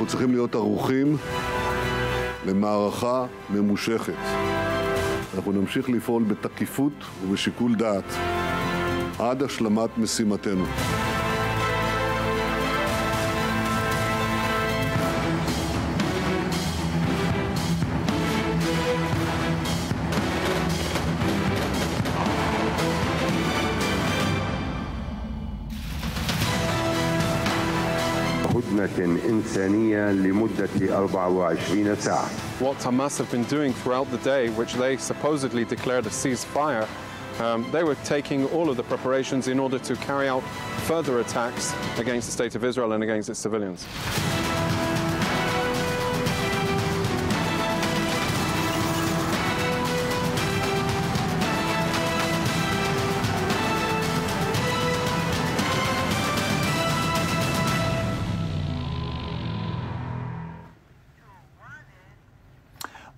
צריכים להיות ערוכים למערכה ממושכת. אנחנו נמשיך לפעול בתקיפות ובשיקול דעת עד השלמת משימתנו. إنسانية لمدة 24 ساعة. What Hamas have been doing throughout the day, which they supposedly declared a ceasefire, they were taking all of the preparations in order to carry out further attacks against the state of Israel and against its civilians.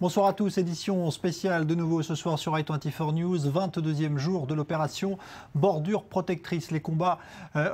Bonsoir à tous, édition spéciale de nouveau ce soir sur i24 News, 22e jour de l'opération Bordure Protectrice. Les combats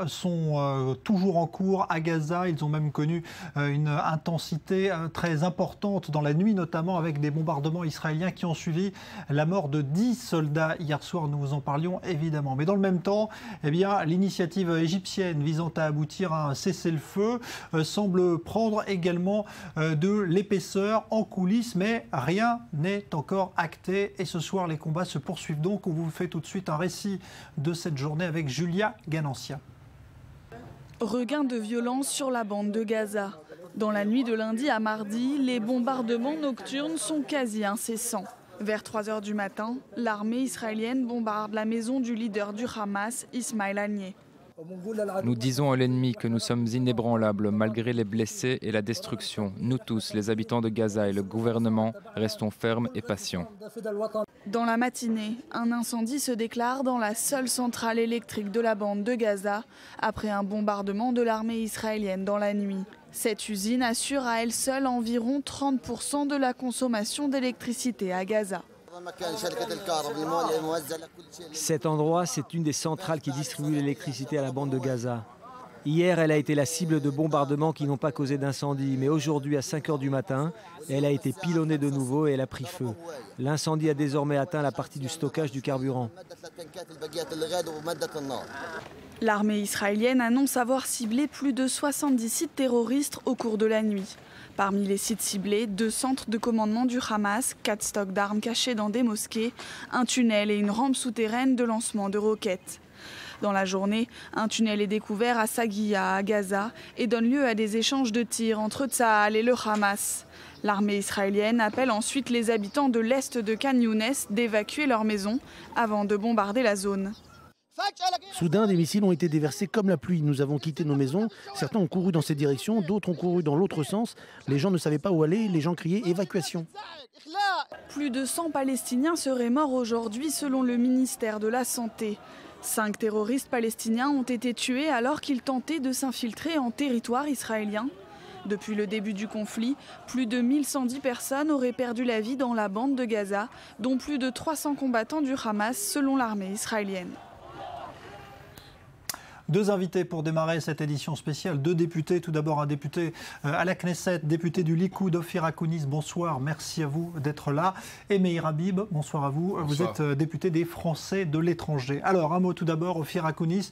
sont toujours en cours à Gaza, ils ont même connu une intensité très importante dans la nuit, notamment avec des bombardements israéliens qui ont suivi la mort de 10 soldats hier soir, nous vous en parlions évidemment. Mais dans le même temps, eh bien, l'initiative égyptienne visant à aboutir à un cessez-le-feu semble prendre également de l'épaisseur en coulisses, mais rien n'est encore acté et ce soir les combats se poursuivent donc. On vous fait tout de suite un récit de cette journée avec Julia Ganancia. Regain de violence sur la bande de Gaza. Dans la nuit de lundi à mardi, les bombardements nocturnes sont quasi incessants. Vers 3 h du matin, l'armée israélienne bombarde la maison du leader du Hamas, Ismail Haniyeh. Nous disons à l'ennemi que nous sommes inébranlables malgré les blessés et la destruction. Nous tous, les habitants de Gaza et le gouvernement, restons fermes et patients. Dans la matinée, un incendie se déclare dans la seule centrale électrique de la bande de Gaza après un bombardement de l'armée israélienne dans la nuit. Cette usine assure à elle seule environ 30% de la consommation d'électricité à Gaza. Cet endroit, c'est une des centrales qui distribue l'électricité à la bande de Gaza. Hier, elle a été la cible de bombardements qui n'ont pas causé d'incendie, mais aujourd'hui, à 5 h du matin, elle a été pilonnée de nouveau et elle a pris feu. L'incendie a désormais atteint la partie du stockage du carburant. L'armée israélienne annonce avoir ciblé plus de 70 sites terroristes au cours de la nuit. Parmi les sites ciblés, 2 centres de commandement du Hamas, 4 stocks d'armes cachés dans des mosquées, un tunnel et une rampe souterraine de lancement de roquettes. Dans la journée, un tunnel est découvert à Saguiya, à Gaza, et donne lieu à des échanges de tirs entre Tsahal et le Hamas. L'armée israélienne appelle ensuite les habitants de l'est de Khan Younes d'évacuer leurs maisons avant de bombarder la zone. Soudain, des missiles ont été déversés comme la pluie. Nous avons quitté nos maisons. Certains ont couru dans cette direction, d'autres ont couru dans l'autre sens. Les gens ne savaient pas où aller, les gens criaient « évacuation ». Plus de 100 Palestiniens seraient morts aujourd'hui selon le ministère de la Santé. 5 terroristes palestiniens ont été tués alors qu'ils tentaient de s'infiltrer en territoire israélien. Depuis le début du conflit, plus de 1110 personnes auraient perdu la vie dans la bande de Gaza, dont plus de 300 combattants du Hamas selon l'armée israélienne. 2 invités pour démarrer cette édition spéciale, 2 députés. Tout d'abord un député à la Knesset, député du Likoud, Ofir Akounis, bonsoir, merci à vous d'être là. Et Meir Habib, bonsoir à vous, bonsoir. Vous êtes député des Français de l'étranger. Alors un mot tout d'abord, Ofir Akounis,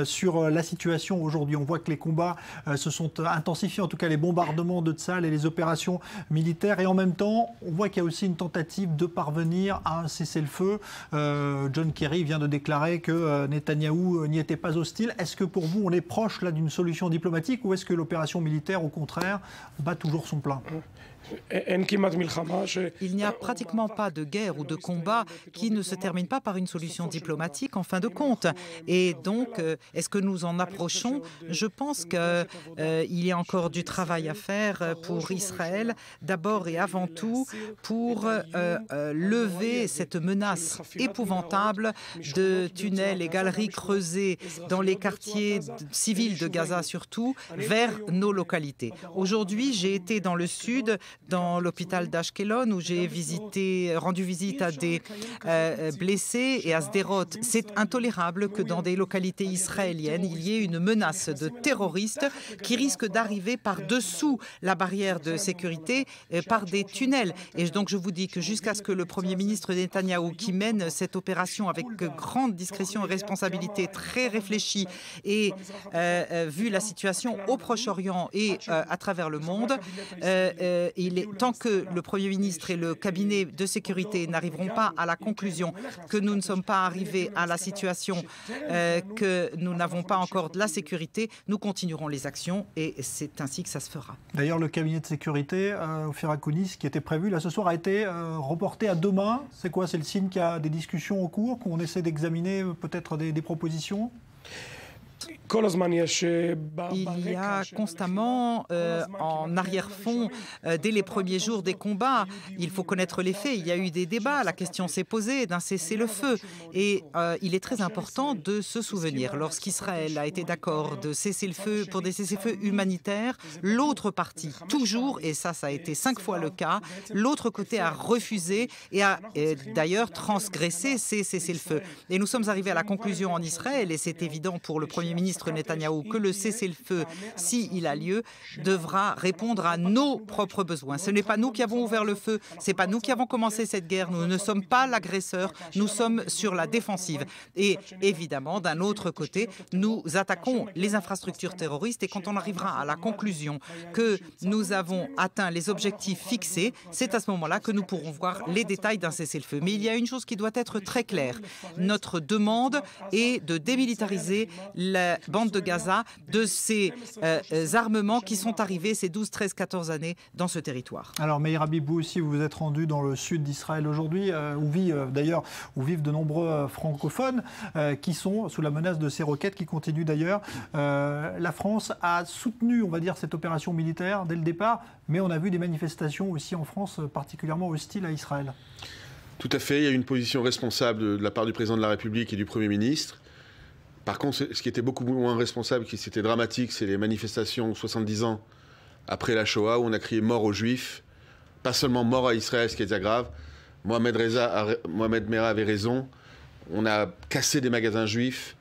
sur la situation aujourd'hui. On voit que les combats se sont intensifiés, en tout cas les bombardements de Tsahal et les opérations militaires. Et en même temps, on voit qu'il y a aussi une tentative de parvenir à un cessez-le-feu. John Kerry vient de déclarer que Netanyahou n'y était pas hostile. Est-ce que pour vous, on est proche là d'une solution diplomatique ou est-ce que l'opération militaire, au contraire, bat toujours son plein ? Il n'y a pratiquement pas de guerre ou de combat qui ne se termine pas par une solution diplomatique en fin de compte. Et donc, est-ce que nous en approchons ? Je pense qu'il y a encore du travail à faire pour Israël, d'abord et avant tout pour lever cette menace épouvantable de tunnels et galeries creusés dans lesquels quartiers civils de Gaza surtout, vers nos localités. Aujourd'hui, j'ai été dans le sud, dans l'hôpital d'Ashkelon, où j'ai rendu visite à des blessés et à Sderot. C'est intolérable que dans des localités israéliennes, il y ait une menace de terroristes qui risquent d'arriver par-dessous la barrière de sécurité par des tunnels. Et donc je vous dis que jusqu'à ce que le Premier ministre Netanyahou, qui mène cette opération avec grande discrétion et responsabilité, très réfléchie, et vu la situation au Proche-Orient et à travers le monde, tant que le Premier ministre et le cabinet de sécurité n'arriveront pas à la conclusion que nous ne sommes pas arrivés à la situation que nous n'avons pas encore de la sécurité, nous continuerons les actions et c'est ainsi que ça se fera. D'ailleurs, le cabinet de sécurité, Ophir Akouni, qui était prévu là ce soir, a été reporté à demain. C'est quoi? C'est le signe qu'il y a des discussions en cours, qu'on essaie d'examiner peut-être des propositions? Il y a constamment en arrière-fond, dès les premiers jours des combats, il faut connaître les faits, il y a eu des débats, la question s'est posée d'un cessez-le-feu. Et il est très important de se souvenir, lorsqu'Israël a été d'accord de cesser le feu pour des cessez-le-feu humanitaires, l'autre partie, toujours, et ça a été 5 fois le cas, l'autre côté a refusé et a d'ailleurs transgressé ces cessez-le-feu. Et nous sommes arrivés à la conclusion en Israël, et c'est évident pour le Premier ministre Netanyahou, que le cessez-le-feu, s'il a lieu, devra répondre à nos propres besoins. Ce n'est pas nous qui avons ouvert le feu, ce n'est pas nous qui avons commencé cette guerre, nous ne sommes pas l'agresseur, nous sommes sur la défensive. Et évidemment, d'un autre côté, nous attaquons les infrastructures terroristes et quand on arrivera à la conclusion que nous avons atteint les objectifs fixés, c'est à ce moment-là que nous pourrons voir les détails d'un cessez-le-feu. Mais il y a une chose qui doit être très claire. Notre demande est de démilitariser la bande de Gaza de ces armements qui sont arrivés ces 12, 13, 14 années dans ce territoire. Alors Meir Habib, vous aussi, vous vous êtes rendu dans le sud d'Israël aujourd'hui, où vivent de nombreux francophones qui sont sous la menace de ces roquettes qui continuent d'ailleurs. La France a soutenu, on va dire, cette opération militaire dès le départ, mais on a vu des manifestations aussi en France particulièrement hostiles à Israël. Tout à fait, il y a une position responsable de la part du président de la République et du Premier ministre. Par contre, ce qui était beaucoup moins responsable, qui c'était dramatique, c'est les manifestations 70 ans après la Shoah, où on a crié mort aux Juifs, pas seulement mort à Israël, ce qui est déjà grave. Mohamed Merah avait raison, on a cassé des magasins juifs,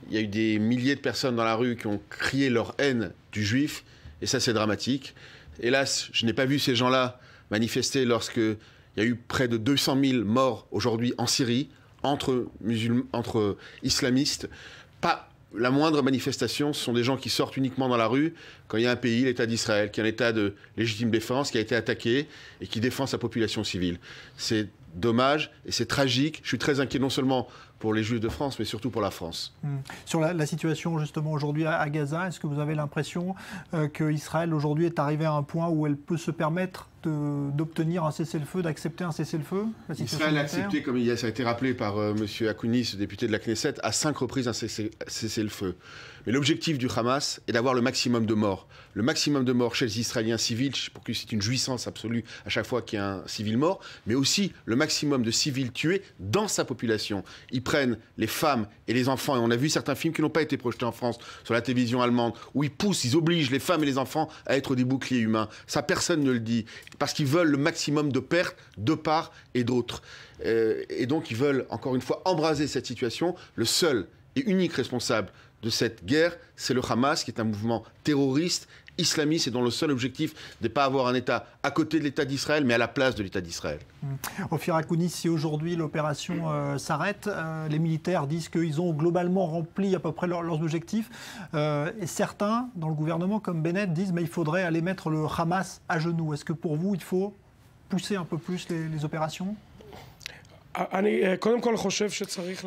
il y a eu des milliers de personnes dans la rue qui ont crié leur haine du juif, et ça c'est dramatique. Hélas, je n'ai pas vu ces gens-là manifester lorsqu'il y a eu près de 200 000 morts aujourd'hui en Syrie, entre islamistes. Pas la moindre manifestation, ce sont des gens qui sortent uniquement dans la rue quand il y a un pays, l'État d'Israël, qui est un État de légitime défense, qui a été attaqué et qui défend sa population civile. C'est dommage et c'est tragique. Je suis très inquiet non seulement pour les Juifs de France, mais surtout pour la France. Sur la situation justement aujourd'hui à Gaza, est-ce que vous avez l'impression qu'Israël aujourd'hui est arrivé à un point où elle peut se permettre d'obtenir un cessez-le-feu, d'accepter un cessez-le-feu? Israël a accepté, comme ça a été rappelé par M. Akouni, député de la Knesset, à 5 reprises un cessez-le-feu. Mais l'objectif du Hamas est d'avoir le maximum de morts. Le maximum de morts chez les Israéliens civils, pour que c'est une jouissance absolue à chaque fois qu'il y a un civil mort, mais aussi le maximum de civils tués dans sa population. Ils prennent les femmes et les enfants, et on a vu certains films qui n'ont pas été projetés en France sur la télévision allemande, où ils obligent les femmes et les enfants à être des boucliers humains. Ça, personne ne le dit, parce qu'ils veulent le maximum de pertes de part et d'autre. Et donc ils veulent, encore une fois, embraser cette situation. Le seul et unique responsable de cette guerre, c'est le Hamas, qui est un mouvement terroriste, islamiste, et dont le seul objectif n'est pas avoir un État à côté de l'État d'Israël, mais à la place de l'État d'Israël. Ophir Akouni, si aujourd'hui l'opération s'arrête, les militaires disent qu'ils ont globalement rempli à peu près leurs objectifs. Et certains, dans le gouvernement, comme Bennett, disent mais il faudrait aller mettre le Hamas à genoux. Est-ce que pour vous, il faut pousser un peu plus les opérations ?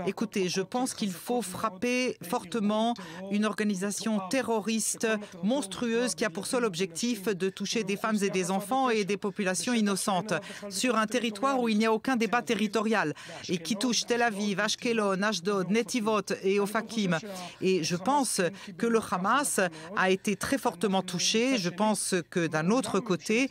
Écoutez, je pense qu'il faut frapper fortement une organisation terroriste monstrueuse qui a pour seul objectif de toucher des femmes et des enfants et des populations innocentes sur un territoire où il n'y a aucun débat territorial et qui touche Tel Aviv, Ashkelon, Ashdod, Netivot et Ofakim. Et je pense que le Hamas a été très fortement touché. Je pense que d'un autre côté,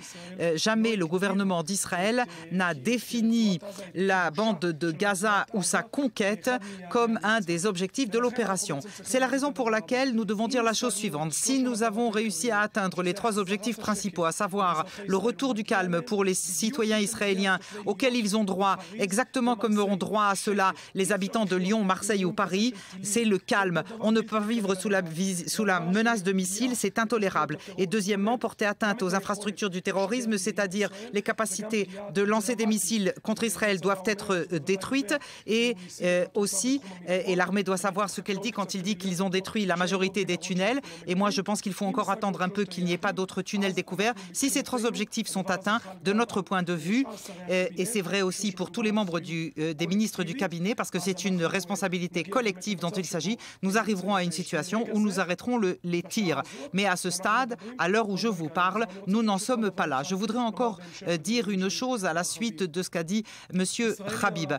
jamais le gouvernement d'Israël n'a défini la bande bande de Gaza ou sa conquête comme un des objectifs de l'opération. C'est la raison pour laquelle nous devons dire la chose suivante. Si nous avons réussi à atteindre les 3 objectifs principaux, à savoir le retour du calme pour les citoyens israéliens auxquels ils ont droit, exactement comme ont droit à cela les habitants de Lyon, Marseille ou Paris, c'est le calme. On ne peut vivre sous la menace de missiles, c'est intolérable. Et deuxièmement, porter atteinte aux infrastructures du terrorisme, c'est-à-dire les capacités de lancer des missiles contre Israël doivent être détruites et aussi, et l'armée doit savoir ce qu'elle dit quand il dit qu'ils ont détruit la majorité des tunnels. Et moi, je pense qu'il faut encore attendre un peu qu'il n'y ait pas d'autres tunnels découverts. Si ces 3 objectifs sont atteints, de notre point de vue, et c'est vrai aussi pour tous les membres des ministres du cabinet, parce que c'est une responsabilité collective dont il s'agit, nous arriverons à une situation où nous arrêterons les tirs. Mais à ce stade, à l'heure où je vous parle, nous n'en sommes pas là. Je voudrais encore dire une chose à la suite de ce qu'a dit M. Habib.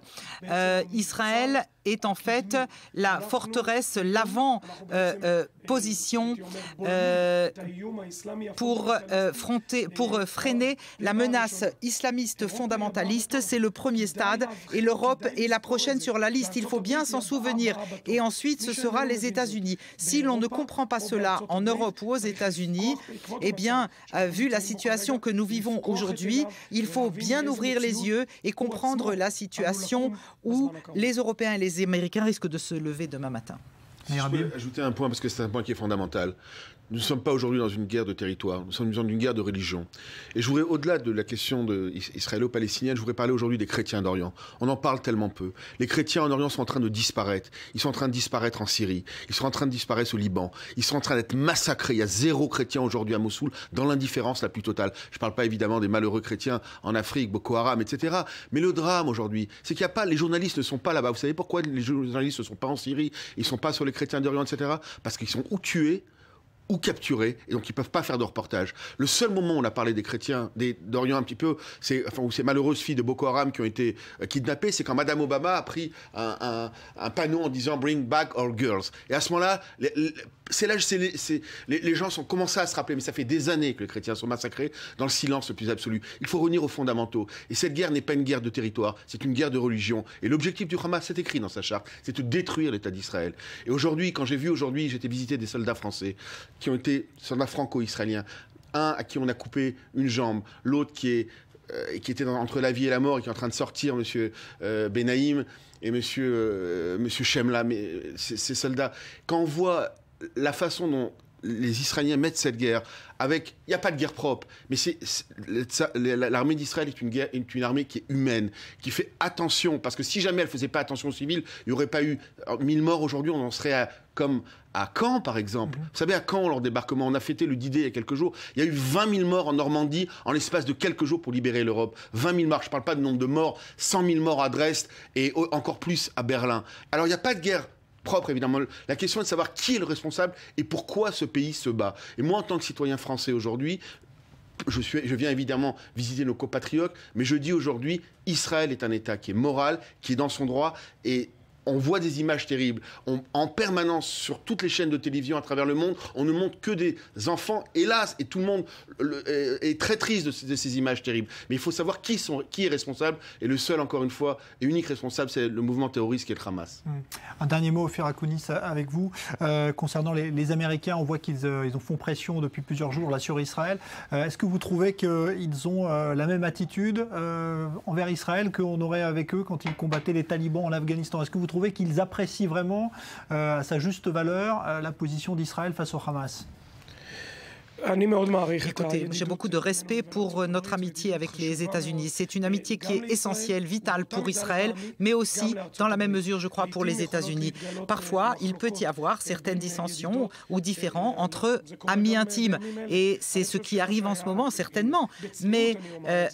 Israël est en fait la forteresse, l'avant-position pour freiner la menace islamiste fondamentaliste. C'est le premier stade et l'Europe est la prochaine sur la liste. Il faut bien s'en souvenir. Et ensuite, ce sera les États-Unis. Si l'on ne comprend pas cela en Europe ou aux États-Unis, eh bien, vu la situation que nous vivons aujourd'hui, il faut bien ouvrir les yeux et comprendre la situation où les Européens et les Américains risquent de se lever demain matin. Si je peux ajouter un point, parce que c'est un point qui est fondamental. Nous ne sommes pas aujourd'hui dans une guerre de territoire, nous sommes dans une guerre de religion. Et je voudrais, au-delà de la question israélo-palestinienne, je voudrais parler aujourd'hui des chrétiens d'Orient. On en parle tellement peu. Les chrétiens en Orient sont en train de disparaître. Ils sont en train de disparaître en Syrie. Ils sont en train de disparaître au Liban. Ils sont en train d'être massacrés. Il y a 0 chrétien aujourd'hui à Mossoul, dans l'indifférence la plus totale. Je ne parle pas évidemment des malheureux chrétiens en Afrique, Boko Haram, etc. Mais le drame aujourd'hui, c'est qu'il n'y a pas, les journalistes ne sont pas là-bas. Vous savez pourquoi les journalistes ne sont pas en Syrie, ils ne sont pas sur les chrétiens d'Orient, etc. Parce qu'ils sont ou tués, ou capturés, et donc ils ne peuvent pas faire de reportage. Le seul moment où on a parlé des chrétiens d'Orient un petit peu, où ces malheureuses filles de Boko Haram qui ont été kidnappées, c'est quand Madame Obama a pris un panneau en disant « Bring back our girls ». Et à ce moment-là, les gens sont commencés à se rappeler, mais ça fait des années que les chrétiens sont massacrés dans le silence le plus absolu. Il faut revenir aux fondamentaux. Et cette guerre n'est pas une guerre de territoire, c'est une guerre de religion. Et l'objectif du Hamas, c'est écrit dans sa charte, c'est de détruire l'État d'Israël. Et aujourd'hui, quand j'étais visiter des soldats français, qui ont été soldats franco-israéliens, un à qui on a coupé une jambe, l'autre qui était entre la vie et la mort et qui est en train de sortir, M. Benaïm et M. Shemla, ces soldats. Quand on voit la façon dont les Israéliens mettent cette guerre, il n'y a pas de guerre propre, mais l'armée d'Israël est une armée qui est humaine, qui fait attention, parce que si jamais elle ne faisait pas attention aux civils, il n'y aurait pas eu 1000 morts aujourd'hui, on en serait comme à Caen, par exemple. Vous savez, à Caen, lors du débarquement, on a fêté le D-Day il y a quelques jours, il y a eu 20 000 morts en Normandie en l'espace de quelques jours pour libérer l'Europe. 20 000 morts, je ne parle pas du nombre de morts, 100 000 morts à Dresde et encore plus à Berlin. Alors, il n'y a pas de guerre propre, évidemment. La question est de savoir qui est le responsable et pourquoi ce pays se bat. Et moi, en tant que citoyen français aujourd'hui, je viens évidemment visiter nos compatriotes, mais je dis aujourd'hui, Israël est un État qui est moral, qui est dans son droit, et on voit des images terribles. En permanence, sur toutes les chaînes de télévision à travers le monde, on ne montre que des enfants, hélas, et tout le monde est très triste de ces images terribles. Mais il faut savoir qui est responsable, et le seul, encore une fois, et unique responsable, c'est le mouvement terroriste qui est le Hamas. Un dernier mot, Ophir Kounis, avec vous. Concernant les Américains, on voit qu'ils font pression depuis plusieurs jours là, sur Israël. Est-ce que vous trouvez qu'ils ont la même attitude envers Israël qu'on aurait avec eux quand ils combattaient les talibans en Afghanistan? Est-ce que vous trouvez qu'ils apprécient vraiment à sa juste valeur la position d'Israël face au Hamas? Écoutez, j'ai beaucoup de respect pour notre amitié avec les États-Unis. C'est une amitié qui est essentielle, vitale pour Israël, mais aussi, dans la même mesure, je crois, pour les États-Unis. Parfois, il peut y avoir certaines dissensions ou différends entre amis intimes, et c'est ce qui arrive en ce moment, certainement. Mais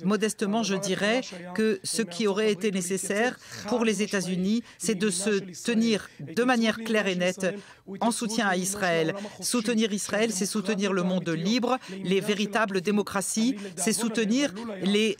modestement, je dirais que ce qui aurait été nécessaire pour les États-Unis, c'est de se tenir de manière claire et nette en soutien à Israël. Soutenir Israël, c'est soutenir le monde de libres, les véritables démocraties, c'est soutenir les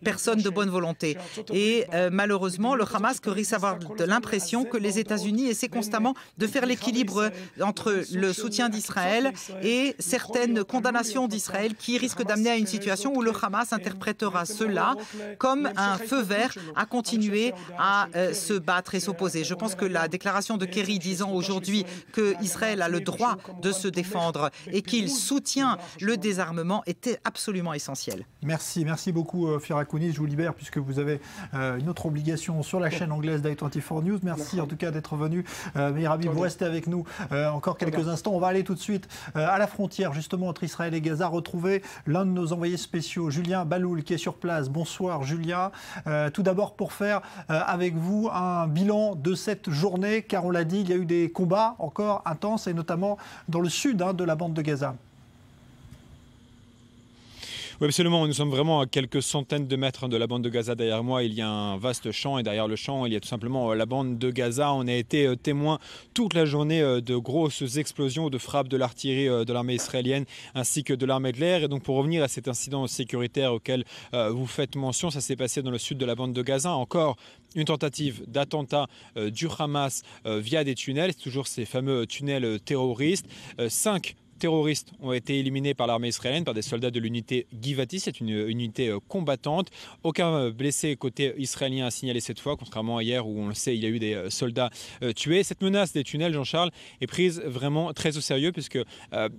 personnes de bonne volonté. Et malheureusement, le Hamas risque d'avoir l'impression que les États-Unis essaient constamment de faire l'équilibre entre le soutien d'Israël et certaines condamnations d'Israël qui risquent d'amener à une situation où le Hamas interprétera cela comme un feu vert à continuer à se battre et s'opposer. Je pense que la déclaration de Kerry disant aujourd'hui qu'Israël a le droit de se défendre et qu'il soutient le désarmement était absolument essentiel. Merci beaucoup Fira Kounis. Je vous libère puisque vous avez une autre obligation sur la chaîne anglaise d'I24 News. Merci en tout cas d'être venu. Meir Habib, vous restez avec nous encore quelques instants. On va aller tout de suite à la frontière justement entre Israël et Gaza, retrouver l'un de nos envoyés spéciaux, Julien Baloul, qui est sur place. Bonsoir Julien. Tout d'abord pour faire avec vous un bilan de cette journée, car on l'a dit, il y a eu des combats encore intenses et notamment dans le sud de la bande de Gaza. Oui, absolument. Nous sommes vraiment à quelques centaines de mètres de la bande de Gaza. Derrière moi, il y a un vaste champ et derrière le champ, il y a tout simplement la bande de Gaza. On a été témoin toute la journée de grosses explosions, de frappes de l'artillerie de l'armée israélienne ainsi que de l'armée de l'air. Et donc pour revenir à cet incident sécuritaire auquel vous faites mention, ça s'est passé dans le sud de la bande de Gaza. Encore une tentative d'attentat du Hamas via des tunnels. C'est toujours ces fameux tunnels terroristes. 5 terroristes ont été éliminés par l'armée israélienne, par des soldats de l'unité Givati. C'est une unité combattante. Aucun blessé côté israélien à signaler cette fois, contrairement à hier où on le sait, il y a eu des soldats tués. Cette menace des tunnels, Jean-Charles, est prise vraiment très au sérieux puisque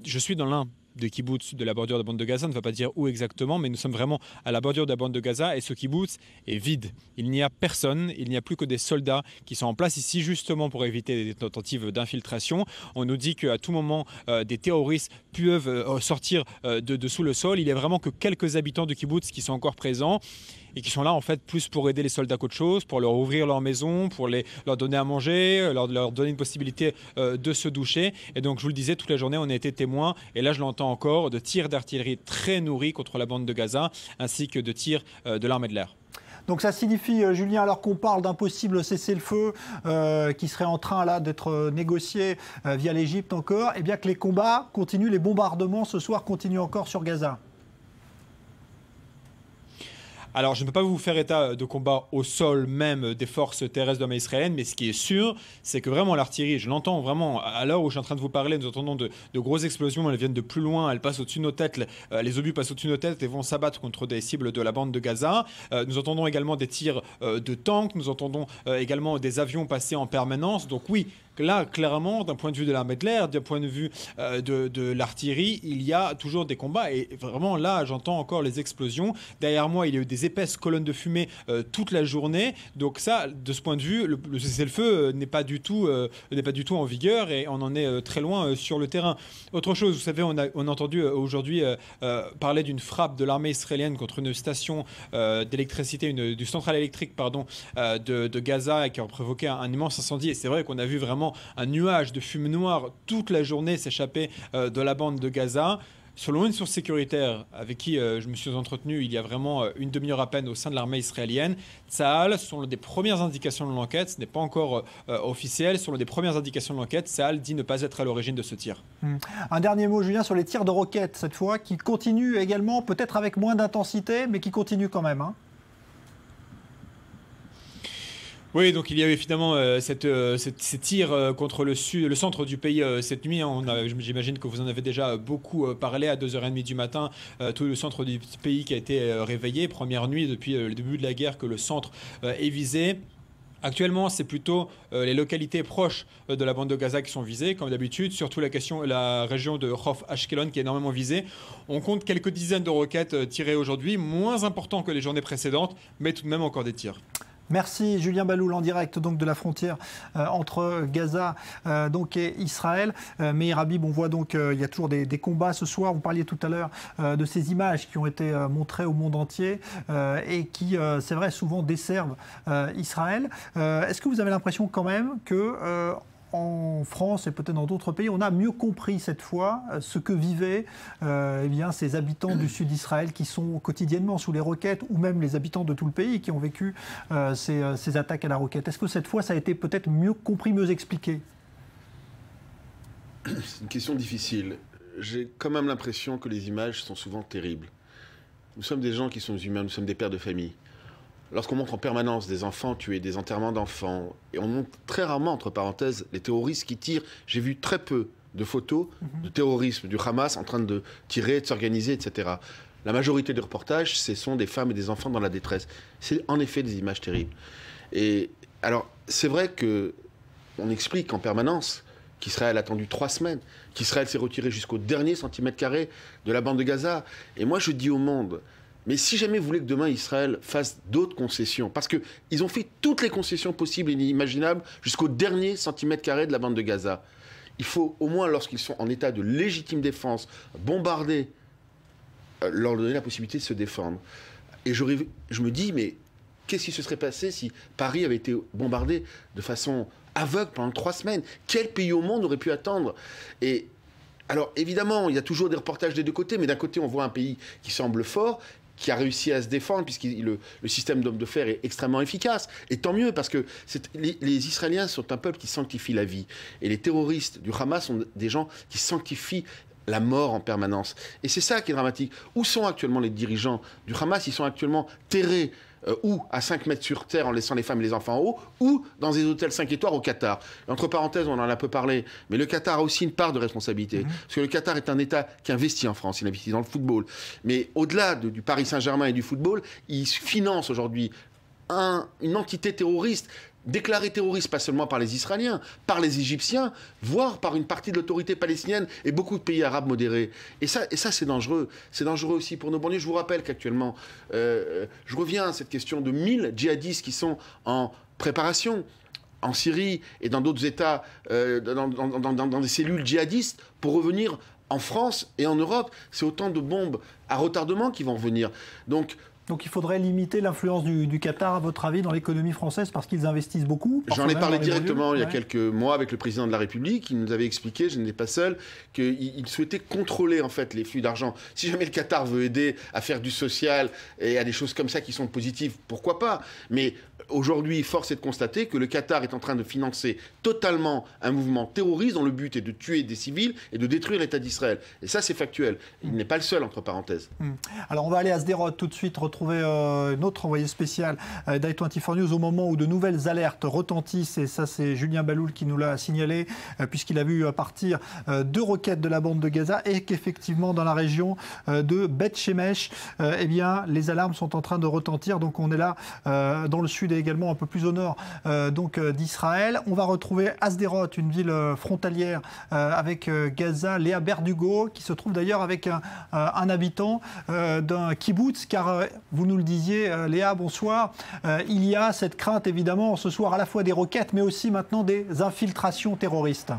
je suis dans l'un de kibbutz de la bordure de la bande de Gaza, on ne va pas dire où exactement, mais nous sommes vraiment à la bordure de la bande de Gaza et ce kibbutz est vide. Il n'y a personne, il n'y a plus que des soldats qui sont en place ici justement pour éviter des tentatives d'infiltration. On nous dit qu'à tout moment, des terroristes peuvent sortir de sous le sol. Il n'y a vraiment que quelques habitants du kibbutz qui sont encore présents et qui sont là en fait plus pour aider les soldats qu'autre chose, pour leur ouvrir leur maison, pour leur donner à manger, leur donner une possibilité de se doucher. Et donc je vous le disais, toute la journée on a été témoins, et là je l'entends encore, de tirs d'artillerie très nourris contre la bande de Gaza, ainsi que de tirs de l'armée de l'air. Donc ça signifie, Julien, alors qu'on parle d'un possible cessez-le-feu qui serait en train là d'être négocié via l'Égypte encore, eh bien que les combats continuent, les bombardements ce soir continuent encore sur Gaza. Alors, je ne peux pas vous faire état de combat au sol même des forces terrestres de l'armée israélienne, mais ce qui est sûr, c'est que vraiment l'artillerie, je l'entends vraiment, à l'heure où je suis en train de vous parler, nous entendons de grosses explosions, elles viennent de plus loin, elles passent au-dessus de nos têtes, les obus passent au-dessus de nos têtes et vont s'abattre contre des cibles de la bande de Gaza. Nous entendons également des tirs de tanks, nous entendons également des avions passer en permanence. Donc oui, là, clairement, d'un point de vue de l'armée de l'air, d'un point de vue de l'artillerie, il y a toujours des combats. Et vraiment, là, j'entends encore les explosions. Derrière moi, il y a eu des épaisses colonnes de fumée toute la journée. Donc ça, de ce point de vue, le cessez-le-feu n'est pas du tout en vigueur et on en est très loin sur le terrain. Autre chose, vous savez, on a entendu aujourd'hui parler d'une frappe de l'armée israélienne contre une station d'électricité, du centrale électrique, de Gaza, qui a provoqué un immense incendie. Et c'est vrai qu'on a vu vraiment un nuage de fumée noire toute la journée s'échapper de la bande de Gaza. Selon une source sécuritaire avec qui je me suis entretenu il y a vraiment une demi-heure à peine au sein de l'armée israélienne, Tsahal, selon des premières indications de l'enquête, ce n'est pas encore officiel, selon des premières indications de l'enquête, Tsahal dit ne pas être à l'origine de ce tir. Un dernier mot, Julien, sur les tirs de roquettes cette fois, qui continuent également, peut-être avec moins d'intensité, mais qui continuent quand même. Oui, donc il y a évidemment ces tirs contre le centre du pays cette nuit. J'imagine que vous en avez déjà beaucoup parlé à 2h30 du matin. Tout le centre du pays qui a été réveillé. Première nuit depuis le début de la guerre que le centre est visé. Actuellement, c'est plutôt les localités proches de la bande de Gaza qui sont visées, comme d'habitude, surtout la région de Chof Ashkelon qui est énormément visée. On compte quelques dizaines de roquettes tirées aujourd'hui, moins important que les journées précédentes, mais tout de même encore des tirs. Merci Julien Baloul en direct donc de la frontière entre Gaza et Israël. Meir Habib, on voit donc il y a toujours des combats ce soir. Vous parliez tout à l'heure de ces images qui ont été montrées au monde entier et qui, c'est vrai, souvent desservent Israël. Est-ce que vous avez l'impression quand même que en France et peut-être dans d'autres pays, on a mieux compris cette fois ce que vivaient ces habitants du sud d'Israël qui sont quotidiennement sous les roquettes, ou même les habitants de tout le pays qui ont vécu ces attaques à la roquette. Est-ce que cette fois, ça a été peut-être mieux compris, mieux expliqué? C'est une question difficile. j'ai quand même l'impression que les images sont souvent terribles. Nous sommes des gens qui sont humains, nous sommes des pères de famille. Lorsqu'on montre en permanence des enfants tués, des enterrements d'enfants, et on montre très rarement, entre parenthèses, les terroristes qui tirent, j'ai vu très peu de photos de terrorisme du Hamas en train de tirer, de s'organiser, etc. La majorité des reportages, ce sont des femmes et des enfants dans la détresse. C'est en effet des images terribles. Et alors, c'est vrai qu'on explique en permanence qu'Israël a attendu 3 semaines, qu'Israël s'est retiré jusqu'au dernier centimètre carré de la bande de Gaza. Et moi, je dis au monde, mais si jamais vous voulez que demain Israël fasse d'autres concessions, parce qu'ils ont fait toutes les concessions possibles et inimaginables jusqu'au dernier centimètre carré de la bande de Gaza, il faut au moins, lorsqu'ils sont en état de légitime défense, bombarder, leur donner la possibilité de se défendre. Et je me dis, mais qu'est-ce qui se serait passé si Paris avait été bombardé de façon aveugle pendant 3 semaines? Quel pays au monde aurait pu attendre? Et alors, évidemment, il y a toujours des reportages des deux côtés, mais d'un côté, on voit un pays qui semble fort, qui a réussi à se défendre, puisque le système d'hommes de fer est extrêmement efficace. Et tant mieux, parce que les Israéliens sont un peuple qui sanctifie la vie. Et les terroristes du Hamas sont des gens qui sanctifient la mort en permanence. Et c'est ça qui est dramatique. Où sont actuellement les dirigeants du Hamas? Ils sont actuellement terrés ou à 5 mètres sur terre en laissant les femmes et les enfants en haut, ou dans des hôtels 5 étoiles au Qatar. Entre parenthèses, on en a un peu parlé, mais le Qatar a aussi une part de responsabilité. Parce que le Qatar est un État qui investit en France, il investit dans le football. Mais au-delà du Paris Saint-Germain et du football, il finance aujourd'hui une entité terroriste, déclarée terroriste pas seulement par les Israéliens, par les Égyptiens, voire par une partie de l'autorité palestinienne et beaucoup de pays arabes modérés. Et ça c'est dangereux. C'est dangereux aussi pour nos banlieues. Je vous rappelle qu'actuellement, je reviens à cette question de 1000 djihadistes qui sont en préparation en Syrie et dans d'autres États, dans des cellules djihadistes, pour revenir en France et en Europe. C'est autant de bombes à retardement qui vont revenir. Donc il faudrait limiter l'influence du Qatar, à votre avis, dans l'économie française, parce qu'ils investissent beaucoup? J'en ai parlé directement il y a quelques mois avec le président de la République. Il nous avait expliqué, je n'étais pas seul, qu'il souhaitait contrôler en fait les flux d'argent. Si jamais le Qatar veut aider à faire du social et à des choses comme ça qui sont positives, pourquoi pas? Mais aujourd'hui, force est de constater que le Qatar est en train de financer totalement un mouvement terroriste dont le but est de tuer des civils et de détruire l'État d'Israël. Et ça, c'est factuel. Il n'est pas le seul, entre parenthèses. Alors, on va aller à Sderot tout de suite, retrouver notre envoyé spécial d'i24 News au moment où de nouvelles alertes retentissent. Et ça, c'est Julien Baloul qui nous l'a signalé, puisqu'il a vu partir 2 roquettes de la bande de Gaza et qu'effectivement, dans la région de Beth Shemesh, eh bien, les alarmes sont en train de retentir. Donc, on est là dans le sud et également un peu plus au nord d'Israël. On va retrouver à Sderot, une ville frontalière avec Gaza, Léa Berdugo, qui se trouve d'ailleurs avec un habitant d'un kibbutz, car vous nous le disiez, Léa, bonsoir, il y a cette crainte évidemment ce soir à la fois des roquettes mais aussi maintenant des infiltrations terroristes.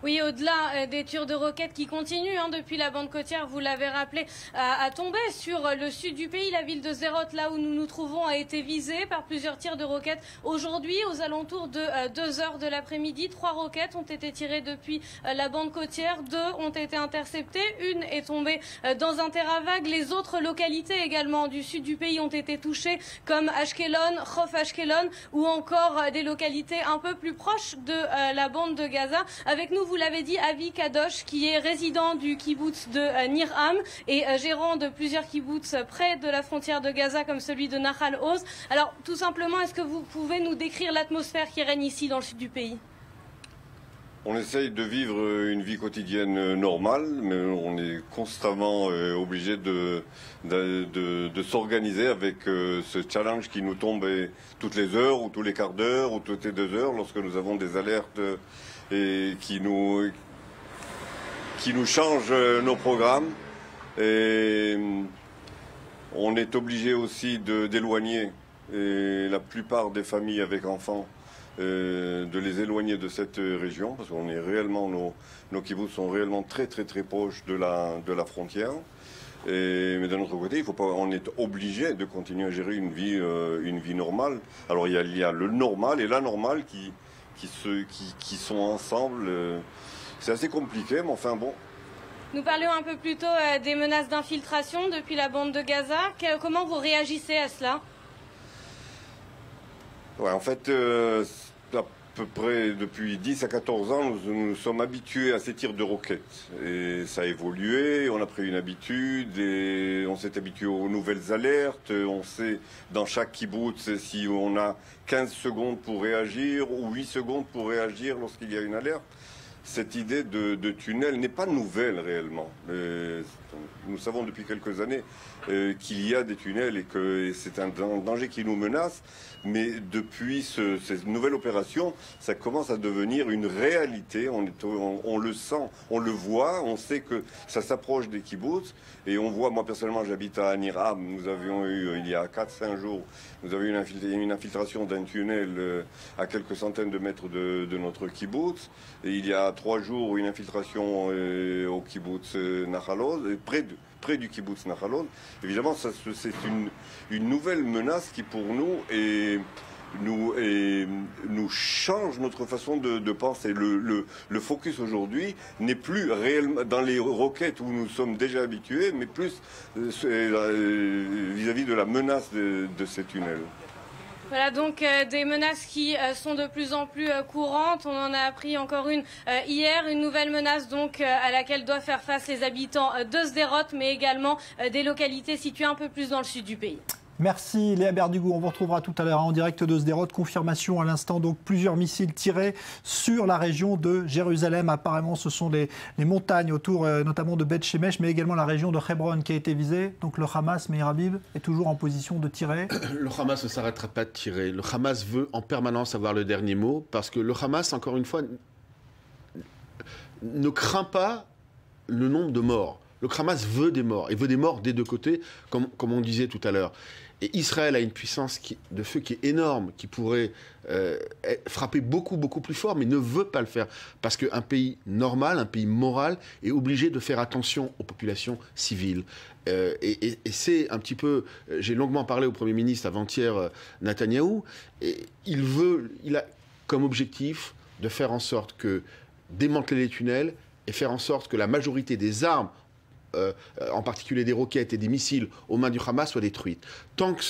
Oui, au-delà des tirs de roquettes qui continuent depuis la bande côtière, vous l'avez rappelé, à tomber sur le sud du pays. La ville de Sderot, là où nous nous trouvons, a été visée par plusieurs tirs de roquettes. Aujourd'hui, aux alentours de 2h de l'après-midi, 3 roquettes ont été tirées depuis la bande côtière. 2 ont été interceptées. Une est tombée dans un terrain vague. Les autres localités également du sud du pays ont été touchées, comme Ashkelon, Chof Ashkelon, ou encore des localités un peu plus proches de la bande de Gaza. Avec nous, vous l'avez dit, Avi Kadosh, qui est résident du kibbutz de Nir Am et gérant de plusieurs kibbutz près de la frontière de Gaza, comme celui de Nahal Oz. Alors, tout simplement, est-ce que vous pouvez nous décrire l'atmosphère qui règne ici dans le sud du pays? On essaye de vivre une vie quotidienne normale, mais on est constamment obligé de s'organiser avec ce challenge qui nous tombe toutes les heures ou tous les quarts d'heure ou toutes les 2 heures lorsque nous avons des alertes et qui nous changent nos programmes. Et on est obligé aussi d'éloigner la plupart des familles avec enfants, de les éloigner de cette région, parce qu'on est réellement, nos kibbutz sont réellement très très très proches de la frontière. Mais d'un autre côté, on est obligé de continuer à gérer une vie normale. Alors il y a le normal et l'anormal qui sont ensemble. C'est assez compliqué, mais enfin bon. Nous parlions un peu plus tôt des menaces d'infiltration depuis la bande de Gaza. Comment vous réagissez à cela? Ouais, en fait, peu près depuis 10 à 14 ans, nous sommes habitués à ces tirs de roquettes. Et ça a évolué, on a pris une habitude, et on s'est habitué aux nouvelles alertes. On sait dans chaque kibbutz si on a 15 secondes pour réagir ou 8 secondes pour réagir lorsqu'il y a une alerte. Cette idée de tunnel n'est pas nouvelle réellement. Nous savons depuis quelques années qu'il y a des tunnels et que c'est un danger qui nous menace. Mais depuis cette nouvelle opération, ça commence à devenir une réalité. On le sent, on le voit, on sait que ça s'approche des kibbutz. Et on voit, moi personnellement j'habite à Anirab, nous avions eu il y a 4-5 jours, nous avions eu une infiltration d'un tunnel à quelques centaines de mètres de notre kibbutz. Et il y a 3 jours, une infiltration au kibbutz Nachalot, près du kibbutz Nachalot. Évidemment, c'est une nouvelle menace qui pour nous nous change notre façon de penser. Le focus aujourd'hui n'est plus réellement dans les roquettes où nous sommes déjà habitués, mais plus vis-à-vis de la menace de ces tunnels. Voilà donc des menaces qui sont de plus en plus courantes. On en a appris encore une hier, une nouvelle menace donc à laquelle doivent faire face les habitants de Sderot, mais également des localités situées un peu plus dans le sud du pays. Merci Léa Berdugou, on vous retrouvera tout à l'heure en direct de Sderot. Confirmation à l'instant, donc plusieurs missiles tirés sur la région de Jérusalem. Apparemment ce sont les montagnes autour notamment de Beth Shemesh, mais également la région de Hebron qui a été visée. Donc le Hamas, Meir Habib, est toujours en position de tirer. Le Hamas ne s'arrêtera pas de tirer. Le Hamas veut en permanence avoir le dernier mot, parce que le Hamas, encore une fois, ne craint pas le nombre de morts. Le Hamas veut des morts, et veut des morts des deux côtés, comme on disait tout à l'heure. Et Israël a une puissance de feu qui est énorme, qui pourrait frapper beaucoup, beaucoup plus fort, mais ne veut pas le faire. Parce qu'un pays normal, un pays moral, est obligé de faire attention aux populations civiles. Et c'est un petit peu... J'ai longuement parlé au Premier ministre avant-hier, Netanyahou, et il a comme objectif de faire en sorte que démanteler les tunnels et faire en sorte que la majorité des armes, en particulier des roquettes et des missiles aux mains du Hamas, soient détruites. Tant que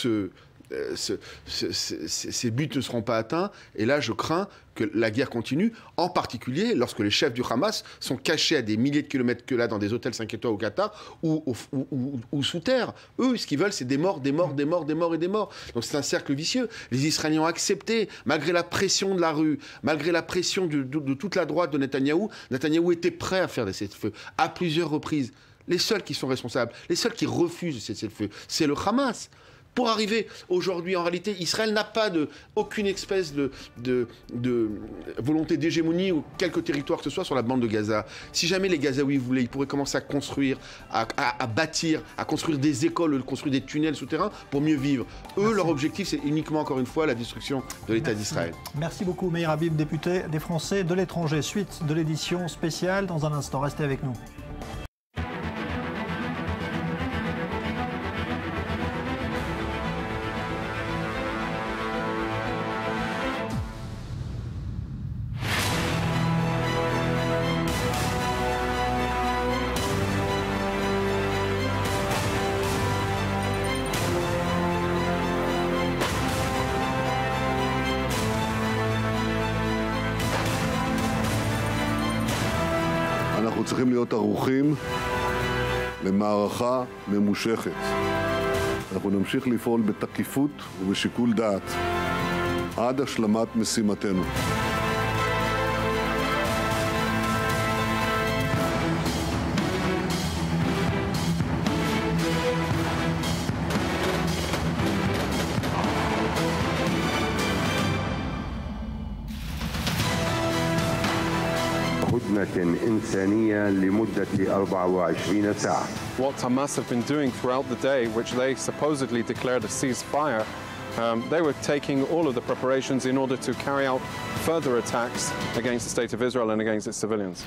ces buts ne seront pas atteints, et là je crains que la guerre continue, en particulier lorsque les chefs du Hamas sont cachés à des milliers de kilomètres que là dans des hôtels 5 étoiles au Qatar ou sous terre. Eux, ce qu'ils veulent, c'est des morts, des morts, des morts, des morts et des morts. Donc c'est un cercle vicieux. Les Israéliens ont accepté, malgré la pression de la rue, malgré la pression de toute la droite de Netanyahou. Netanyahou était prêt à faire des cessez-le-feu à plusieurs reprises. Les seuls qui sont responsables, les seuls qui refusent de cessez-le-feu, c'est le Hamas. Pour arriver aujourd'hui, en réalité, Israël n'a pas aucune espèce de volonté d'hégémonie ou quelque territoire que ce soit sur la bande de Gaza. Si jamais les Gazaouis voulaient, ils pourraient commencer à construire, à bâtir, à construire des écoles, construire des tunnels souterrains pour mieux vivre. Eux, leur objectif, c'est uniquement, encore une fois, la destruction de l'État d'Israël. Merci beaucoup, Meir Habib, député des Français de l'étranger. Suite de l'édition spéciale dans un instant. Restez avec nous. אנחנו צריכים להיות ערוכים למערכה ממושכת. אנחנו נמשיך לפעול בתקיפות ובשיקול דעת עד השלמת משימתנו. إنسانية لمدة 24 ساعة. What Hamas have been doing throughout the day, which they supposedly declared a ceasefire, they were taking all of the preparations in order to carry out further attacks against the state of Israel and against its civilians.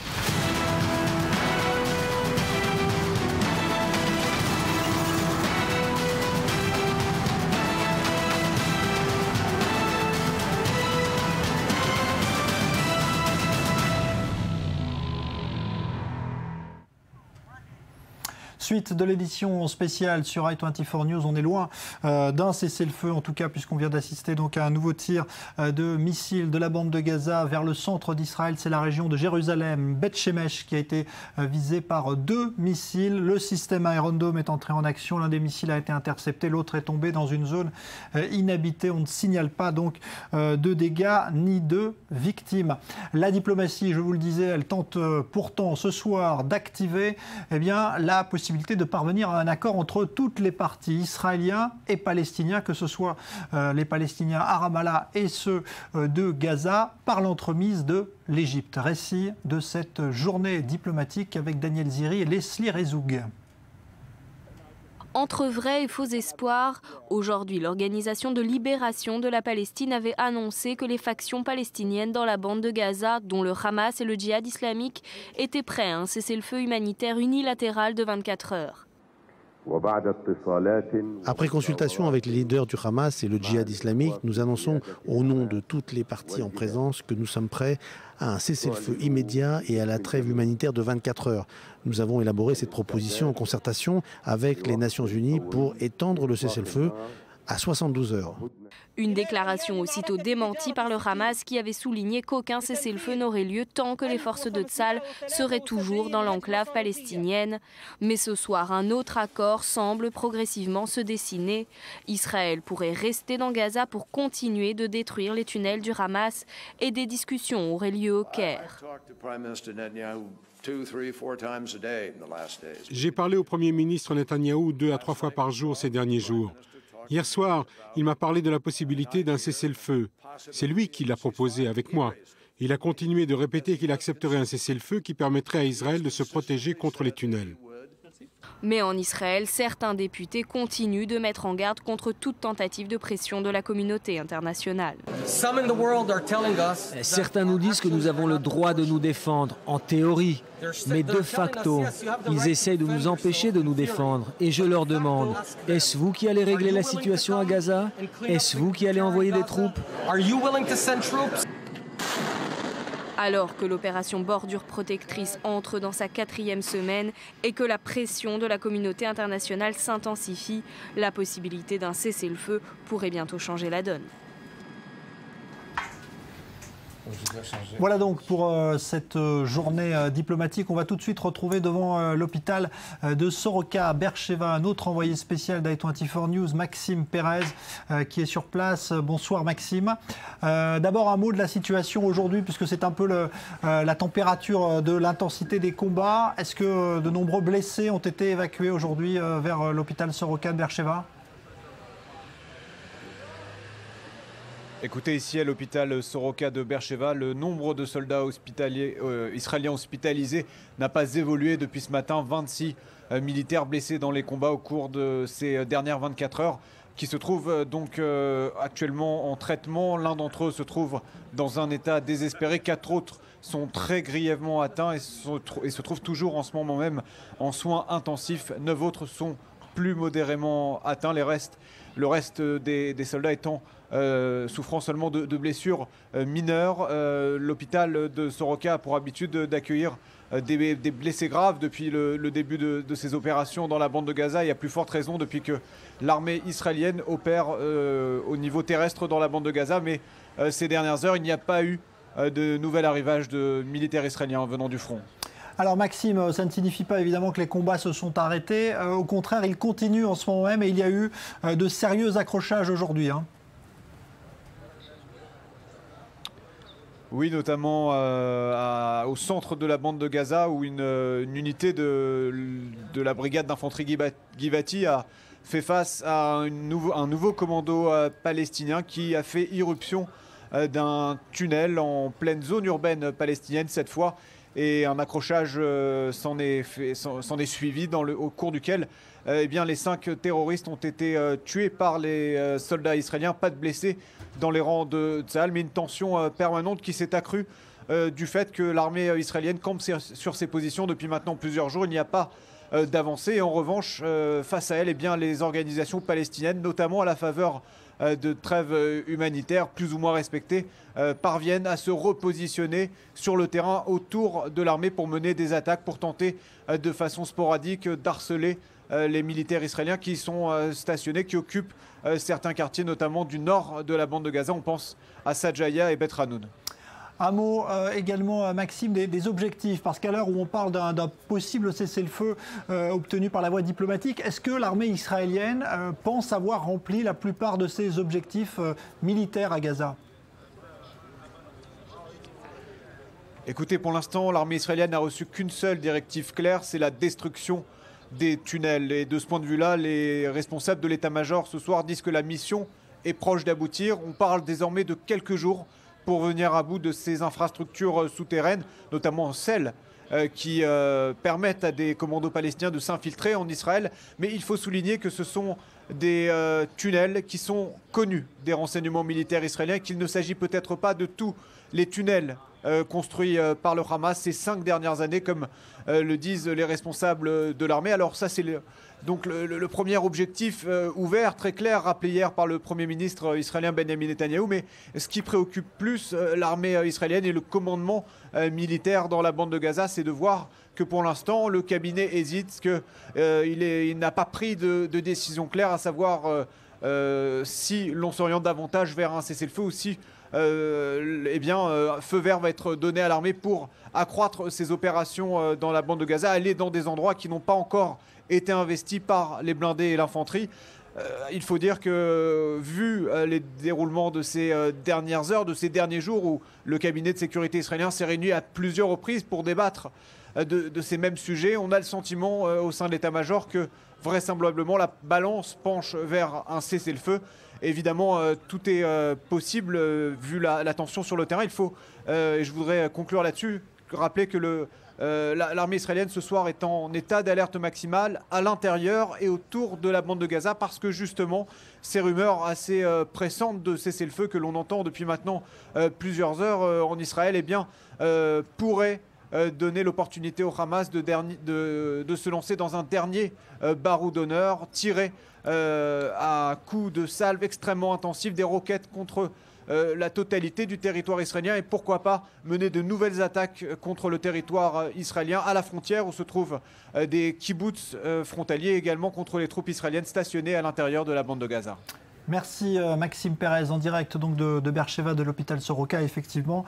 Suite de l'édition spéciale sur i24 News. On est loin d'un cessez-le-feu, en tout cas, puisqu'on vient d'assister donc à un nouveau tir de missiles de la bande de Gaza vers le centre d'Israël. C'est la région de Jérusalem, Beth Shemesh, qui a été visée par 2 missiles. Le système Iron Dome est entré en action. L'un des missiles a été intercepté, l'autre est tombé dans une zone inhabitée. On ne signale pas donc de dégâts ni de victimes. La diplomatie, je vous le disais, elle tente pourtant ce soir d'activer la possibilité de parvenir à un accord entre toutes les parties, israéliens et palestiniens, que ce soit les Palestiniens à Ramallah et ceux de Gaza, par l'entremise de l'Égypte. Récit de cette journée diplomatique avec Daniel Ziri et Leslie Rezoug. Entre vrais et faux espoirs, aujourd'hui l'Organisation de libération de la Palestine avait annoncé que les factions palestiniennes dans la bande de Gaza, dont le Hamas et le djihad islamique, étaient prêts à un cessez-le-feu humanitaire unilatéral de 24 heures. Après consultation avec les leaders du Hamas et le djihad islamique, nous annonçons au nom de toutes les parties en présence que nous sommes prêts à un cessez-le-feu immédiat et à la trêve humanitaire de 24 heures. Nous avons élaboré cette proposition en concertation avec les Nations Unies pour étendre le cessez-le-feu à 72 heures. Une déclaration aussitôt démentie par le Hamas qui avait souligné qu'aucun cessez-le-feu n'aurait lieu tant que les forces de Tzal seraient toujours dans l'enclave palestinienne. Mais ce soir, un autre accord semble progressivement se dessiner. Israël pourrait rester dans Gaza pour continuer de détruire les tunnels du Hamas et des discussions auraient lieu au Caire. J'ai parlé au Premier ministre Netanyahou 2 à 3 fois par jour ces derniers jours. Hier soir, il m'a parlé de la possibilité d'un cessez-le-feu. C'est lui qui l'a proposé avec moi. Il a continué de répéter qu'il accepterait un cessez-le-feu qui permettrait à Israël de se protéger contre les tunnels. Mais en Israël, certains députés continuent de mettre en garde contre toute tentative de pression de la communauté internationale. Certains nous disent que nous avons le droit de nous défendre, en théorie. Mais de facto, ils essayent de nous empêcher de nous défendre. Et je leur demande, est-ce vous qui allez régler la situation à Gaza? Est-ce vous qui allez envoyer des troupes? Alors que l'opération Bordure protectrice entre dans sa 4e semaine et que la pression de la communauté internationale s'intensifie, la possibilité d'un cessez-le-feu pourrait bientôt changer la donne. Voilà donc pour cette journée diplomatique. On va tout de suite retrouver devant l'hôpital de Soroka à Beersheva un autre envoyé spécial d'I24 News, Maxime Pérez, qui est sur place. Bonsoir Maxime. D'abord un mot de la situation aujourd'hui, puisque c'est un peu la température de l'intensité des combats. Est-ce que de nombreux blessés ont été évacués aujourd'hui vers l'hôpital Soroka de Beersheva ? Écoutez, ici à l'hôpital Soroka de Beersheva, le nombre de soldats israéliens hospitalisés n'a pas évolué depuis ce matin. 26 militaires blessés dans les combats au cours de ces dernières 24 heures qui se trouvent donc actuellement en traitement. L'un d'entre eux se trouve dans un état désespéré. 4 autres sont très grièvement atteints et se trouvent toujours en ce moment même en soins intensifs. 9 autres sont plus modérément atteints. Le reste des soldats étant souffrant seulement de blessures mineures. L'hôpital de Soroka a pour habitude d'accueillir des blessés graves depuis le début de ces opérations dans la bande de Gaza. Il y a plus forte raison depuis que l'armée israélienne opère au niveau terrestre dans la bande de Gaza. Mais ces dernières heures, il n'y a pas eu de nouvel arrivage de militaires israéliens venant du front. Alors Maxime, ça ne signifie pas évidemment que les combats se sont arrêtés. Au contraire, ils continuent en ce moment même et il y a eu de sérieux accrochages aujourd'hui. Oui, notamment au centre de la bande de Gaza où une unité de la brigade d'infanterie Givati a fait face à un nouveau commando palestinien qui a fait irruption d'un tunnel en pleine zone urbaine palestinienne cette fois. Et un accrochage s'en est suivi au cours duquel les 5 terroristes ont été tués par les soldats israéliens. Pas de blessés dans les rangs de Tzahal, mais une tension permanente qui s'est accrue du fait que l'armée israélienne campe sur ses positions depuis maintenant plusieurs jours. Il n'y a pas d'avancer. Et en revanche, face à elle, eh bien, les organisations palestiniennes, notamment à la faveur de trêves humanitaires plus ou moins respectées, parviennent à se repositionner sur le terrain autour de l'armée pour mener des attaques, pour tenter de façon sporadique d'harceler les militaires israéliens qui sont stationnés, qui occupent certains quartiers, notamment du nord de la bande de Gaza. On pense à Sajaya et Beth Hanoun. Un mot également, Maxime, des objectifs, parce qu'à l'heure où on parle d'un possible cessez-le-feu obtenu par la voie diplomatique, est-ce que l'armée israélienne pense avoir rempli la plupart de ses objectifs militaires à Gaza? Écoutez, pour l'instant, l'armée israélienne n'a reçu qu'une seule directive claire, c'est la destruction des tunnels. Et de ce point de vue-là, les responsables de l'état-major ce soir disent que la mission est proche d'aboutir. On parle désormais de quelques jours pour venir à bout de ces infrastructures souterraines, notamment celles qui permettent à des commandos palestiniens de s'infiltrer en Israël. Mais il faut souligner que ce sont des tunnels qui sont connus des renseignements militaires israéliens, qu'il ne s'agit peut-être pas de tous les tunnels construits par le Hamas ces 5 dernières années, comme le disent les responsables de l'armée. Alors ça, c'est donc le premier objectif ouvert, très clair, rappelé hier par le Premier ministre israélien Benjamin Netanyahou. Mais ce qui préoccupe plus l'armée israélienne et le commandement militaire dans la bande de Gaza, c'est de voir que pour l'instant, le cabinet hésite, qu'il n'a pas pris de décision claire, à savoir si l'on s'oriente davantage vers un cessez-le-feu ou si feu vert va être donné à l'armée pour accroître ses opérations dans la bande de Gaza, aller dans des endroits qui n'ont pas encore été investis par les blindés et l'infanterie. Il faut dire que, vu les déroulements de ces dernières heures, de ces derniers jours, où le cabinet de sécurité israélien s'est réuni à plusieurs reprises pour débattre de ces mêmes sujets, on a le sentiment au sein de l'état-major que vraisemblablement la balance penche vers un cessez-le-feu. Évidemment, tout est possible vu la tension sur le terrain. Il faut, et je voudrais conclure là-dessus, rappeler que l'armée israélienne ce soir est en état d'alerte maximale à l'intérieur et autour de la bande de Gaza, parce que justement ces rumeurs assez pressantes de cessez-le-feu que l'on entend depuis maintenant plusieurs heures en Israël pourraient donner l'opportunité au Hamas de se lancer dans un dernier barreau d'honneur, tiré à coups de salve extrêmement intensifs, des roquettes contre la totalité du territoire israélien, et pourquoi pas mener de nouvelles attaques contre le territoire israélien à la frontière où se trouvent des kibbutz frontaliers, également contre les troupes israéliennes stationnées à l'intérieur de la bande de Gaza. Merci Maxime Pérez, en direct donc de Beersheva, de l'hôpital Soroka. Effectivement,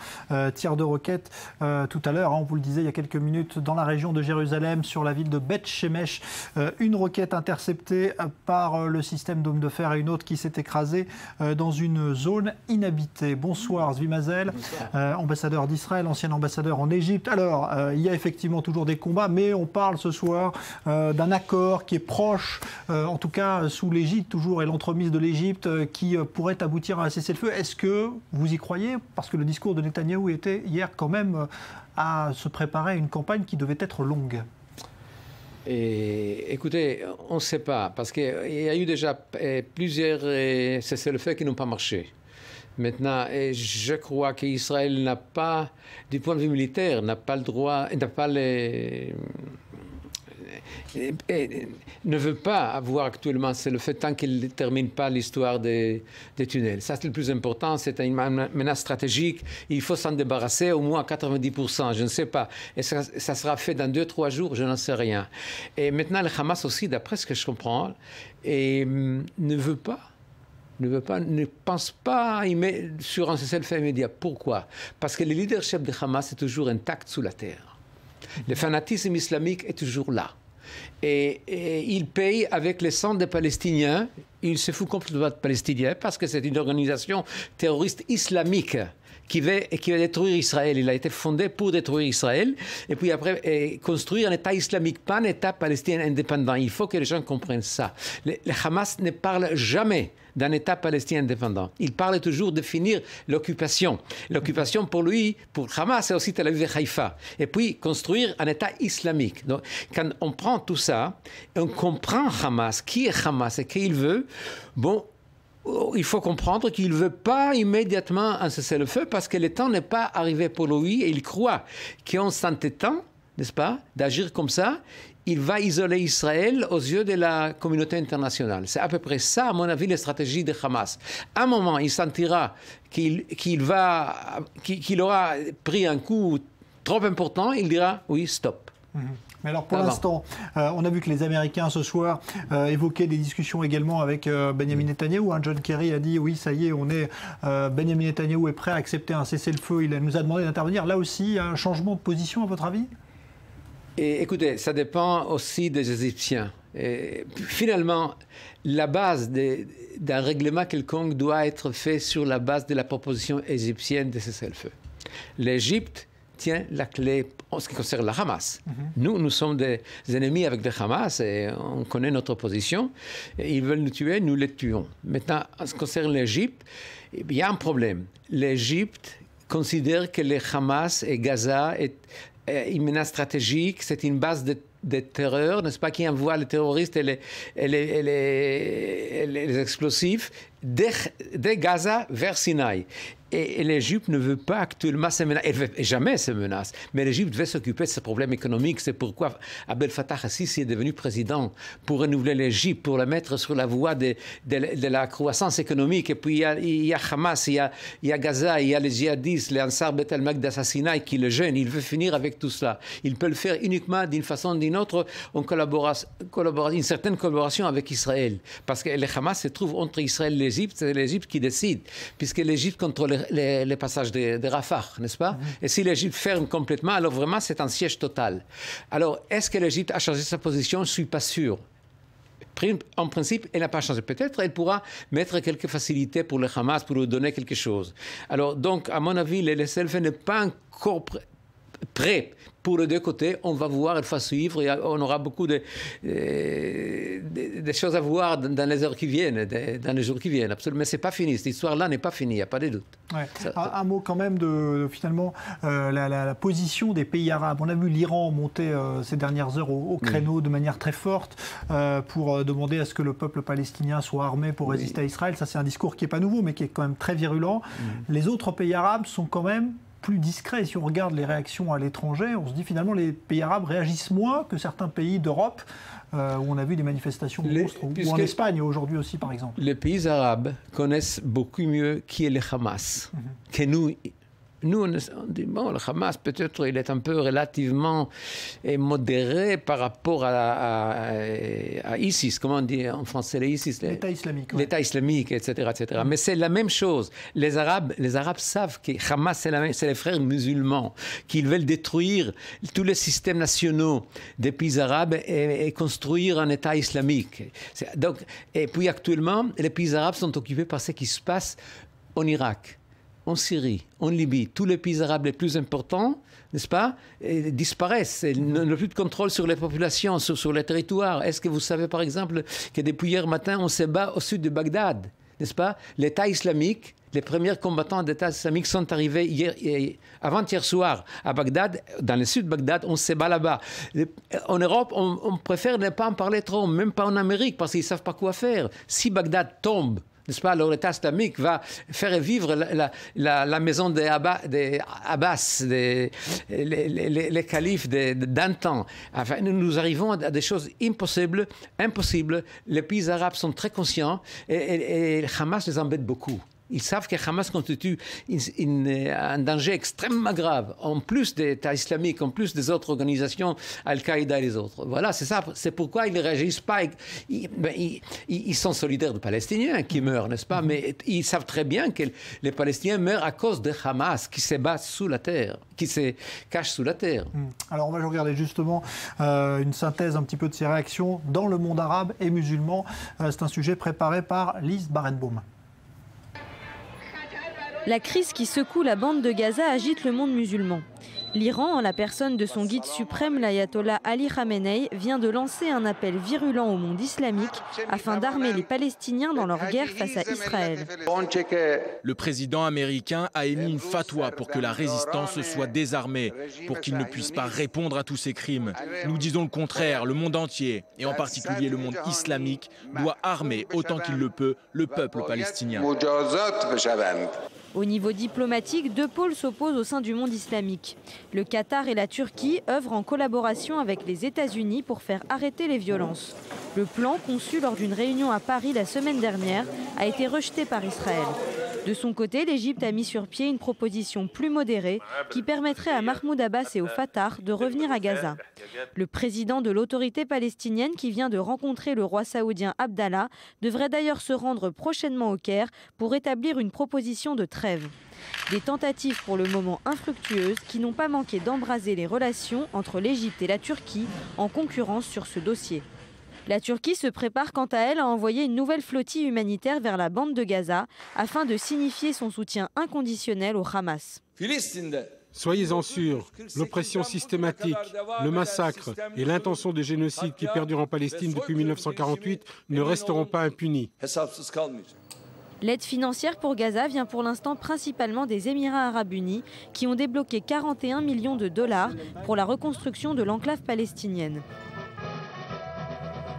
tir de roquette tout à l'heure, on vous le disait il y a quelques minutes, dans la région de Jérusalem, sur la ville de Beth Shemesh. Une roquette interceptée par le système d'homme de fer et une autre qui s'est écrasée dans une zone inhabitée. Bonsoir Zvi Mazel, ambassadeur d'Israël, ancien ambassadeur en Égypte. Alors, il y a effectivement toujours des combats, mais on parle ce soir d'un accord qui est proche, en tout cas sous l'égide toujours et l'entremise de l'Égypte, qui pourrait aboutir à un cessez-le-feu. Est-ce que vous y croyez? Parce que le discours de Netanyahou était hier quand même à se préparer à une campagne qui devait être longue. Et, écoutez, on ne sait pas, parce qu'il y a eu déjà plusieurs cessez-le-feu qui n'ont pas marché. Maintenant, je crois qu'Israël n'a pas, du point de vue militaire, n'a pas le droit, n'a pas ne veut pas avoir actuellement, c'est le fait tant qu'il ne termine pas l'histoire des tunnels. Ça, c'est le plus important, c'est une menace stratégique. Il faut s'en débarrasser au moins à 90%, je ne sais pas. Et ça sera fait dans 2-3 jours, je n'en sais rien. Et maintenant, le Hamas aussi, d'après ce que je comprends, ne pense pas sur un cessez-le-feu immédiat. Pourquoi? Parce que le leadership du Hamas est toujours intact sous la terre. Le fanatisme islamique est toujours là. Et il paye avec le sang des Palestiniens. Il se fout complètement de Palestiniens parce que c'est une organisation terroriste islamique qui va détruire Israël. Il a été fondé pour détruire Israël et puis après construire un État islamique, pas un État palestinien indépendant. Il faut que les gens comprennent ça. Le Hamas ne parle jamais d'un État palestinien indépendant. Il parle toujours de finir l'occupation. L'occupation pour lui, pour Hamas, c'est aussi Tel Aviv et Haïfa. Et puis construire un État islamique. Donc, quand on prend tout ça, on comprend Hamas, qui est Hamas et qu'il veut, bon, il faut comprendre qu'il ne veut pas immédiatement un cessez-le-feu parce que le temps n'est pas arrivé pour lui et il croit qu'en s'entêtant, n'est-ce pas, d'agir comme ça, il va isoler Israël aux yeux de la communauté internationale. C'est à peu près ça, à mon avis, la stratégie de Hamas. À un moment, il sentira qu'il aura pris un coup trop important, il dira oui, stop. Mais alors pour l'instant, on a vu que les Américains ce soir évoquaient des discussions également avec Benjamin Netanyahou. John Kerry a dit oui, ça y est, Benjamin Netanyahou est prêt à accepter un cessez-le-feu. Il nous a demandé d'intervenir. Là aussi, un changement de position à votre avis? Et écoutez, ça dépend aussi des Égyptiens. Et finalement, la base d'un règlement quelconque doit être fait sur la base de la proposition égyptienne de cessez-le-feu. L'Égypte tient la clé en ce qui concerne la Hamas. Nous sommes des ennemis avec le Hamas et on connaît notre position. Et ils veulent nous tuer, nous les tuons. Maintenant, en ce qui concerne l'Égypte, il y a un problème. L'Égypte considère que le Hamas et Gaza est une menace stratégique, c'est une base de terreur, n'est-ce pas, qui envoie les terroristes et les explosifs de Gaza vers Sinaï. Et l'Égypte ne veut pas actuellement ces menaces, elle ne veut jamais ces menaces, mais l'Égypte veut s'occuper de ses problèmes économiques. C'est pourquoi Abdel Fattah al-Sisi est devenu président, pour renouveler l'Égypte, pour la mettre sur la voie de la croissance économique. Et puis il y a Hamas, il y a Gaza, il y a les djihadistes, les Ansar Bet al-Magda assassinats qui le gênent. Il veut finir avec tout cela. Il peut le faire uniquement d'une façon ou d'une autre, en une certaine collaboration avec Israël. Parce que le Hamas se trouve entre Israël et l'Égypte, c'est l'Égypte qui décide, puisque l'Égypte contrôle les passages de Rafah, n'est-ce pas? Et si l'Égypte ferme complètement, alors vraiment c'est un siège total. Alors, est-ce que l'Égypte a changé sa position? Je ne suis pas sûr. En principe, elle n'a pas changé. Peut-être elle pourra mettre quelques facilités pour le Hamas, pour lui donner quelque chose. Alors, donc, à mon avis, le cessez-le-feu n'est pas encore prêt. Pour les deux côtés, on va voir, il faut suivre, et on aura beaucoup de choses à voir dans les heures qui viennent, dans les jours qui viennent. Absolument. Mais ce n'est pas fini, cette histoire-là n'est pas finie, il n'y a pas de doute. Ouais. Un mot quand même de finalement la position des pays arabes. On a vu l'Iran monter ces dernières heures au créneau de manière très forte pour demander à ce que le peuple palestinien soit armé pour résister à Israël. Ça, c'est un discours qui n'est pas nouveau, mais qui est quand même très virulent. Les autres pays arabes sont quand même plus discret. Si on regarde les réactions à l'étranger, on se dit finalement les pays arabes réagissent moins que certains pays d'Europe où on a vu des manifestations monstres, ou en Espagne aujourd'hui aussi par exemple. Les pays arabes connaissent beaucoup mieux qui est le Hamas que nous. Nous, on dit, bon, le Hamas, peut-être, il est un peu relativement modéré par rapport à ISIS, comment on dit en français, l'État islamique. L'État islamique, etc. etc. Mais c'est la même chose. Les Arabes savent que Hamas, c'est les frères musulmans, qu'ils veulent détruire tous les systèmes nationaux des pays arabes et construire un État islamique. Donc, et puis actuellement, les pays arabes sont occupés par ce qui se passe en Irak, en Syrie, en Libye. Tous les pays arabes les plus importants, n'est-ce pas, disparaissent. Ils n'ont plus de contrôle sur les populations, sur les territoires. Est-ce que vous savez, par exemple, que depuis hier matin, on se bat au sud de Bagdad, n'est-ce pas? L'État islamique, les premiers combattants d'État islamique sont arrivés avant-hier soir à Bagdad, dans le sud de Bagdad, on se bat là-bas. En Europe, on préfère ne pas en parler trop, même pas en Amérique, parce qu'ils ne savent pas quoi faire. Si Bagdad tombe, n'est-ce pas, alors l'État islamique va faire vivre la maison des Abbas, les califes d'antan. Enfin, nous arrivons à des choses impossibles. Les pays arabes sont très conscients et Hamas les embête beaucoup. Ils savent que Hamas constitue un danger extrêmement grave, en plus de l'État islamique, en plus des autres organisations, Al-Qaïda et les autres. Voilà, c'est ça. C'est pourquoi ils ne réagissent pas. Ils sont solidaires des Palestiniens qui meurent, n'est-ce pas? Mais ils savent très bien que les Palestiniens meurent à cause de Hamas, qui se bat sous la terre, qui se cache sous la terre. Alors, on va regarder justement une synthèse un petit peu de ces réactions dans le monde arabe et musulman. C'est un sujet préparé par Lise Barenbaum. La crise qui secoue la bande de Gaza agite le monde musulman. L'Iran, en la personne de son guide suprême, l'ayatollah Ali Khamenei, vient de lancer un appel virulent au monde islamique afin d'armer les Palestiniens dans leur guerre face à Israël. Le président américain a émis une fatwa pour que la résistance soit désarmée, pour qu'il ne puisse pas répondre à tous ces crimes. Nous disons le contraire, le monde entier, et en particulier le monde islamique, doit armer autant qu'il le peut le peuple palestinien. Au niveau diplomatique, deux pôles s'opposent au sein du monde islamique. Le Qatar et la Turquie œuvrent en collaboration avec les États-Unis pour faire arrêter les violences. Le plan, conçu lors d'une réunion à Paris la semaine dernière, a été rejeté par Israël. De son côté, l'Égypte a mis sur pied une proposition plus modérée qui permettrait à Mahmoud Abbas et au Fatah de revenir à Gaza. Le président de l'autorité palestinienne, qui vient de rencontrer le roi saoudien Abdallah, devrait d'ailleurs se rendre prochainement au Caire pour établir une proposition de trêve. Des tentatives pour le moment infructueuses qui n'ont pas manqué d'embraser les relations entre l'Égypte et la Turquie en concurrence sur ce dossier. La Turquie se prépare quant à elle à envoyer une nouvelle flottille humanitaire vers la bande de Gaza afin de signifier son soutien inconditionnel au Hamas. Soyez-en sûrs, l'oppression systématique, le massacre et l'intention de génocide qui perdurent en Palestine depuis 1948 ne resteront pas impunis. L'aide financière pour Gaza vient pour l'instant principalement des Émirats arabes unis qui ont débloqué 41 millions de dollars pour la reconstruction de l'enclave palestinienne.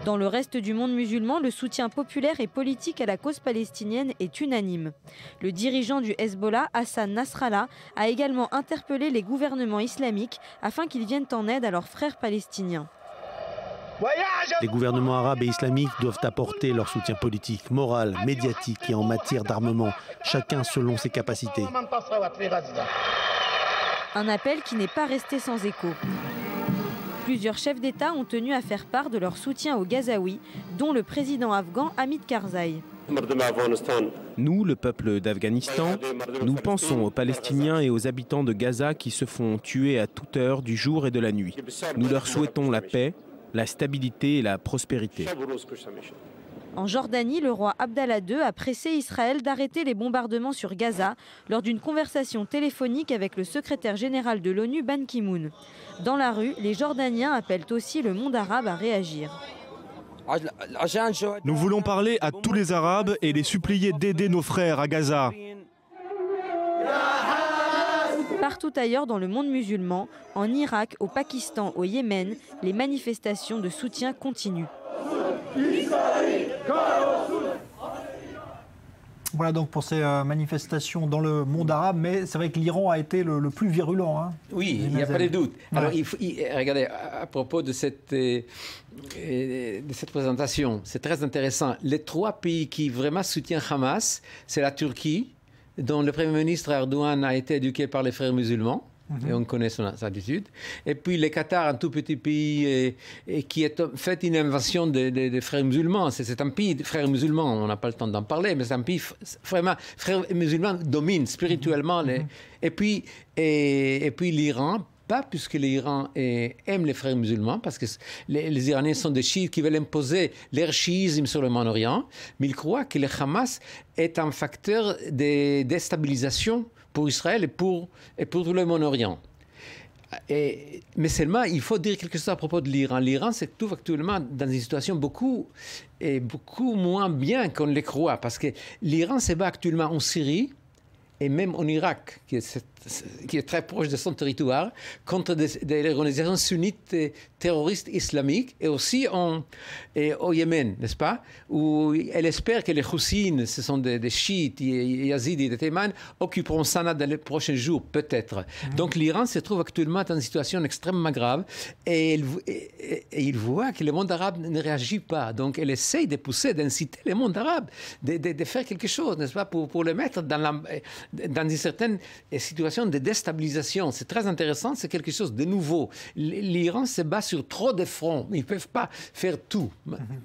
Dans le reste du monde musulman, le soutien populaire et politique à la cause palestinienne est unanime. Le dirigeant du Hezbollah, Hassan Nasrallah, a également interpellé les gouvernements islamiques afin qu'ils viennent en aide à leurs frères palestiniens. Les gouvernements arabes et islamiques doivent apporter leur soutien politique, moral, médiatique et en matière d'armement, chacun selon ses capacités. Un appel qui n'est pas resté sans écho. Plusieurs chefs d'État ont tenu à faire part de leur soutien aux Gazaouis, dont le président afghan Hamid Karzai. Nous, le peuple d'Afghanistan, nous pensons aux Palestiniens et aux habitants de Gaza qui se font tuer à toute heure du jour et de la nuit. Nous leur souhaitons la paix, la stabilité et la prospérité. En Jordanie, le roi Abdallah II a pressé Israël d'arrêter les bombardements sur Gaza lors d'une conversation téléphonique avec le secrétaire général de l'ONU, Ban Ki-moon. Dans la rue, les Jordaniens appellent aussi le monde arabe à réagir. Nous voulons parler à tous les Arabes et les supplier d'aider nos frères à Gaza. Partout ailleurs dans le monde musulman, en Irak, au Pakistan, au Yémen, les manifestations de soutien continuent. Voilà donc pour ces manifestations dans le monde arabe, mais c'est vrai que l'Iran a été le plus virulent. Hein, oui, il n'y a pas de doute. Alors, regardez, à propos de cette présentation, c'est très intéressant. Les trois pays qui vraiment soutiennent Hamas, c'est la Turquie, dont le Premier ministre Erdogan a été éduqué par les frères musulmans. Et on connaît son attitude. Et puis le Qatar, un tout petit pays qui est fait une invention des frères musulmans. C'est un pays de frères musulmans, on n'a pas le temps d'en parler, mais c'est un pays vraiment, frères musulmans dominent spirituellement. Et puis l'Iran, pas puisque l'Iran aime les frères musulmans, parce que les Iraniens sont des chiites qui veulent imposer leur chiisme sur le Moyen-Orient, mais ils croient que le Hamas est un facteur de déstabilisation pour Israël et pour tout le Moyen-Orient. Mais seulement, il faut dire quelque chose à propos de l'Iran. L'Iran se trouve actuellement dans une situation beaucoup moins bien qu'on le croit, parce que l'Iran se bat actuellement en Syrie et même en Irak, qui est très proche de son territoire, contre des organisations sunnites terroristes islamiques, et aussi au Yémen, n'est-ce pas, où elle espère que les Houthis, ce sont des chiites, yazidis de Théman, occuperont Sanaa dans les prochains jours, peut-être. Donc l'Iran se trouve actuellement dans une situation extrêmement grave, et il voit que le monde arabe ne réagit pas. Donc elle essaye de pousser, d'inciter le monde arabe, de faire quelque chose, n'est-ce pas, pour le mettre dans une certaine situation de déstabilisation. C'est très intéressant, c'est quelque chose de nouveau. L'Iran se bat sur trop de fronts. Ils ne peuvent pas faire tout,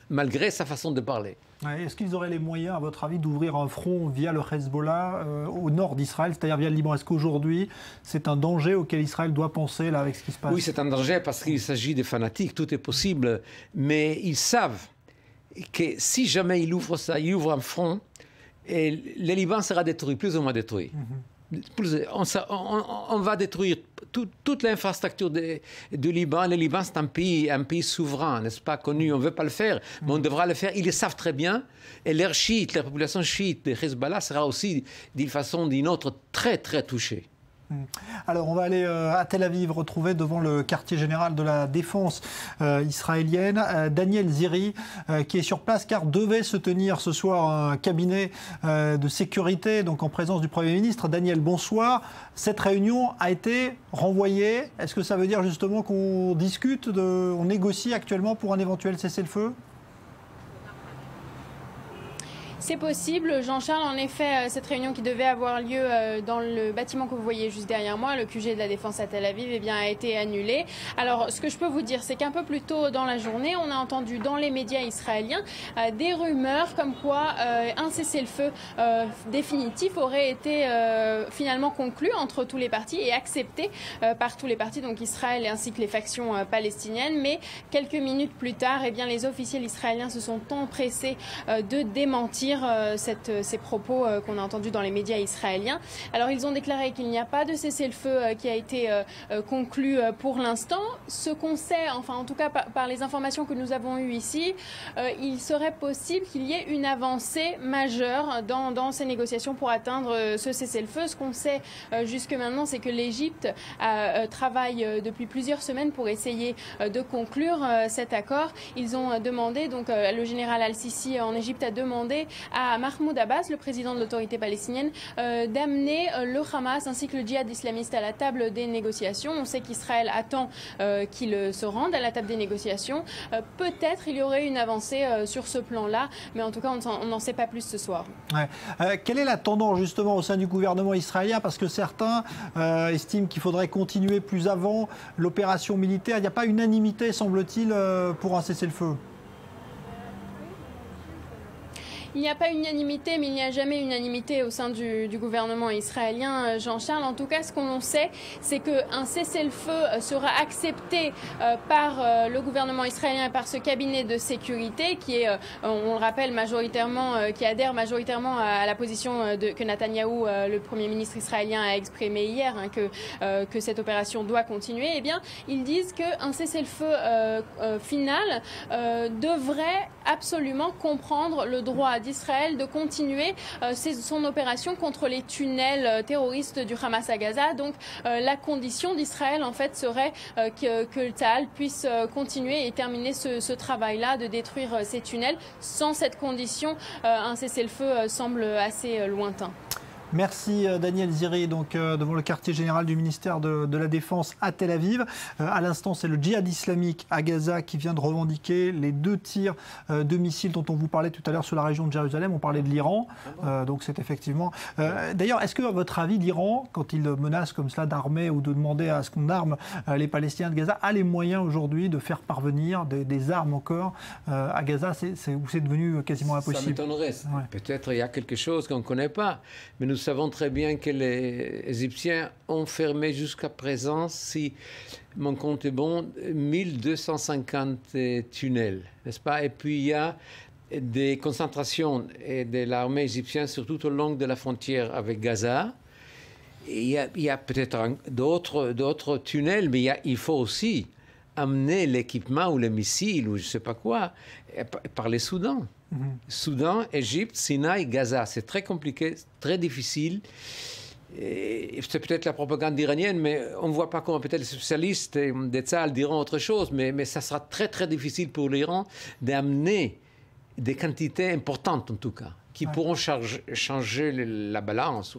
malgré sa façon de parler. Est-ce qu'ils auraient les moyens, à votre avis, d'ouvrir un front via le Hezbollah au nord d'Israël, c'est-à-dire via le Liban? Est-ce qu'aujourd'hui, c'est un danger auquel Israël doit penser là, avec ce qui se passe? Oui, c'est un danger parce qu'il s'agit de fanatiques, tout est possible. Mais ils savent que si jamais ils ouvrent ça, ils ouvrent un front, et le Liban sera détruit, plus ou moins détruit. On va détruire toute l'infrastructure du Liban. Le Liban, c'est un pays souverain, n'est-ce pas, connu. On ne veut pas le faire, mais on devra le faire. Ils le savent très bien. Et leurs chiites, la population chiite de Hezbollah sera aussi, d'une façon ou d'une autre, très, très touchée. Alors on va aller à Tel Aviv retrouver devant le quartier général de la défense israélienne Daniel Ziri qui est sur place car devait se tenir ce soir un cabinet de sécurité donc en présence du Premier ministre. Daniel, bonsoir. Cette réunion a été renvoyée. Est-ce que ça veut dire justement qu'on discute, on négocie actuellement pour un éventuel cessez-le-feu ? C'est possible, Jean-Charles. En effet, cette réunion qui devait avoir lieu dans le bâtiment que vous voyez juste derrière moi, le QG de la Défense à Tel Aviv, eh bien, a été annulée. Alors, ce que je peux vous dire, c'est qu'un peu plus tôt dans la journée, on a entendu dans les médias israéliens des rumeurs comme quoi un cessez-le-feu définitif aurait été finalement conclu entre tous les partis et accepté par tous les partis, donc Israël ainsi que les factions palestiniennes. Mais quelques minutes plus tard, eh bien, les officiels israéliens se sont empressés de démentir ces propos qu'on a entendus dans les médias israéliens. Alors ils ont déclaré qu'il n'y a pas de cessez-le-feu qui a été conclu pour l'instant. Ce qu'on sait, enfin en tout cas par les informations que nous avons eues ici, il serait possible qu'il y ait une avancée majeure dans ces négociations pour atteindre ce cessez-le-feu. Ce qu'on sait jusque maintenant, c'est que l'Égypte travaille depuis plusieurs semaines pour essayer de conclure cet accord. Ils ont demandé, donc le général Al-Sisi en Égypte a demandé à Mahmoud Abbas, le président de l'autorité palestinienne, d'amener le Hamas ainsi que le djihad islamiste à la table des négociations. On sait qu'Israël attend qu'il se rende à la table des négociations. Peut-être il y aurait une avancée sur ce plan-là, mais en tout cas on n'en sait pas plus ce soir. Ouais. Quelle est la tendance justement au sein du gouvernement israélien? Parce que certains estiment qu'il faudrait continuer plus avant l'opération militaire. Il n'y a pas unanimité, semble-t-il, pour un cessez-le-feu. Il n'y a pas unanimité, mais il n'y a jamais unanimité au sein du gouvernement israélien, Jean-Charles. En tout cas, ce qu'on sait, c'est qu'un cessez-le-feu sera accepté par le gouvernement israélien et par ce cabinet de sécurité qui est, on le rappelle, majoritairement, qui adhère majoritairement à la position que Netanyahou, le Premier ministre israélien, a exprimée hier, hein, que cette opération doit continuer. Eh bien, ils disent qu'un cessez-le-feu final devrait absolument comprendre le droit d'Israël de continuer son opération contre les tunnels terroristes du Hamas à Gaza. Donc la condition d'Israël en fait serait que le Tsahal puisse continuer et terminer ce travail-là de détruire ces tunnels. Sans cette condition, un cessez-le-feu semble assez lointain. Merci Daniel Ziri, donc devant le quartier général du ministère de la Défense à Tel Aviv. À l'instant, c'est le djihad islamique à Gaza qui vient de revendiquer les 2 tirs de missiles dont on vous parlait tout à l'heure sur la région de Jérusalem. On parlait de l'Iran, donc c'est effectivement... D'ailleurs, est-ce que, à votre avis, l'Iran, quand il menace comme cela d'armer ou de demander à ce qu'on arme les Palestiniens de Gaza, a les moyens aujourd'hui de faire parvenir des armes encore à Gaza, où c'est devenu quasiment impossible? Ça m'étonnerait. Ouais. Peut-être il y a quelque chose qu'on ne connaît pas, mais nous savons très bien que les Égyptiens ont fermé jusqu'à présent, si mon compte est bon, 1250 tunnels, n'est-ce pas? Et puis il y a des concentrations de l'armée égyptienne surtout au long de la frontière avec Gaza. Il y a peut-être d'autres tunnels, mais il faut aussi amener l'équipement ou les missiles ou je ne sais pas quoi par les Soudan. Soudan, Égypte, Sinaï, Gaza. C'est très compliqué, très difficile. C'est peut-être la propagande iranienne, mais on ne voit pas comment peut-être les spécialistes des Tsahal diront autre chose, mais ça sera très très difficile pour l'Iran d'amener des quantités importantes en tout cas, qui pourront changer la balance.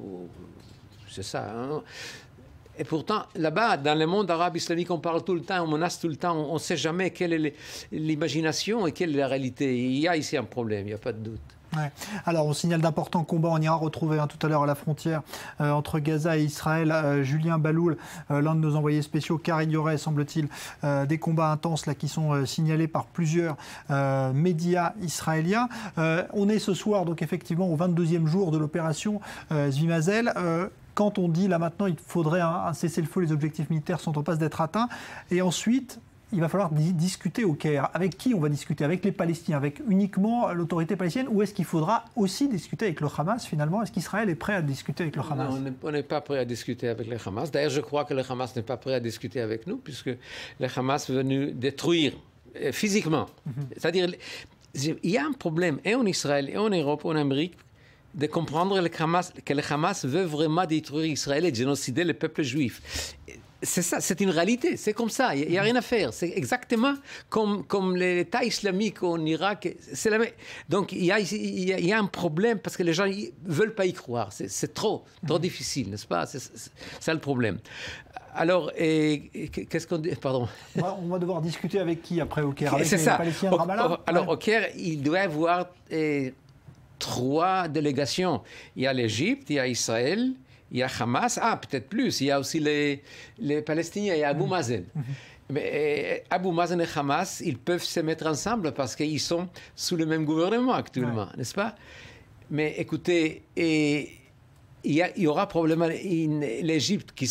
C'est ça, hein. Et pourtant, là-bas, dans le monde arabe islamique, on parle tout le temps, on menace tout le temps, on ne sait jamais quelle est l'imagination et quelle est la réalité. Il y a ici un problème, il n'y a pas de doute. Ouais. Alors, on signale d'importants combats. On ira retrouver tout à l'heure à la frontière entre Gaza et Israël Julien Baloul, l'un de nos envoyés spéciaux, car il y aurait, semble-t-il, des combats intenses là, qui sont signalés par plusieurs médias israéliens. On est ce soir, donc effectivement, au 22e jour de l'opération Zvi Mazel. Quand on dit là maintenant il faudrait un cessez-le-feu, les objectifs militaires sont en passe d'être atteints, et ensuite il va falloir discuter au Caire. Avec qui on va discuter? Avec les Palestiniens? Avec uniquement l'autorité palestinienne? Ou est-ce qu'il faudra aussi discuter avec le Hamas finalement? Est-ce qu'Israël est prêt à discuter avec le Hamas? Non, on n'est pas prêt à discuter avec le Hamas. D'ailleurs, je crois que le Hamas n'est pas prêt à discuter avec nous, puisque le Hamas est venu détruire physiquement. C'est-à-dire, il y a un problème, et en Israël, et en Europe, et en Amérique, de comprendre que le Hamas veut vraiment détruire Israël et génocider le peuple juif. C'est ça, c'est une réalité, c'est comme ça, il n'y a rien à faire. C'est exactement comme l'État islamique en Irak. Donc il y a un problème parce que les gens ne veulent pas y croire. C'est trop difficile, n'est-ce pas? C'est ça le problème. Alors, qu'est-ce qu'on dit? Pardon. On va devoir discuter avec qui après au Caire? Avec les Palestiniens de Ramallah? Alors, au Caire, il doit y avoir 3 délégations. Il y a l'Égypte, il y a Israël, il y a Hamas, peut-être plus, il y a aussi les Palestiniens, il y a Abu Mazen. Mais Abu Mazen et Hamas, ils peuvent se mettre ensemble parce qu'ils sont sous le même gouvernement actuellement, n'est-ce pas? Mais écoutez, il y aura probablement l'Égypte qui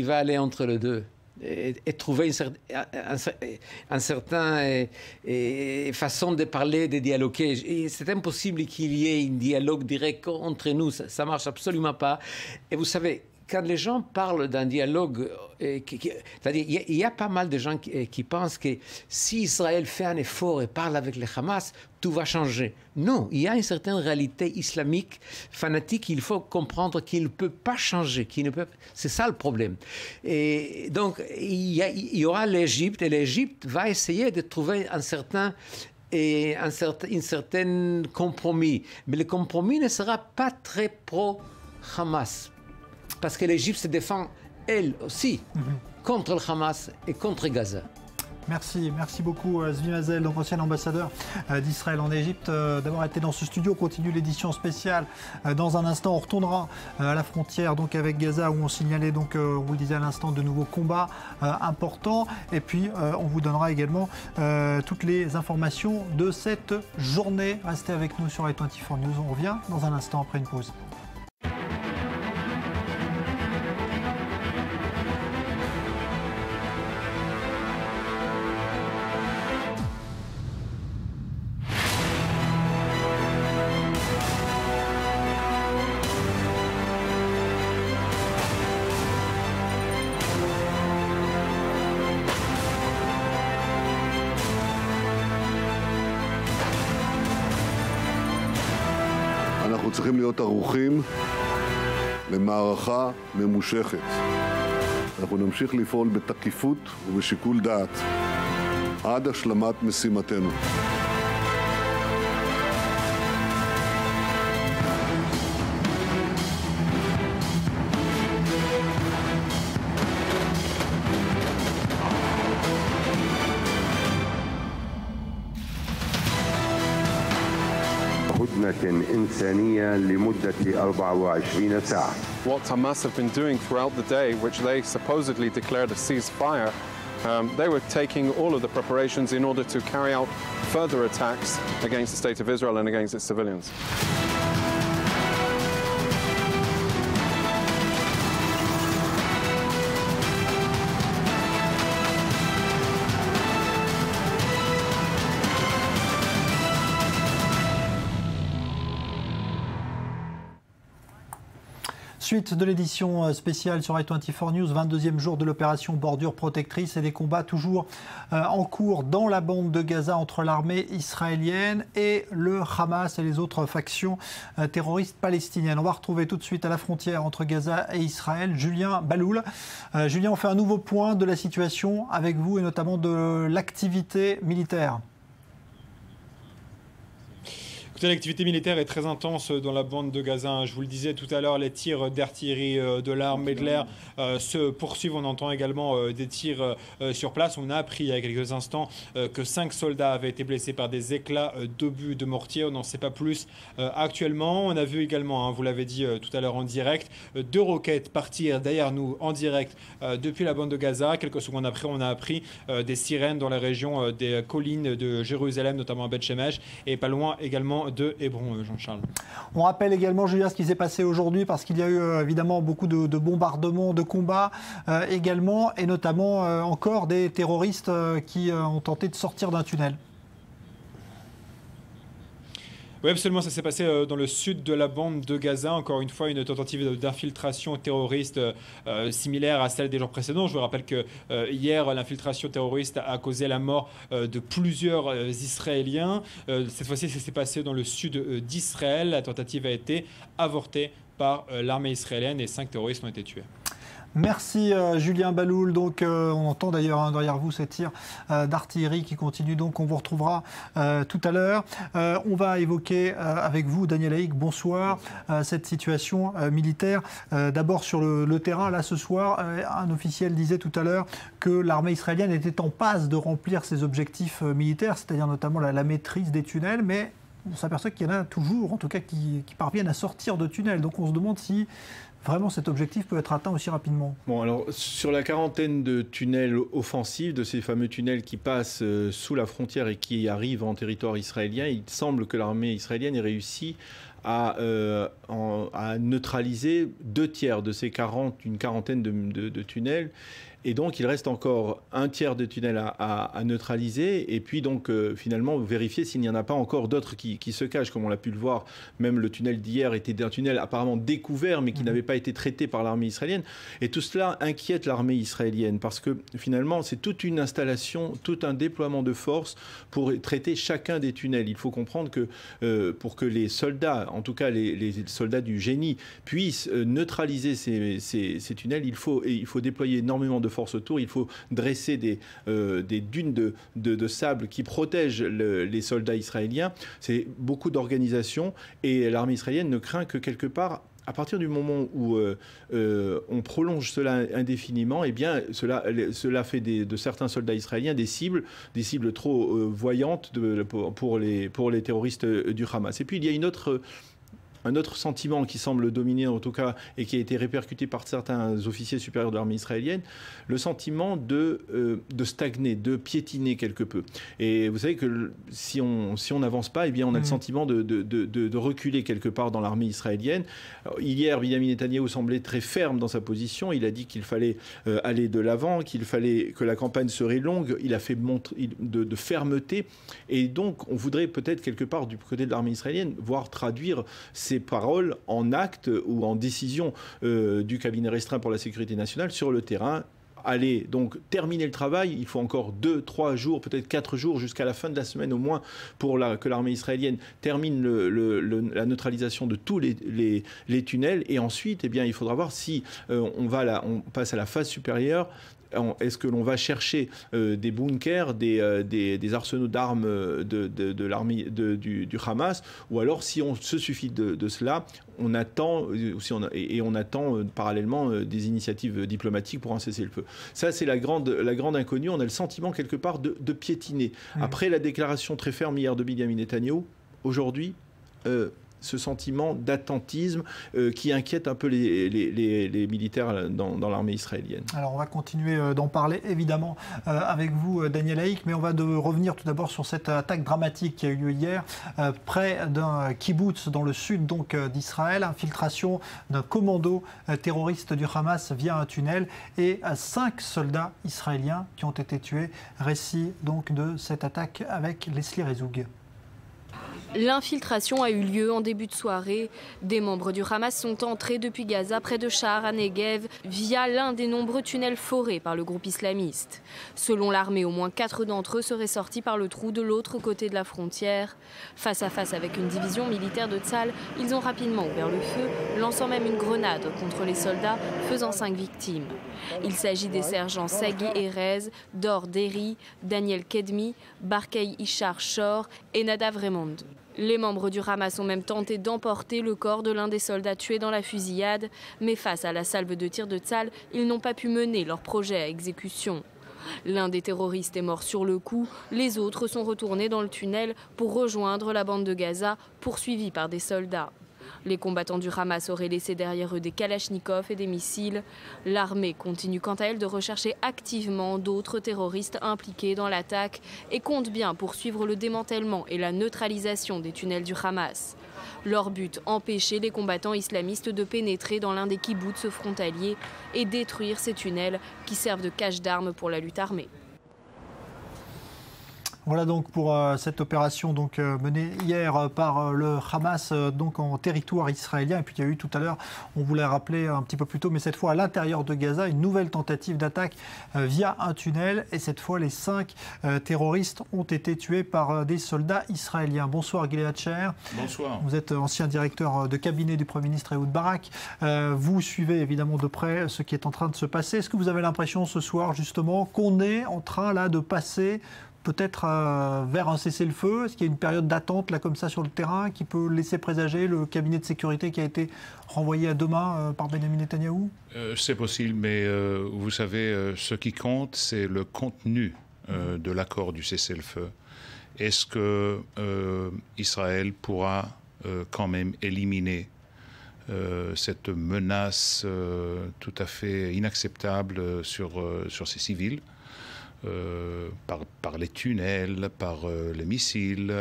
va aller entre les deux et trouver une certaine façon de parler, de dialoguer. C'est impossible qu'il y ait un dialogue direct entre nous, ça ne marche absolument pas. Et vous savez, quand les gens parlent d'un dialogue, c'est-à-dire il y a pas mal de gens qui pensent que si Israël fait un effort et parle avec le Hamas, tout va changer. Non, il y a une certaine réalité islamique, fanatique, il faut comprendre qu'il ne peut pas changer. C'est ça le problème. Et donc, il y aura l'Égypte, et l'Égypte va essayer de trouver un certain compromis. Mais le compromis ne sera pas très pro-Hamas. Parce que l'Égypte se défend, elle aussi, contre le Hamas et contre Gaza. Merci beaucoup Zvi Mazel, donc ancien ambassadeur d'Israël en Égypte, d'avoir été dans ce studio. On continue l'édition spéciale dans un instant. On retournera à la frontière donc avec Gaza où on signalait donc, on vous le disait à l'instant, de nouveaux combats importants. Et puis on vous donnera également toutes les informations de cette journée. Restez avec nous sur i24 News. On revient dans un instant après une pause. אנחנו צריכים להיות ערוכים למערכה ממושכת. אנחנו נמשיך לפעול בתקיפות ובשיקול דעת עד השלמת משימתנו. إنسانية لمدة 24 ساعة. What Hamas have been doing throughout the day, which they supposedly declared a ceasefire, they were taking all of the preparations in order to carry out further attacks against the state of Israel and against its civilians. Suite de l'édition spéciale sur i24 News, 22e jour de l'opération Bordure Protectrice et des combats toujours en cours dans la bande de Gaza entre l'armée israélienne et le Hamas et les autres factions terroristes palestiniennes. On va retrouver tout de suite à la frontière entre Gaza et Israël Julien Baloul. Julien, on fait un nouveau point de la situation avec vous et notamment de l'activité militaire. L'activité militaire est très intense dans la bande de Gaza. Je vous le disais tout à l'heure, les tirs d'artillerie, de l'armée de l'air se poursuivent. On entend également des tirs sur place. On a appris il y a quelques instants que 5 soldats avaient été blessés par des éclats d'obus de mortier. On n'en sait pas plus actuellement. On a vu également, vous l'avez dit tout à l'heure en direct, 2 roquettes partir derrière nous en direct depuis la bande de Gaza. Quelques secondes après, on a appris des sirènes dans la région des collines de Jérusalem, notamment à Beth Shemesh, et pas loin également de Hébron, Jean-Charles. On rappelle également, Julien, ce qui s'est passé aujourd'hui, parce qu'il y a eu évidemment beaucoup de bombardements, de combats également, et notamment encore des terroristes qui ont tenté de sortir d'un tunnel. Oui, absolument. Ça s'est passé dans le sud de la bande de Gaza. Encore une fois, une tentative d'infiltration terroriste similaire à celle des jours précédents. Je vous rappelle que hier, l'infiltration terroriste a causé la mort de plusieurs Israéliens. Cette fois-ci, ça s'est passé dans le sud d'Israël. La tentative a été avortée par l'armée israélienne et 5 terroristes ont été tués. Merci Julien Baloul. Donc, on entend d'ailleurs derrière vous ces tirs d'artillerie qui continuent. Donc on vous retrouvera tout à l'heure. On va évoquer avec vous, Daniel Haïk, bonsoir, cette situation militaire. D'abord sur le terrain, là ce soir, un officiel disait tout à l'heure que l'armée israélienne était en passe de remplir ses objectifs militaires, c'est-à-dire notamment la maîtrise des tunnels, mais on s'aperçoit qu'il y en a toujours, en tout cas, qui parviennent à sortir de tunnels. Donc on se demande si vraiment cet objectif peut être atteint aussi rapidement. Bon, alors sur la quarantaine de tunnels offensifs, de ces fameux tunnels qui passent sous la frontière et qui arrivent en territoire israélien, il semble que l'armée israélienne ait réussi à neutraliser 2 tiers de ces une quarantaine de tunnels. Et donc, il reste encore un tiers de tunnels à neutraliser. Et puis, donc, finalement, vérifier s'il n'y en a pas encore d'autres qui se cachent. Comme on l'a pu le voir, même le tunnel d'hier était un tunnel apparemment découvert, mais qui n'avait pas été traité par l'armée israélienne. Et tout cela inquiète l'armée israélienne, parce que finalement, c'est toute une installation, tout un déploiement de force pour traiter chacun des tunnels. Il faut comprendre que pour que les soldats, en tout cas les soldats du génie, puissent neutraliser ces tunnels, il faut déployer énormément de force autour, il faut dresser des dunes de sable qui protègent les soldats israéliens. C'est beaucoup d'organisation et l'armée israélienne ne craint que quelque part, à partir du moment où on prolonge cela indéfiniment, eh bien, cela fait de certains soldats israéliens des cibles trop voyantes pour les terroristes du Hamas. Et puis il y a un autre sentiment qui semble dominer en tout cas et qui a été répercuté par certains officiers supérieurs de l'armée israélienne, le sentiment de stagner, de piétiner quelque peu. Et vous savez que si on n'avance pas, eh bien on a le sentiment de reculer quelque part dans l'armée israélienne. Alors, hier, Benjamin Netanyahou semblait très ferme dans sa position. Il a dit qu'il fallait aller de l'avant, que la campagne serait longue. Il a fait montre de fermeté. Et donc, on voudrait peut-être quelque part du côté de l'armée israélienne voir traduire ces paroles en actes ou en décisions du cabinet restreint pour la sécurité nationale sur le terrain. Allez, donc terminer le travail, il faut encore 2, 3 jours, peut-être 4 jours jusqu'à la fin de la semaine au moins pour que l'armée israélienne termine la neutralisation de tous les tunnels. Et ensuite, eh bien, il faudra voir si on passe à la phase supérieure. Est-ce que l'on va chercher des bunkers, des arsenaux d'armes de l'armée du Hamas, ou alors si on se suffit de cela, on attend parallèlement des initiatives diplomatiques pour un cessez-le-feu. Ça, c'est la grande inconnue. On a le sentiment quelque part de piétiner. Après la déclaration très ferme hier de Benjamin Netanyahou, aujourd'hui, ce sentiment d'attentisme qui inquiète un peu les militaires dans l'armée israélienne. Alors on va continuer d'en parler évidemment avec vous Daniel Haïk, mais on va revenir tout d'abord sur cette attaque dramatique qui a eu lieu hier près d'un kibbutz dans le sud d'Israël, infiltration d'un commando terroriste du Hamas via un tunnel et 5 soldats israéliens qui ont été tués. Récit donc de cette attaque avec Leslie Rezoug. L'infiltration a eu lieu en début de soirée. Des membres du Hamas sont entrés depuis Gaza, près de Sha'ar HaNegev, via l'un des nombreux tunnels forés par le groupe islamiste. Selon l'armée, au moins 4 d'entre eux seraient sortis par le trou de l'autre côté de la frontière. Face à face avec une division militaire de Tzal, ils ont rapidement ouvert le feu, lançant même une grenade contre les soldats, faisant 5 victimes. Il s'agit des sergents Sagi Erez, Dor Deri, Daniel Kedmi, Barkei Ishar Shor et Nadav Raymond. Les membres du Hamas ont même tenté d'emporter le corps de l'un des soldats tués dans la fusillade, mais face à la salve de tir de Tzal, ils n'ont pas pu mener leur projet à exécution. L'un des terroristes est mort sur le coup, les autres sont retournés dans le tunnel pour rejoindre la bande de Gaza, poursuivis par des soldats. Les combattants du Hamas auraient laissé derrière eux des kalachnikovs et des missiles. L'armée continue quant à elle de rechercher activement d'autres terroristes impliqués dans l'attaque et compte bien poursuivre le démantèlement et la neutralisation des tunnels du Hamas. Leur but, empêcher les combattants islamistes de pénétrer dans l'un des kibboutz frontaliers et détruire ces tunnels qui servent de cache d'armes pour la lutte armée. Voilà donc pour cette opération donc, menée hier par le Hamas donc en territoire israélien. Et puis il y a eu tout à l'heure, on vous l'a rappelé un petit peu plus tôt, mais cette fois à l'intérieur de Gaza, une nouvelle tentative d'attaque via un tunnel. Et cette fois, les 5 terroristes ont été tués par des soldats israéliens. Bonsoir Gilead Cher. Bonsoir. Vous êtes ancien directeur de cabinet du Premier ministre Ehud Barak. Vous suivez évidemment de près ce qui est en train de se passer. Est-ce que vous avez l'impression ce soir justement qu'on est en train là de passer peut-être vers un cessez-le-feu? Est-ce qu'il y a une période d'attente là comme ça sur le terrain qui peut laisser présager le cabinet de sécurité qui a été renvoyé à demain par Benjamin Netanyahou? C'est possible, mais vous savez, ce qui compte, c'est le contenu de l'accord du cessez-le-feu. Est-ce que Israël pourra quand même éliminer cette menace tout à fait inacceptable sur ces civils? Par les tunnels, par les missiles,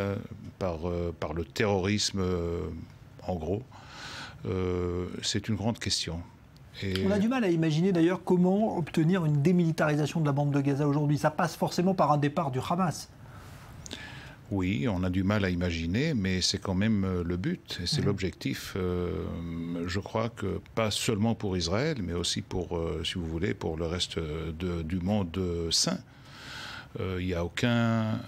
par le terrorisme, en gros. C'est une grande question. On a du mal à imaginer d'ailleurs comment obtenir une démilitarisation de la bande de Gaza aujourd'hui. Ça passe forcément par un départ du Hamas. Oui, on a du mal à imaginer, mais c'est quand même le but, et c'est l'objectif. Je crois que pas seulement pour Israël, mais aussi pour, si vous voulez, pour le reste du monde saint. Il n'y a aucun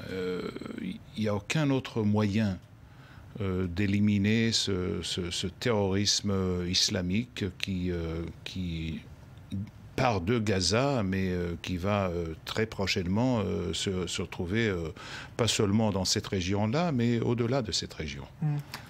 autre moyen d'éliminer ce terrorisme islamique qui part de Gaza, mais qui va très prochainement se retrouver pas seulement dans cette région-là, mais au-delà de cette région.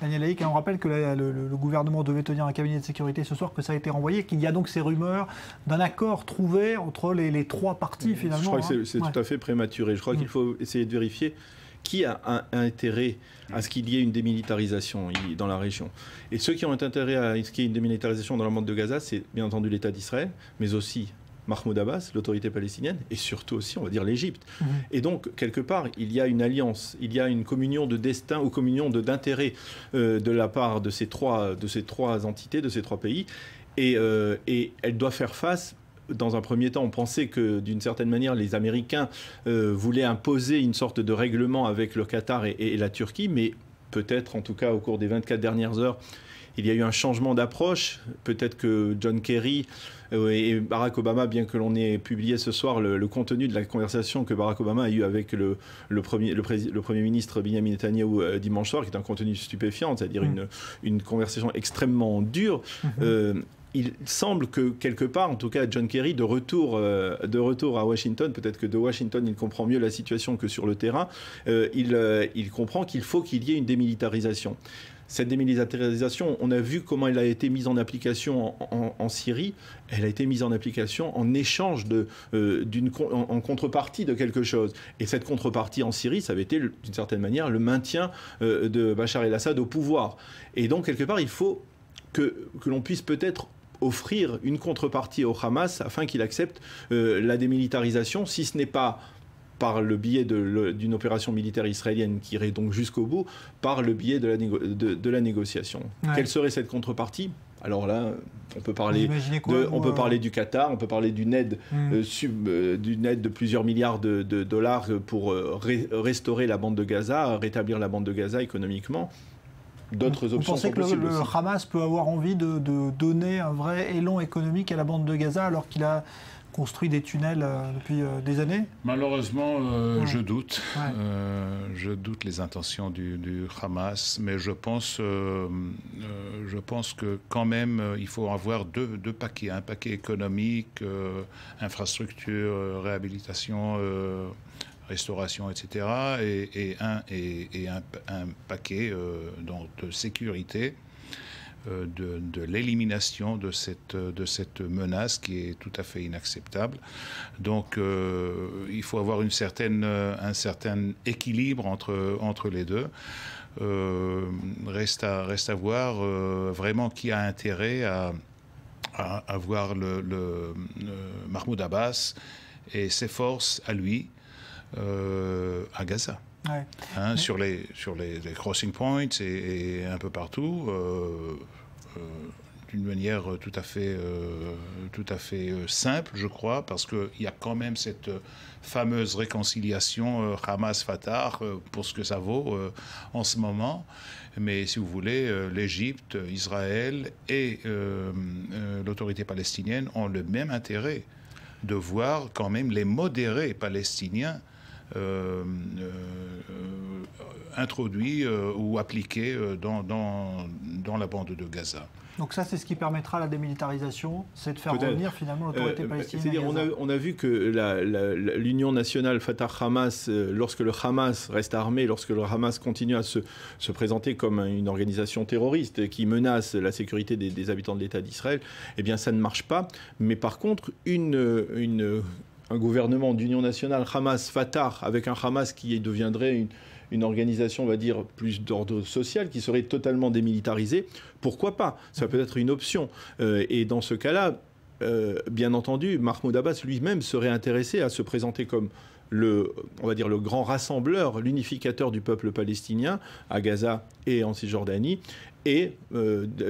Daniel Haïk, on rappelle que le gouvernement devait tenir un cabinet de sécurité ce soir, que ça a été renvoyé, qu'il y a donc ces rumeurs d'un accord trouvé entre les 3 parties finalement. Je crois que c'est tout à fait prématuré. Je crois qu'il faut essayer de vérifier qui a un intérêt à ce qu'il y ait une démilitarisation dans la région. Et ceux qui ont intérêt à ce qu'il y ait une démilitarisation dans la bande de Gaza, c'est bien entendu l'État d'Israël, mais aussi Mahmoud Abbas, l'autorité palestinienne, et surtout aussi, on va dire, l'Égypte. Et donc, quelque part, il y a une alliance, il y a une communion de destin ou communion d'intérêts de la part de ces trois entités, de ces 3 pays, et elle doit faire face. Dans un premier temps, on pensait que, d'une certaine manière, les Américains voulaient imposer une sorte de règlement avec le Qatar et la Turquie, mais peut-être, en tout cas, au cours des 24 dernières heures, il y a eu un changement d'approche. Peut-être que John Kerry et Barack Obama, bien que l'on ait publié ce soir le contenu de la conversation que Barack Obama a eue avec le Premier ministre Benjamin Netanyahou dimanche soir, qui est un contenu stupéfiant, c'est-à-dire une conversation extrêmement dure, il semble que, quelque part, en tout cas, John Kerry, de retour à Washington, peut-être que de Washington, il comprend mieux la situation que sur le terrain, il comprend qu'il faut qu'il y ait une démilitarisation. Cette démilitarisation, on a vu comment elle a été mise en application en Syrie. Elle a été mise en application en échange en contrepartie de quelque chose. Et cette contrepartie en Syrie, ça avait été, d'une certaine manière, le maintien de Bachar el-Assad au pouvoir. Et donc, quelque part, il faut que l'on puisse peut-être offrir une contrepartie au Hamas afin qu'il accepte la démilitarisation, si ce n'est pas par le biais d'une opération militaire israélienne qui irait donc jusqu'au bout, par le biais de la négociation. Ouais. Quelle serait cette contrepartie? Alors là, on peut parler du Qatar, on peut parler d'une aide, d'une aide de plusieurs milliards de dollars pour restaurer la bande de Gaza, rétablir la bande de Gaza économiquement. D'autres options sont possibles. Vous pensez que le Hamas peut avoir envie de donner un vrai élan économique à la bande de Gaza alors qu'il a construit des tunnels depuis des années? Malheureusement, je doute. Ouais. Je doute les intentions du Hamas, mais je pense que quand même, il faut avoir deux paquets. Un paquet économique, infrastructure, réhabilitation, restauration, etc. et un paquet de sécurité, de l'élimination de cette menace qui est tout à fait inacceptable. Donc il faut avoir un certain équilibre entre les deux. Reste à voir vraiment qui a intérêt à voir le Mahmoud Abbas et ses forces à lui à Gaza. Ouais. Sur les crossing points et un peu partout, d'une manière tout à fait simple, je crois, parce qu'il y a quand même cette fameuse réconciliation Hamas-Fatah pour ce que ça vaut en ce moment. Mais si vous voulez, l'Égypte, Israël et l'autorité palestinienne ont le même intérêt de voir quand même les modérés palestiniens introduits ou appliqués dans la bande de Gaza. Donc ça, c'est ce qui permettra la démilitarisation, c'est de faire revenir finalement l'autorité palestinienne. C'est-à-dire, on a vu que l'union nationale Fatah-Hamas, lorsque le Hamas reste armé, lorsque le Hamas continue à se présenter comme une organisation terroriste qui menace la sécurité des habitants de l'État d'Israël, eh bien ça ne marche pas. Mais par contre, un gouvernement d'union nationale Hamas-Fatah, avec un Hamas qui deviendrait une organisation, on va dire, plus d'ordre social, qui serait totalement démilitarisée, pourquoi pas? Ça peut être une option. Et dans ce cas-là, bien entendu, Mahmoud Abbas lui-même serait intéressé à se présenter comme on va dire le grand rassembleur, l'unificateur du peuple palestinien à Gaza et en Cisjordanie, et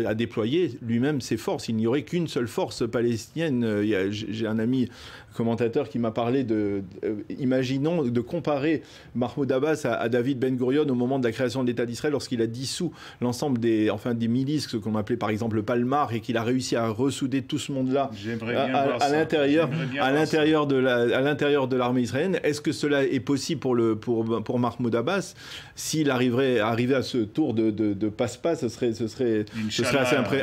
à déployer lui-même ses forces. Il n'y aurait qu'une seule force palestinienne. J'ai un ami commentateur qui m'a parlé imaginons de comparer Mahmoud Abbas à David Ben Gurion au moment de la création de l'État d'Israël, lorsqu'il a dissous l'ensemble des milices, ce qu'on appelait par exemple le Palmar, et qu'il a réussi à ressouder tout ce monde-là à l'intérieur de l'armée israélienne. Est-ce que cela est possible pour Mahmoud Abbas? S'il arrivait à ce tour de passe-passe, ce serait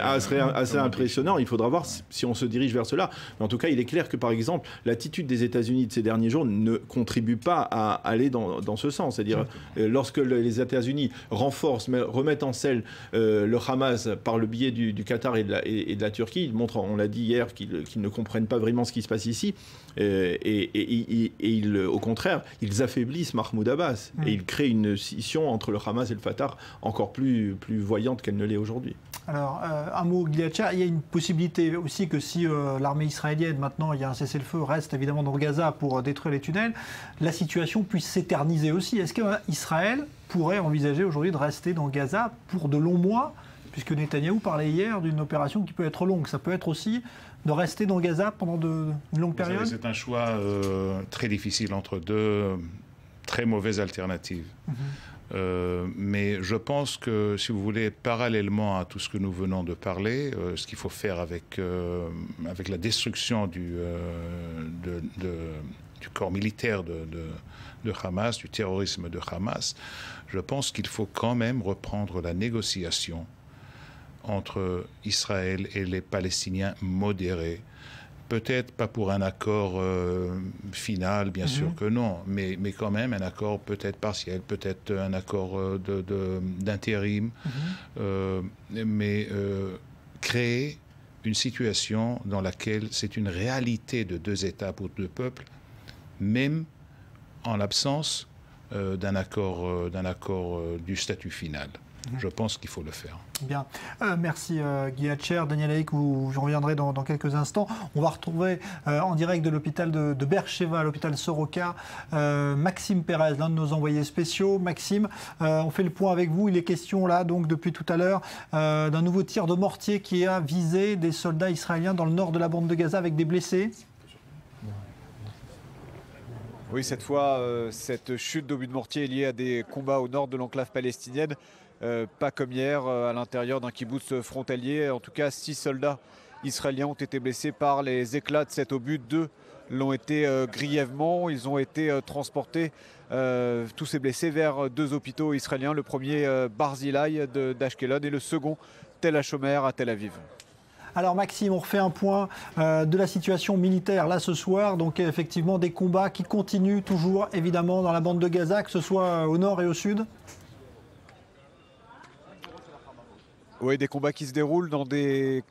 assez impressionnant. Il faudra voir si on se dirige vers cela. Mais en tout cas, il est clair que, par exemple, l'attitude des États-Unis de ces derniers jours ne contribue pas à aller dans ce sens. C'est-à-dire, lorsque les États-Unis renforcent, remettent en selle le Hamas par le biais du Qatar et de la Turquie, ils montrent, on l'a dit hier, qu'ils ne comprennent pas vraiment ce qui se passe ici. Au contraire, ils affaiblissent Mahmoud Abbas et ils créent une scission entre le Hamas et le Fatah encore plus voyante qu'elle ne l'est aujourd'hui. Alors, un mot, Gilad Shaar, il y a une possibilité aussi que si l'armée israélienne, maintenant, il y a un cessez-le-feu, reste évidemment dans Gaza pour détruire les tunnels, la situation puisse s'éterniser aussi. Est-ce qu'Israël pourrait envisager aujourd'hui de rester dans Gaza pour de longs mois, puisque Netanyahou parlait hier d'une opération qui peut être longue. Ça peut être aussi de rester dans Gaza pendant une longue période. C'est un choix très difficile entre deux très mauvaises alternatives. Mais je pense que, si vous voulez, parallèlement à tout ce que nous venons de parler, ce qu'il faut faire avec la destruction du corps militaire de Hamas, du terrorisme de Hamas, je pense qu'il faut quand même reprendre la négociation entre Israël et les Palestiniens modérés. Peut-être pas pour un accord final, bien sûr que non, mais quand même un accord peut-être partiel, peut-être un accord d'intérim, mais créer une situation dans laquelle c'est une réalité de deux États pour deux peuples, même en l'absence d'un accord du statut final. Je pense qu'il faut le faire. Bien. Merci Gilad Shaar. Daniel Haïk, je reviendrai dans quelques instants. On va retrouver en direct de l'hôpital de Beersheva, l'hôpital Soroka, Maxime Pérez, l'un de nos envoyés spéciaux. Maxime, on fait le point avec vous. Il est question là, donc depuis tout à l'heure, d'un nouveau tir de mortier qui a visé des soldats israéliens dans le nord de la bande de Gaza avec des blessés. Oui, cette fois, cette chute d'obus de mortier est liée à des combats au nord de l'enclave palestinienne. Pas comme hier, à l'intérieur d'un kibboutz frontalier. En tout cas, 6 soldats israéliens ont été blessés par les éclats de cet obus. 2 l'ont été grièvement. Ils ont été transportés, tous ces blessés, vers 2 hôpitaux israéliens. Le premier, Barzilai d'Ashkelon, et le second, Tel HaShomer à Tel Aviv. Alors Maxime, on refait un point de la situation militaire là ce soir. Donc effectivement des combats qui continuent toujours évidemment dans la bande de Gaza, que ce soit au nord et au sud. Oui, des combats qui se déroulent dans des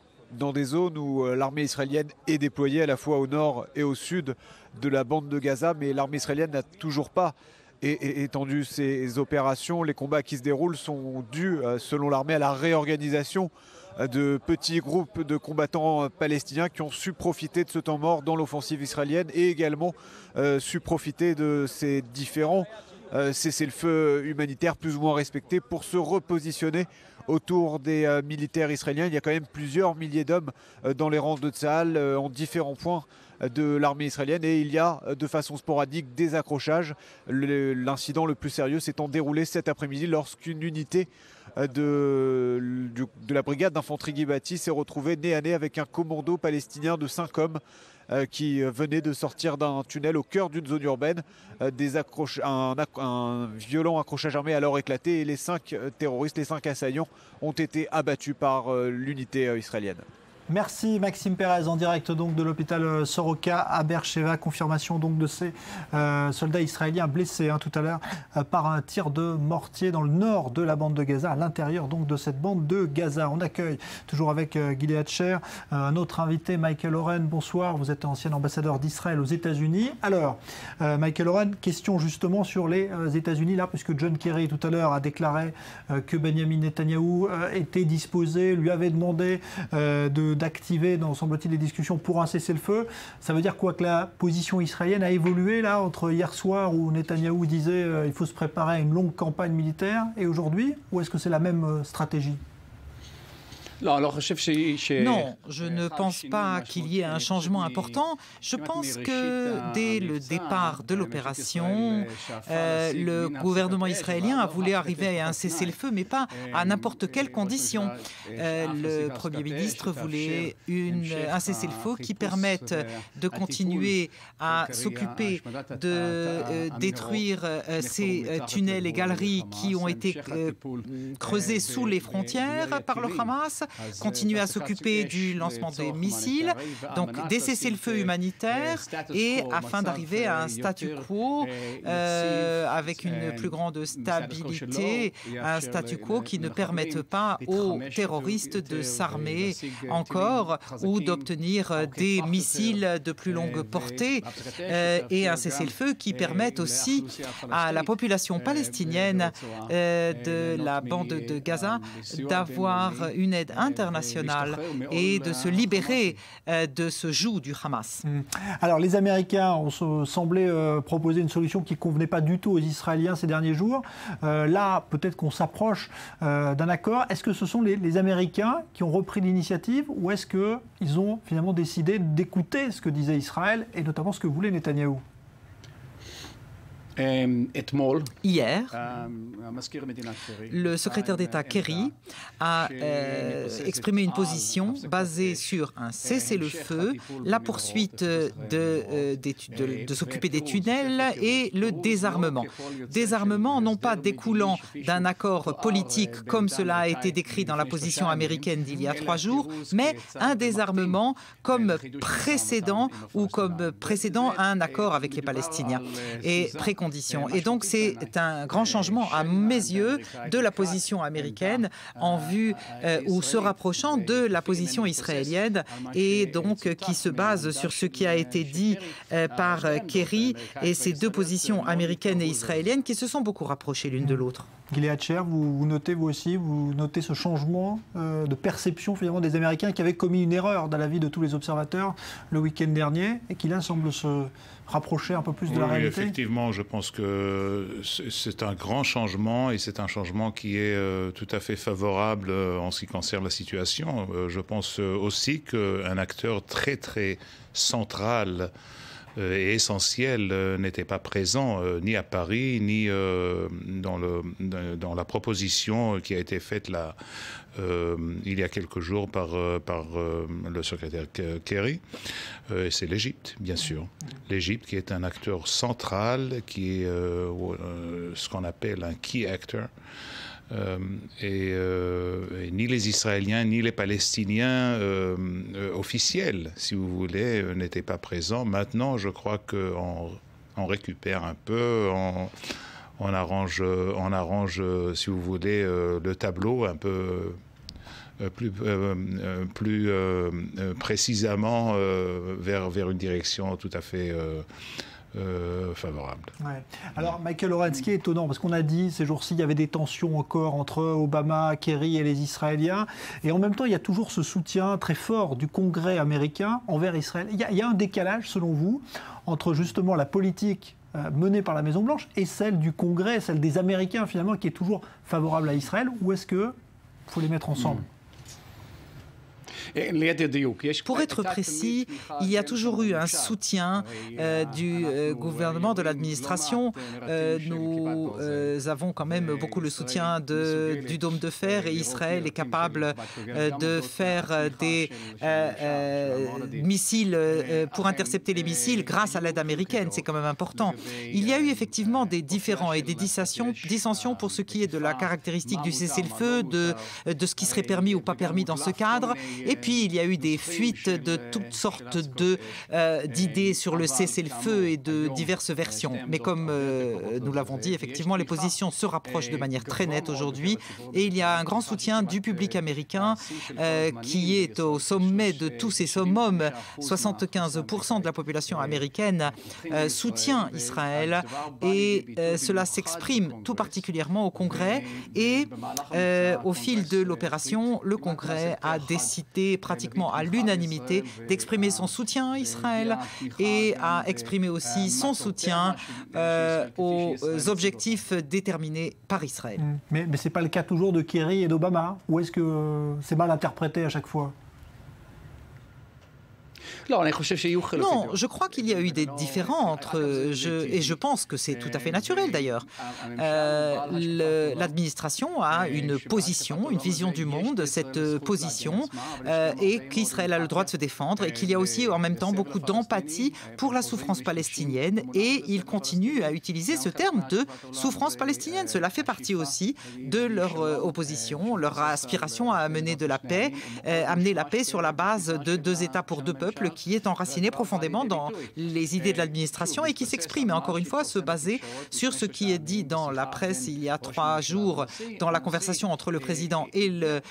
zones où l'armée israélienne est déployée à la fois au nord et au sud de la bande de Gaza, mais l'armée israélienne n'a toujours pas étendu ses opérations. Les combats qui se déroulent sont dus, selon l'armée, à la réorganisation de petits groupes de combattants palestiniens qui ont su profiter de ce temps mort dans l'offensive israélienne et également su profiter de ces différents cessez-le-feu humanitaire plus ou moins respecté pour se repositionner autour des militaires israéliens. Il y a quand même plusieurs milliers d'hommes dans les rangs de Tsahal en différents points de l'armée israélienne et il y a de façon sporadique des accrochages. L'incident le plus sérieux s'étant déroulé cet après-midi lorsqu'une unité de la brigade d'infanterie Gibati s'est retrouvée nez à nez avec un commando palestinien de 5 hommes qui venait de sortir d'un tunnel au cœur d'une zone urbaine. Un violent accrochage armé a alors éclaté et les 5 terroristes, les 5 assaillants ont été abattus par l'unité israélienne. Merci Maxime Pérez, en direct donc de l'hôpital Soroka à Beersheva. Confirmation donc de ces soldats israéliens blessés tout à l'heure par un tir de mortier dans le nord de la bande de Gaza, à l'intérieur donc de cette bande de Gaza. On accueille toujours avec Gilead Sher un autre invité, Michael Oren. Bonsoir, vous êtes ancien ambassadeur d'Israël aux États-Unis. Alors, Michael Oren, question justement sur les États-Unis là, puisque John Kerry tout à l'heure a déclaré que Benjamin Netanyahou était disposé, lui avait demandé d'activer, semble-t-il, les discussions pour un cessez-le-feu. Ça veut dire quoi, que la position israélienne a évolué là entre hier soir où Netanyahou disait il faut se préparer à une longue campagne militaire et aujourd'hui, ou est-ce que c'est la même stratégie ? Non, je ne pense pas qu'il y ait un changement important. Je pense que dès le départ de l'opération, le gouvernement israélien a voulu arriver à un cessez-le-feu, mais pas à n'importe quelle condition. Le Premier ministre voulait un cessez-le-feu qui permette de continuer à s'occuper de détruire ces tunnels et galeries qui ont été creusés sous les frontières par le Hamas, continuer à s'occuper du lancement des missiles, donc des cessez-le-feu humanitaires et afin d'arriver à un statu quo avec une plus grande stabilité, un statu quo qui ne permette pas aux terroristes de s'armer encore ou d'obtenir des missiles de plus longue portée et un cessez-le-feu qui permette aussi à la population palestinienne de la bande de Gaza d'avoir une aide internationale et de se libérer de ce joug du Hamas. Alors les Américains ont semblé proposer une solution qui ne convenait pas du tout aux Israéliens ces derniers jours. Là, peut-être qu'on s'approche d'un accord. Est-ce que ce sont les Américains qui ont repris l'initiative ou est-ce qu'ils ont finalement décidé d'écouter ce que disait Israël et notamment ce que voulait Netanyahou ? Hier, le secrétaire d'État Kerry a exprimé une position basée sur un cessez-le-feu, la poursuite de s'occuper des tunnels et le désarmement. Désarmement non pas découlant d'un accord politique comme cela a été décrit dans la position américaine d'il y a 3 jours, mais un désarmement comme précédent à un accord avec les Palestiniens et préconditions. Et donc c'est un grand changement à mes yeux de la position américaine en vue ou se rapprochant de la position israélienne et donc qui se base sur ce qui a été dit par Kerry et ces 2 positions américaines et israéliennes qui se sont beaucoup rapprochées l'une de l'autre. Gilead Sher, vous notez vous aussi, vous notez ce changement de perception finalement des Américains qui avaient commis une erreur dans la vie de tous les observateurs le week-end dernier et qui là semblent se rapprocher un peu plus de la réalité. Effectivement, je pense que c'est un grand changement et c'est un changement qui est tout à fait favorable en ce qui concerne la situation. Je pense aussi qu'un acteur très très central et essentiel n'était pas présent ni à Paris ni dans la proposition qui a été faite là il y a quelques jours par le secrétaire Kerry. C'est l'Égypte, bien sûr. L'Égypte qui est un acteur central, qui est ce qu'on appelle un key actor. Et ni les Israéliens ni les Palestiniens officiels, si vous voulez, n'étaient pas présents. Maintenant, je crois qu'on récupère un peu, on arrange, si vous voulez, le tableau un peu plus précisément vers une direction tout à fait favorable. Ouais. Alors, Michael Oren, ce qui est étonnant, parce qu'on a dit ces jours-ci, il y avait des tensions encore entre Obama, Kerry et les Israéliens, et en même temps, il y a toujours ce soutien très fort du Congrès américain envers Israël. Il y a un décalage, selon vous, entre justement la politique menée par la Maison-Blanche et celle du Congrès, celle des Américains finalement, qui est toujours favorable à Israël, ou est-ce qu'il faut les mettre ensemble ? Pour être précis, il y a toujours eu un soutien du gouvernement, de l'administration. Nous avons quand même beaucoup le soutien du Dôme de Fer et Israël est capable de faire des missiles pour intercepter les missiles grâce à l'aide américaine. C'est quand même important. Il y a eu effectivement des différends et des dissensions pour ce qui est de la caractéristique du cessez-le-feu, de ce qui serait permis ou pas permis dans ce cadre. Et puis, il y a eu des fuites de toutes sortes d'idées sur le cessez-le-feu et de diverses versions. Mais comme nous l'avons dit, effectivement, les positions se rapprochent de manière très nette aujourd'hui. Et il y a un grand soutien du public américain qui est au sommet de tous ces summums. 75% de la population américaine soutient Israël et cela s'exprime tout particulièrement au Congrès. Et au fil de l'opération, le Congrès a décidé pratiquement à l'unanimité d'exprimer son soutien à Israël et à exprimer aussi son soutien aux objectifs déterminés par Israël. Mais ce n'est pas le cas toujours de Kerry et d'Obama, ou est-ce que c'est mal interprété à chaque fois ? Non, je crois qu'il y a eu des différends entre et je pense que c'est tout à fait naturel d'ailleurs. L'administration a une position, une vision du monde, cette position et qu'Israël a le droit de se défendre et qu'il y a aussi en même temps beaucoup d'empathie pour la souffrance palestinienne et il continue à utiliser ce terme de souffrance palestinienne. Cela fait partie aussi de leur opposition, leur aspiration à amener de la paix, amener la paix sur la base de 2 États pour 2 peuples qui est enraciné profondément dans les idées de l'administration et qui s'exprime, et encore une fois, se baser sur ce qui est dit dans la presse il y a 3 jours dans la conversation entre le président et le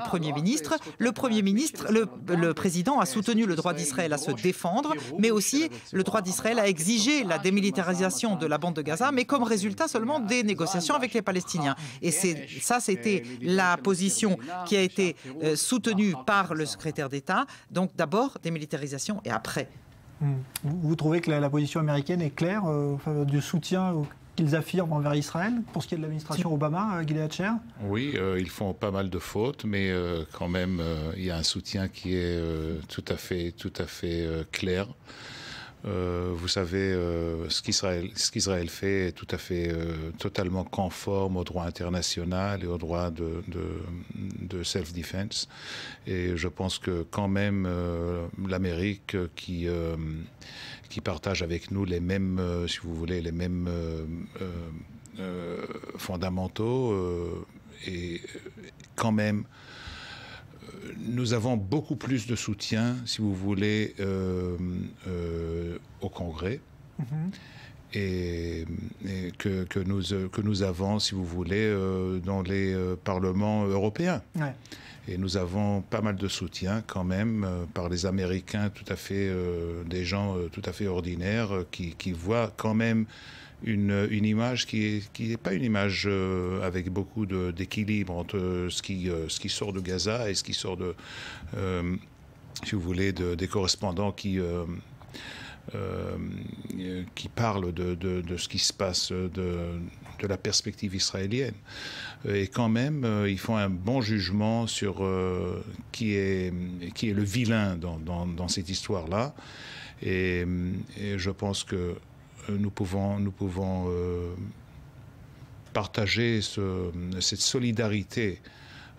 Premier ministre. Le président a soutenu le droit d'Israël à se défendre, mais aussi le droit d'Israël à exiger la démilitarisation de la bande de Gaza, mais comme résultat seulement des négociations avec les Palestiniens. Et ça, c'était la position qui a été soutenue par le secrétaire d'État. Donc d'abord, démilitarisation et après. Vous trouvez que la position américaine est claire du soutien qu'ils affirment envers Israël pour ce qui est de l'administration Obama, Gilead Sher ? Oui, ils font pas mal de fautes, mais quand même, il y a un soutien qui est tout à fait clair. Vous savez, ce qu'Israël fait est tout à fait totalement conforme au droit international et au droit de self-defense. Et je pense que quand même l'Amérique qui partage avec nous les mêmes, si vous voulez, les mêmes fondamentaux et quand même nous avons beaucoup plus de soutien, si vous voulez, au Congrès et que nous avons, si vous voulez, dans les parlements européens. Ouais. Et nous avons pas mal de soutien quand même par les Américains, tout à fait, des gens tout à fait ordinaires qui voient quand même une image qui n'est pas une image avec beaucoup d'équilibre entre ce qui sort de Gaza et ce qui sort de, si vous voulez, des correspondants qui parlent de ce qui se passe de la perspective israélienne. Et quand même, ils font un bon jugement sur qui est le vilain dans cette histoire-là. Et je pense que nous pouvons partager cette solidarité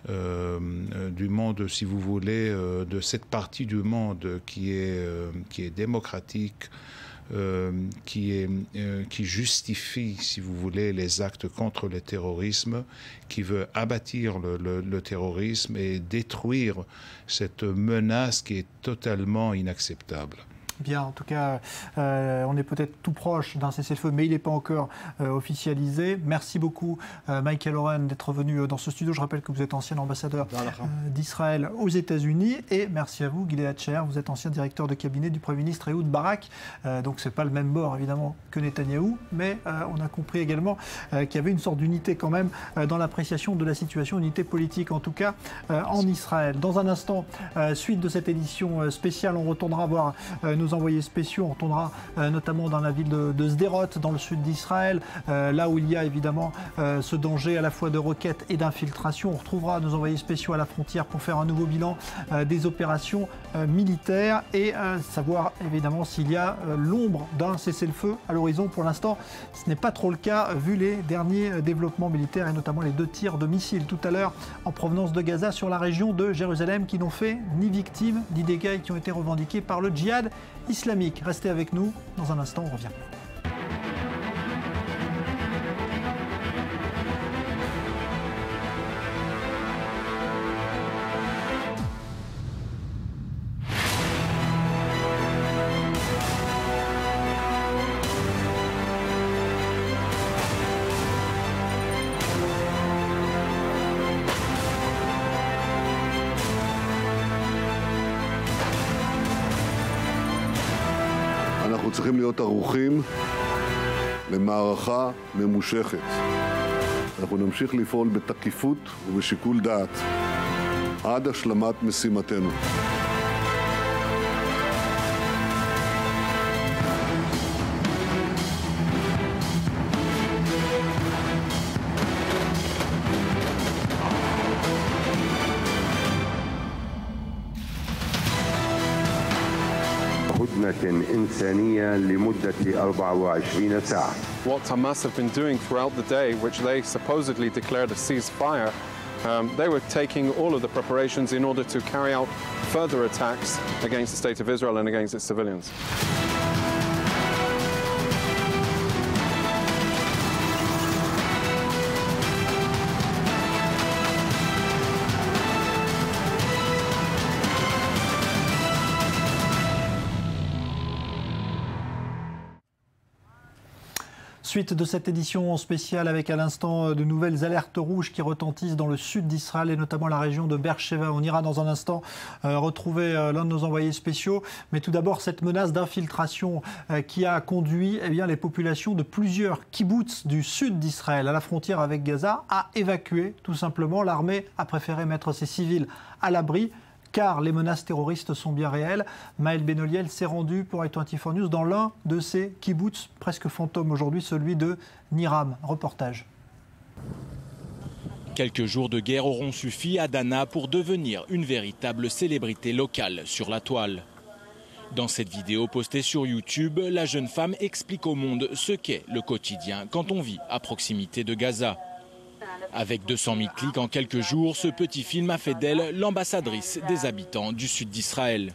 du monde, si vous voulez, de cette partie du monde qui est démocratique, qui justifie, si vous voulez, les actes contre le terrorisme, qui veut abattre le terrorisme et détruire cette menace qui est totalement inacceptable. Bien, en tout cas, on est peut-être tout proche d'un cessez-le-feu, mais il n'est pas encore officialisé. Merci beaucoup, Michael Oren, d'être venu dans ce studio. Je rappelle que vous êtes ancien ambassadeur d'Israël aux États-Unis. Et merci à vous, Gilead Sher. Vous êtes ancien directeur de cabinet du Premier ministre Ehud Barak. Donc, ce n'est pas le même bord, évidemment, que Netanyahou. Mais on a compris également qu'il y avait une sorte d'unité quand même dans l'appréciation de la situation, unité politique, en tout cas, en Israël. Dans un instant, suite de cette édition spéciale, on retournera voir nos nos envoyés spéciaux. On retournera notamment dans la ville de Sderot, dans le sud d'Israël, là où il y a évidemment ce danger à la fois de roquettes et d'infiltration. On retrouvera nos envoyés spéciaux à la frontière pour faire un nouveau bilan des opérations militaires et savoir évidemment s'il y a l'ombre d'un cessez-le-feu à l'horizon. Pour l'instant, ce n'est pas trop le cas vu les derniers développements militaires et notamment les 2 tirs de missiles tout à l'heure en provenance de Gaza sur la région de Jérusalem qui n'ont fait ni victimes ni dégâts et qui ont été revendiqués par le djihad islamique. Restez avec nous, dans un instant on revient. אנחנו צריכים להיות ערוכים למערכה ממושכת. אנחנו נמשיך לפעול בתקיפות ובשיקול דעת עד השלמת משימתנו. What Hamas have been doing throughout the day, which they supposedly declared a ceasefire, they were taking all of the preparations in order to carry out further attacks against the state of Israel and against its civilians. Suite de cette édition spéciale avec à l'instant de nouvelles alertes rouges qui retentissent dans le sud d'Israël et notamment la région de Beersheva. On ira dans un instant retrouver l'un de nos envoyés spéciaux. Mais tout d'abord, cette menace d'infiltration qui a conduit les populations de plusieurs kibboutz du sud d'Israël à la frontière avec Gaza à évacuer tout simplement. L'armée a préféré mettre ses civils à l'abri, car les menaces terroristes sont bien réelles. Maël Benoliel s'est rendu pour i24 News dans l'un de ces kibboutz presque fantômes aujourd'hui, celui de Niram. Reportage. Quelques jours de guerre auront suffi à Dana pour devenir une véritable célébrité locale sur la toile. Dans cette vidéo postée sur YouTube, la jeune femme explique au monde ce qu'est le quotidien quand on vit à proximité de Gaza. Avec 200 000 clics en quelques jours, ce petit film a fait d'elle l'ambassadrice des habitants du sud d'Israël.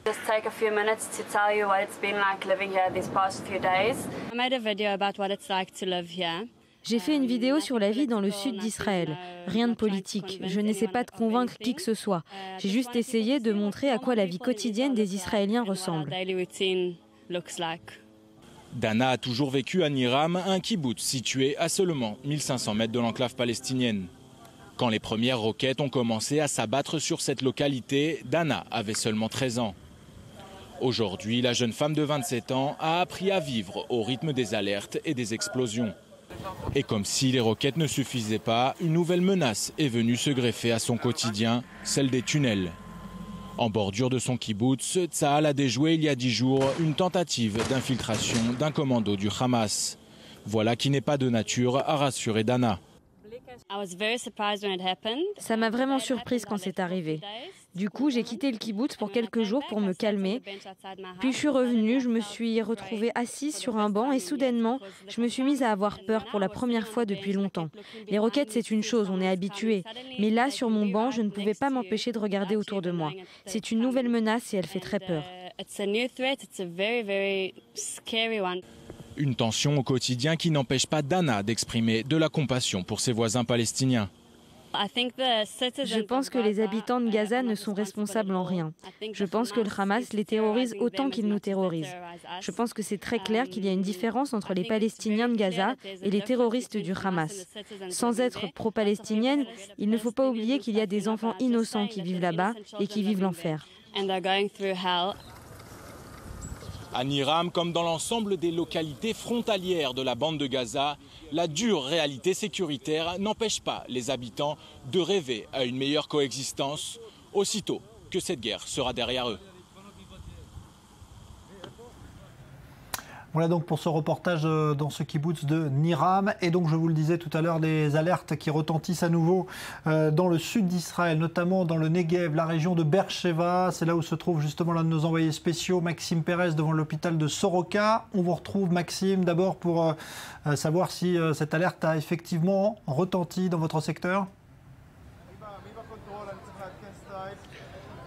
J'ai fait une vidéo sur la vie dans le sud d'Israël. Rien de politique. Je n'essaie pas de convaincre qui que ce soit. J'ai juste essayé de montrer à quoi la vie quotidienne des Israéliens ressemble. Dana a toujours vécu à Niram, un kibboutz situé à seulement 1500 mètres de l'enclave palestinienne. Quand les premières roquettes ont commencé à s'abattre sur cette localité, Dana avait seulement 13 ans. Aujourd'hui, la jeune femme de 27 ans a appris à vivre au rythme des alertes et des explosions. Et comme si les roquettes ne suffisaient pas, une nouvelle menace est venue se greffer à son quotidien, celle des tunnels. En bordure de son kibboutz, Tsahal a déjoué il y a 10 jours une tentative d'infiltration d'un commando du Hamas. Voilà qui n'est pas de nature à rassurer Dana. Ça m'a vraiment surprise quand c'est arrivé. Du coup, j'ai quitté le kibboutz pour quelques jours pour me calmer. Puis je suis revenue, je me suis retrouvée assise sur un banc et soudainement, je me suis mise à avoir peur pour la première fois depuis longtemps. Les roquettes, c'est une chose, on est habitué. Mais là, sur mon banc, je ne pouvais pas m'empêcher de regarder autour de moi. C'est une nouvelle menace et elle fait très peur. Une tension au quotidien qui n'empêche pas Dana d'exprimer de la compassion pour ses voisins palestiniens. Je pense que les habitants de Gaza ne sont responsables en rien. Je pense que le Hamas les terrorise autant qu'il nous terrorise. Je pense que c'est très clair qu'il y a une différence entre les Palestiniens de Gaza et les terroristes du Hamas. Sans être pro-palestinienne, il ne faut pas oublier qu'il y a des enfants innocents qui vivent là-bas et qui vivent l'enfer. À Niram, comme dans l'ensemble des localités frontalières de la bande de Gaza, la dure réalité sécuritaire n'empêche pas les habitants de rêver à une meilleure coexistence, aussitôt que cette guerre sera derrière eux. Voilà donc pour ce reportage dans ce kibbutz de Niram. Et donc je vous le disais tout à l'heure, des alertes qui retentissent à nouveau dans le sud d'Israël, notamment dans le Negev, la région de Beersheva. C'est là où se trouve justement l'un de nos envoyés spéciaux, Maxime Pérez, devant l'hôpital de Soroka. On vous retrouve, Maxime, d'abord pour savoir si cette alerte a effectivement retenti dans votre secteur.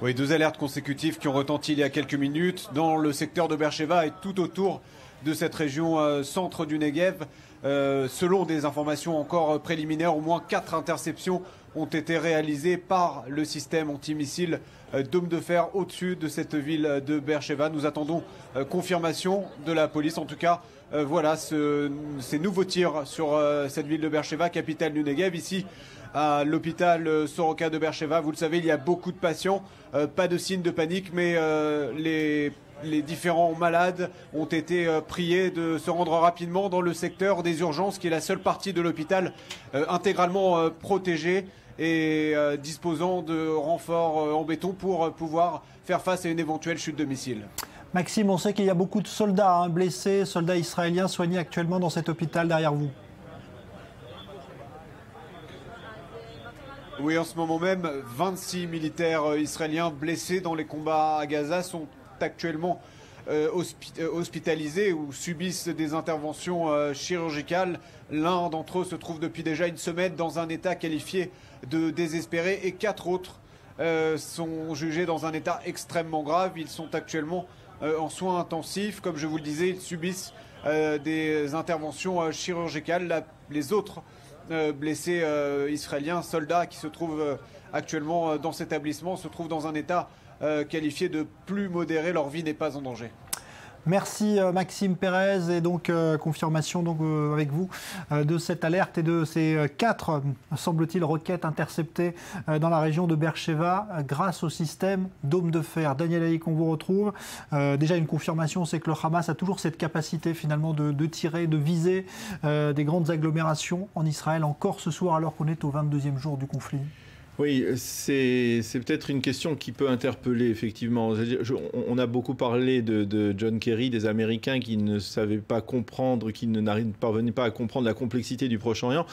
Oui, 2 alertes consécutives qui ont retenti il y a quelques minutes dans le secteur de Beersheva et tout autour de cette région centre du Negev. Selon des informations encore préliminaires, au moins 4 interceptions ont été réalisées par le système antimissile Dôme de Fer au-dessus de cette ville de Beersheva. Nous attendons confirmation de la police. En tout cas, voilà ces nouveaux tirs sur cette ville de Beersheva, capitale du Negev. Ici, à l'hôpital Soroka de Beersheva, vous le savez, il y a beaucoup de patients. Pas de signe de panique, mais les différents malades ont été priés de se rendre rapidement dans le secteur des urgences, qui est la seule partie de l'hôpital intégralement protégée et disposant de renforts en béton pour pouvoir faire face à une éventuelle chute de missiles. Maxime, on sait qu'il y a beaucoup de soldats blessés, soldats israéliens soignés actuellement dans cet hôpital derrière vous. Oui, en ce moment même, 26 militaires israéliens blessés dans les combats à Gaza sont actuellement hospitalisés ou subissent des interventions chirurgicales. L'un d'entre eux se trouve depuis déjà une semaine dans un état qualifié de désespéré et 4 autres sont jugés dans un état extrêmement grave. Ils sont actuellement en soins intensifs. Comme je vous le disais, ils subissent des interventions chirurgicales. Les autres blessés israéliens, soldats qui se trouvent actuellement dans cet établissement, se trouvent dans un état qualifié de plus modéré. Leur vie n'est pas en danger. Merci Maxime Pérez, et donc confirmation donc, avec vous de cette alerte et de ces 4, semble-t-il, roquettes interceptées dans la région de Beersheva grâce au système Dôme de Fer. Daniel Haïk, on vous retrouve. Déjà une confirmation, c'est que le Hamas a toujours cette capacité finalement de tirer, de viser des grandes agglomérations en Israël encore ce soir alors qu'on est au 22e jour du conflit. Oui, c'est peut-être une question qui peut interpeller, effectivement. On a beaucoup parlé de John Kerry, des Américains qui ne savaient pas comprendre, qui ne parvenaient pas à comprendre la complexité du Proche-Orient.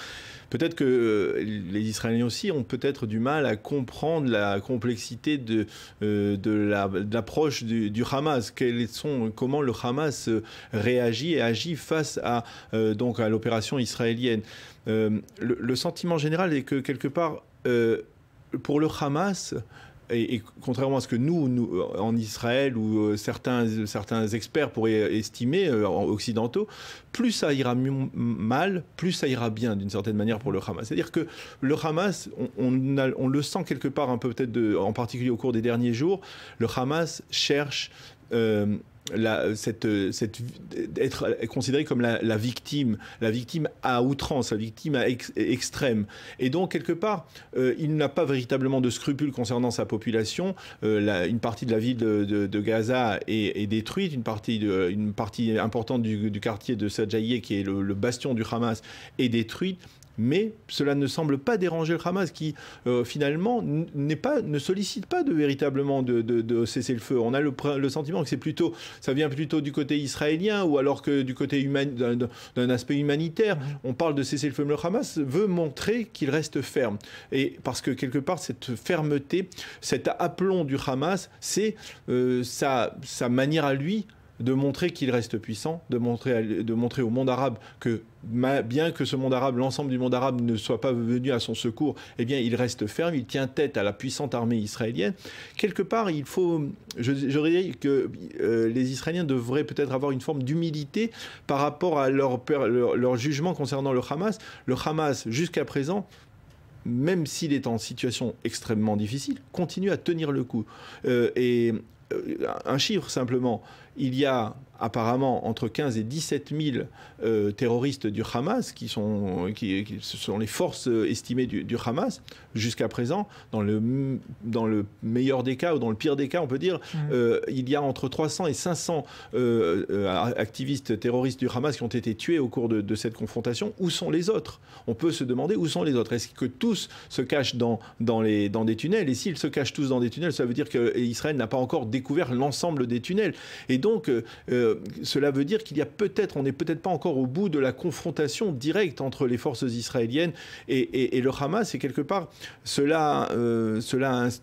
Peut-être que les Israéliens aussi ont peut-être du mal à comprendre la complexité de l'approche du Hamas. Comment le Hamas réagit et agit face à l'opération israélienne. Le sentiment général est que, quelque part, pour le Hamas, et contrairement à ce que nous en Israël ou certains experts pourraient estimer, occidentaux, plus ça ira mal, plus ça ira bien d'une certaine manière pour le Hamas. C'est-à-dire que le Hamas, on le sent quelque part un peu peut-être, en particulier au cours des derniers jours, le Hamas cherche être considéré comme la victime à outrance, la victime extrême. Et donc, quelque part, il n'a pas véritablement de scrupules concernant sa population. Une partie de la ville de Gaza est détruite, une partie importante du quartier de Sajaïeh, qui est le bastion du Hamas, est détruite. Mais cela ne semble pas déranger le Hamas qui, finalement, ne sollicite pas véritablement de cessez-le-feu. On a le sentiment que ça vient plutôt du côté israélien ou alors que du côté d'un aspect humanitaire. On parle de cessez-le-feu, mais le Hamas veut montrer qu'il reste ferme. Et parce que, quelque part, cette fermeté, cet aplomb du Hamas, c'est sa manière à lui de montrer qu'il reste puissant, de montrer au monde arabe que, bien que ce monde arabe, l'ensemble du monde arabe ne soit pas venu à son secours, eh bien, il reste ferme, il tient tête à la puissante armée israélienne. Quelque part, j'aurais dit que les Israéliens devraient peut-être avoir une forme d'humilité par rapport à leur jugement concernant le Hamas. Le Hamas, jusqu'à présent, même s'il est en situation extrêmement difficile, continue à tenir le coup. Un chiffre simplement, il y a apparemment entre 15 et 17 000 terroristes du Hamas qui sont les forces estimées du Hamas jusqu'à présent. Dans le meilleur des cas ou dans le pire des cas, on peut dire, il y a entre 300 et 500 activistes terroristes du Hamas qui ont été tués au cours de cette confrontation. Où sont les autres? On peut se demander où sont les autres. Est-ce que tous se cachent dans des tunnels? Et s'ils se cachent tous dans des tunnels, ça veut dire qu'Israël n'a pas encore découvert l'ensemble des tunnels. Et donc, cela veut dire qu'il y a peut-être, on n'est peut-être pas encore au bout de la confrontation directe entre les forces israéliennes et le Hamas. Et quelque part, cela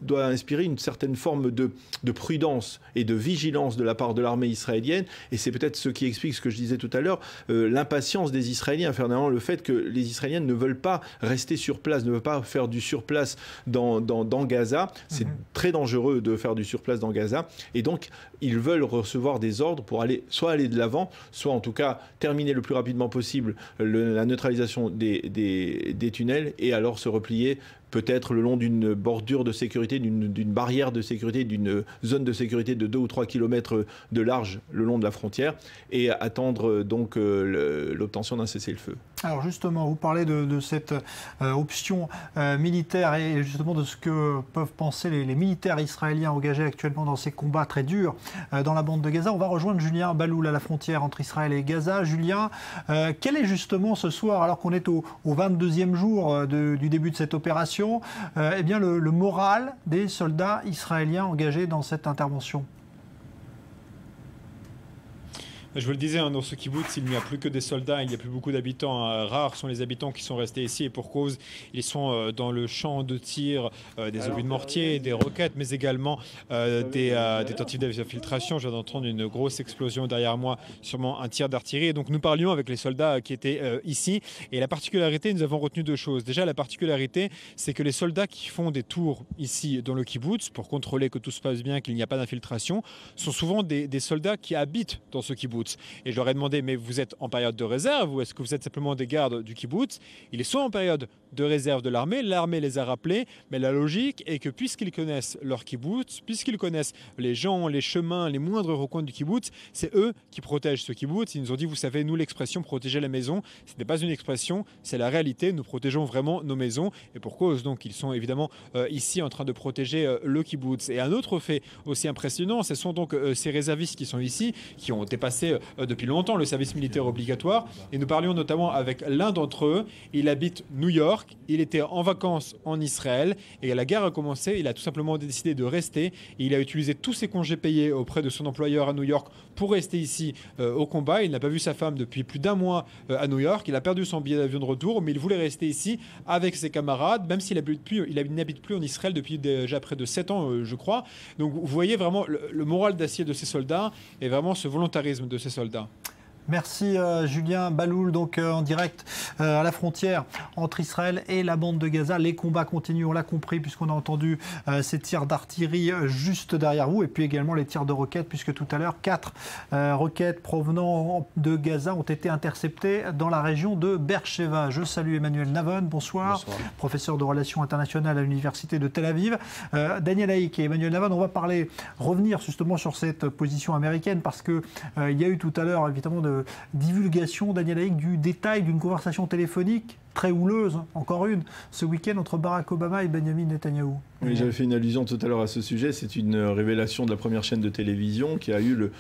doit inspirer une certaine forme de prudence et de vigilance de la part de l'armée israélienne. Et c'est peut-être ce qui explique ce que je disais tout à l'heure, l'impatience des Israéliens, finalement, le fait que les Israéliens ne veulent pas rester sur place, ne veulent pas faire du surplace dans Gaza. C'est très dangereux de faire du surplace dans Gaza. Et donc, ils veulent recevoir des ordres pour soit aller de l'avant, soit en tout cas terminer le plus rapidement possible la neutralisation des tunnels et alors se replier peut-être le long d'une bordure de sécurité, d'une barrière de sécurité, d'une zone de sécurité de 2 ou 3 kilomètres de large le long de la frontière et attendre donc l'obtention d'un cessez-le-feu. Alors justement, vous parlez de cette option militaire et justement de ce que peuvent penser les militaires israéliens engagés actuellement dans ces combats très durs dans la bande de Gaza. On va rejoindre Julien Baloul à la frontière entre Israël et Gaza. Julien, quel est justement ce soir, alors qu'on est au 22e jour du début de cette opération, eh bien le moral des soldats israéliens engagés dans cette intervention? Je vous le disais, dans ce kibbutz, il n'y a plus que des soldats, il n'y a plus beaucoup d'habitants. Rares sont les habitants qui sont restés ici et pour cause, ils sont dans le champ de tir des obus de mortier, des roquettes, mais également des tentatives d'infiltration. Je viens d'entendre une grosse explosion derrière moi, sûrement un tir d'artillerie. Et donc nous parlions avec les soldats qui étaient ici. Et la particularité, nous avons retenu deux choses. Déjà, la particularité, c'est que les soldats qui font des tours ici dans le kibbutz pour contrôler que tout se passe bien, qu'il n'y a pas d'infiltration, sont souvent des soldats qui habitent dans ce kibbutz. Et je leur ai demandé, mais vous êtes en période de réserve ou est-ce que vous êtes simplement des gardes du kibbutz? Ils sont en période de réserve de l'armée les a rappelés, mais la logique est que puisqu'ils connaissent leur kibbutz, puisqu'ils connaissent les gens, les chemins, les moindres recoins du kibbutz, c'est eux qui protègent ce kibbutz. Ils nous ont dit, vous savez, nous l'expression protéger la maison, ce n'est pas une expression, c'est la réalité, nous protégeons vraiment nos maisons et pour cause, donc ils sont évidemment ici en train de protéger le kibbutz. Et un autre fait aussi impressionnant, ce sont donc ces réservistes qui sont ici, qui ont dépassé depuis longtemps le service militaire obligatoire et nous parlions notamment avec l'un d'entre eux. Il habite New York, il était en vacances en Israël et la guerre a commencé, il a tout simplement décidé de rester et il a utilisé tous ses congés payés auprès de son employeur à New York pour rester ici au combat. Il n'a pas vu sa femme depuis plus d'un mois à New York, il a perdu son billet d'avion de retour mais il voulait rester ici avec ses camarades même s'il n'habite plus en Israël depuis déjà près de 7 ans je crois. Donc vous voyez vraiment le moral d'acier de ces soldats et vraiment ce volontarisme de ces soldats. Merci Julien Baloul, donc en direct à la frontière entre Israël et la bande de Gaza. Les combats continuent, on l'a compris, puisqu'on a entendu ces tirs d'artillerie juste derrière vous, et puis également les tirs de roquettes, puisque tout à l'heure, 4 roquettes provenant de Gaza ont été interceptées dans la région de Beersheva. Je salue Emmanuel Navon, bonsoir. Bonsoir. Professeur de relations internationales à l'université de Tel Aviv. Daniel Haïk et Emmanuel Navon, on va revenir justement sur cette position américaine, parce qu'il y a eu tout à l'heure évidemment de divulgation, Daniel Haïk, du détail d'une conversation téléphonique très houleuse, encore une, ce week-end entre Barack Obama et Benjamin Netanyahou. Oui, j'avais fait une allusion tout à l'heure à ce sujet. C'est une révélation de la première chaîne de télévision qui a eu le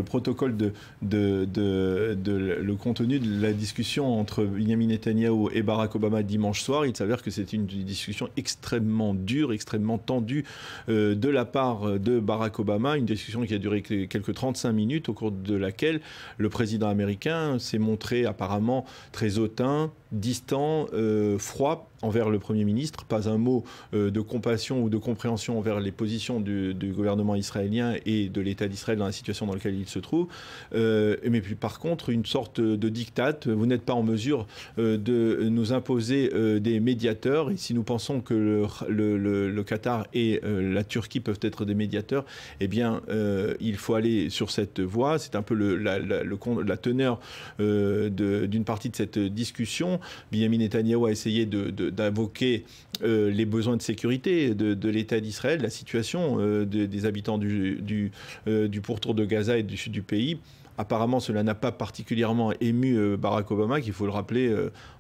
protocole le contenu de la discussion entre Benjamin Netanyahou et Barack Obama dimanche soir. Il s'avère que c'était une discussion extrêmement dure, extrêmement tendue de la part de Barack Obama. Une discussion qui a duré quelques 35 minutes au cours de laquelle le président américain s'est montré apparemment très hautain, distant, froid envers le Premier ministre, pas un mot de compassion ou de compréhension envers les positions du gouvernement israélien et de l'État d'Israël dans la situation dans laquelle il se trouve. Mais puis par contre, une sorte de diktat. Vous n'êtes pas en mesure de nous imposer des médiateurs. Et si nous pensons que le Qatar et la Turquie peuvent être des médiateurs, eh bien, il faut aller sur cette voie. C'est un peu la teneur d'une partie de cette discussion. Benjamin Netanyahou a essayé d'invoquer les besoins de sécurité de l'État d'Israël, la situation des habitants du pourtour de Gaza et du sud du pays, Apparemment, cela n'a pas particulièrement ému Barack Obama, qu'il faut le rappeler,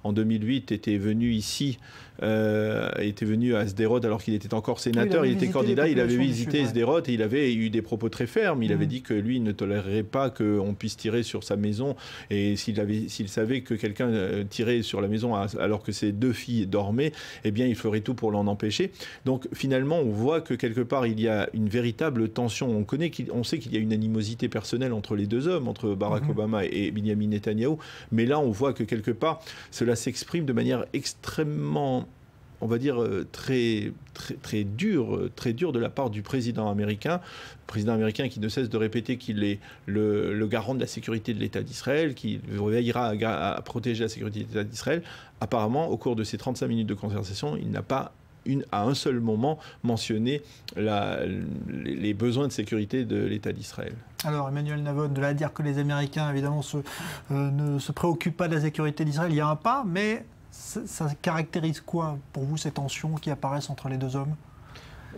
en 2008, était venu ici, était venu à Sderot alors qu'il était encore sénateur, il était candidat, il avait visité Sderot et il avait eu des propos très fermes. Il avait dit que lui, il ne tolérerait pas qu'on puisse tirer sur sa maison, et s'il savait que quelqu'un tirait sur la maison alors que ses 2 filles dormaient, eh bien, il ferait tout pour l'en empêcher. Donc, finalement, on voit que quelque part, il y a une véritable tension. On sait qu'il y a une animosité personnelle entre les deux hommes, entre Barack Obama et Benjamin Netanyahou, mais là on voit que quelque part cela s'exprime de manière extrêmement, on va dire, très dure de la part du président américain qui ne cesse de répéter qu'il est le garant de la sécurité de l'État d'Israël, qu'il veillera à protéger la sécurité de l'État d'Israël. Apparemment, au cours de ces 35 minutes de conversation, il n'a pas à un seul moment mentionné les besoins de sécurité de l'État d'Israël. Alors Emmanuel Navon, de là à dire que les Américains évidemment ne se préoccupent pas de la sécurité d'Israël, il y a un pas, mais ça caractérise quoi pour vous ces tensions qui apparaissent entre les deux hommes?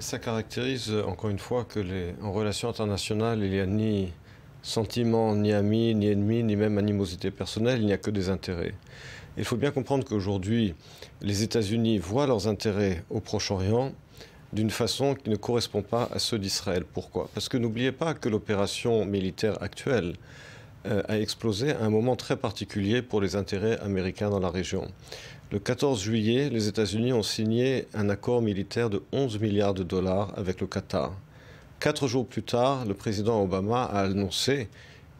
Ça caractérise encore une fois que en relations internationales, il n'y a ni sentiment, ni amis, ni ennemis, ni même animosité personnelle, il n'y a que des intérêts. Il faut bien comprendre qu'aujourd'hui, les États-Unis voient leurs intérêts au Proche-Orient d'une façon qui ne correspond pas à ceux d'Israël. Pourquoi? Parce que n'oubliez pas que l'opération militaire actuelle a explosé à un moment très particulier pour les intérêts américains dans la région. Le 14 juillet, les États-Unis ont signé un accord militaire de 11 milliards de dollars avec le Qatar. 4 jours plus tard, le président Obama a annoncé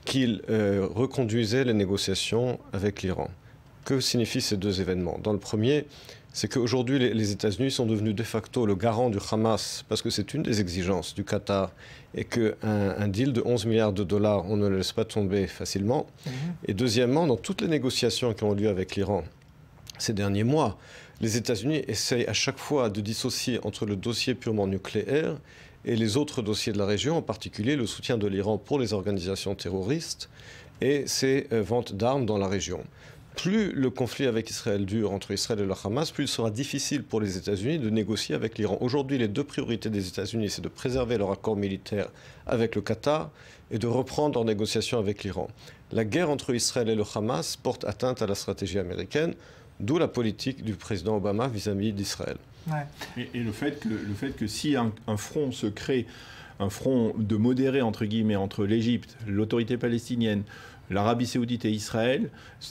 qu'il reconduisait les négociations avec l'Iran. Que signifient ces deux événements? Dans le premier, c'est qu'aujourd'hui, les États-Unis sont devenus de facto le garant du Hamas, parce que c'est une des exigences du Qatar, et qu'un deal de 11 milliards de dollars, on ne le laisse pas tomber facilement. Et deuxièmement, dans toutes les négociations qui ont lieu avec l'Iran ces derniers mois, les États-Unis essayent à chaque fois de dissocier entre le dossier purement nucléaire et les autres dossiers de la région, en particulier le soutien de l'Iran pour les organisations terroristes et ses ventes d'armes dans la région. Plus le conflit avec Israël dure entre Israël et le Hamas, plus il sera difficile pour les États-Unis de négocier avec l'Iran. Aujourd'hui, les deux priorités des États-Unis, c'est de préserver leur accord militaire avec le Qatar et de reprendre leurs négociations avec l'Iran. La guerre entre Israël et le Hamas porte atteinte à la stratégie américaine, d'où la politique du président Obama vis-à-vis d'Israël. Ouais. Et le fait que si un front se crée, un front de modéré, entre guillemets, entre l'Égypte, l'autorité palestinienne, l'Arabie saoudite et Israël,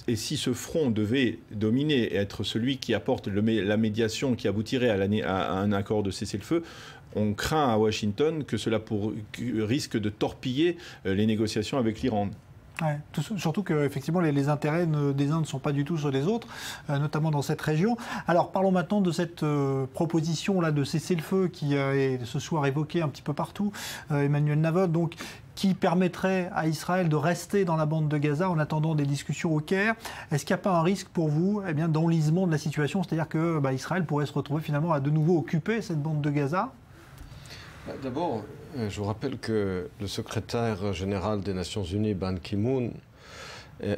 et si ce front devait dominer et être celui qui apporte la médiation qui aboutirait à un accord de cessez-le-feu, on craint à Washington que cela risque de torpiller les négociations avec l'Iran. Ouais, surtout que effectivement les intérêts des uns ne sont pas du tout ceux des autres, notamment dans cette région. Alors parlons maintenant de cette proposition là de cessez-le-feu qui est ce soir évoquée un petit peu partout, Emmanuel Navon, donc qui permettrait à Israël de rester dans la bande de Gaza en attendant des discussions au Caire. Est-ce qu'il n'y a pas un risque pour vous d'enlisement de la situation, c'est-à-dire que Israël pourrait se retrouver finalement à de nouveau occuper cette bande de Gaza? D'abord, je vous rappelle que le secrétaire général des Nations Unies, Ban Ki-moon,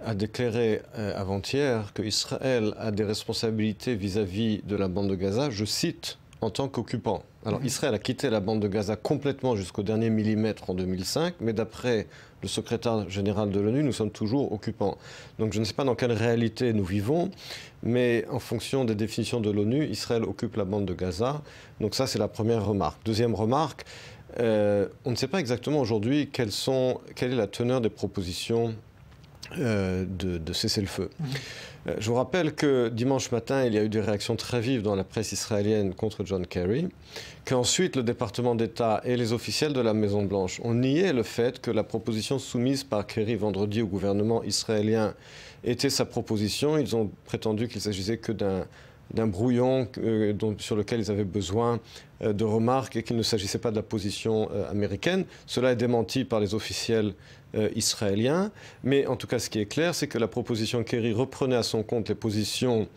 a déclaré avant-hier qu'Israël a des responsabilités vis-à-vis de la bande de Gaza, je cite, en tant qu'occupant. Alors Israël a quitté la bande de Gaza complètement jusqu'au dernier millimètre en 2005, mais d'après le secrétaire général de l'ONU, nous sommes toujours occupants. Donc je ne sais pas dans quelle réalité nous vivons, mais en fonction des définitions de l'ONU, Israël occupe la bande de Gaza. Donc ça, c'est la première remarque. Deuxième remarque, on ne sait pas exactement aujourd'hui quelle est la teneur des propositions de cessez-le-feu. Je vous rappelle que dimanche matin, il y a eu des réactions très vives dans la presse israélienne contre John Kerry, qu'ensuite le département d'État et les officiels de la Maison-Blanche ont nié le fait que la proposition soumise par Kerry vendredi au gouvernement israélien était sa proposition. Ils ont prétendu qu'il s'agissait que d'un brouillon sur lequel ils avaient besoin de remarques et qu'il ne s'agissait pas de la position américaine. Cela est démenti par les officiels israéliens. Mais en tout cas, ce qui est clair, c'est que la proposition Kerry reprenait à son compte les positions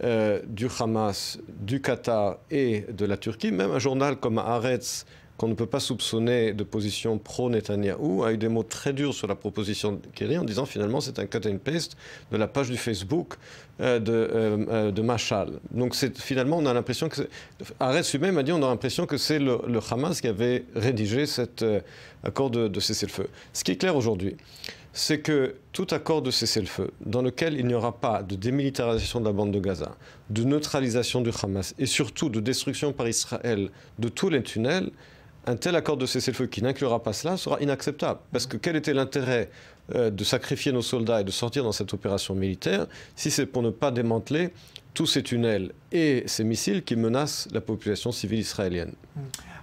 du Hamas, du Qatar et de la Turquie. Même un journal comme Haaretz, qu'on ne peut pas soupçonner de position pro-Netanyahou, a eu des mots très durs sur la proposition de Kerry en disant finalement c'est un cut and paste de la page du Facebook de Machal. Donc finalement on a l'impression que... Haaretz lui-même a dit on a l'impression que c'est le Hamas qui avait rédigé cet accord de cessez-le-feu. Ce qui est clair aujourd'hui, c'est que tout accord de cessez-le-feu, dans lequel il n'y aura pas de démilitarisation de la bande de Gaza, de neutralisation du Hamas et surtout de destruction par Israël de tous les tunnels, un tel accord de cessez-le-feu qui n'inclura pas cela sera inacceptable. Parce que quel était l'intérêt de sacrifier nos soldats et de sortir dans cette opération militaire si c'est pour ne pas démanteler tous ces tunnels et ces missiles qui menacent la population civile israélienne.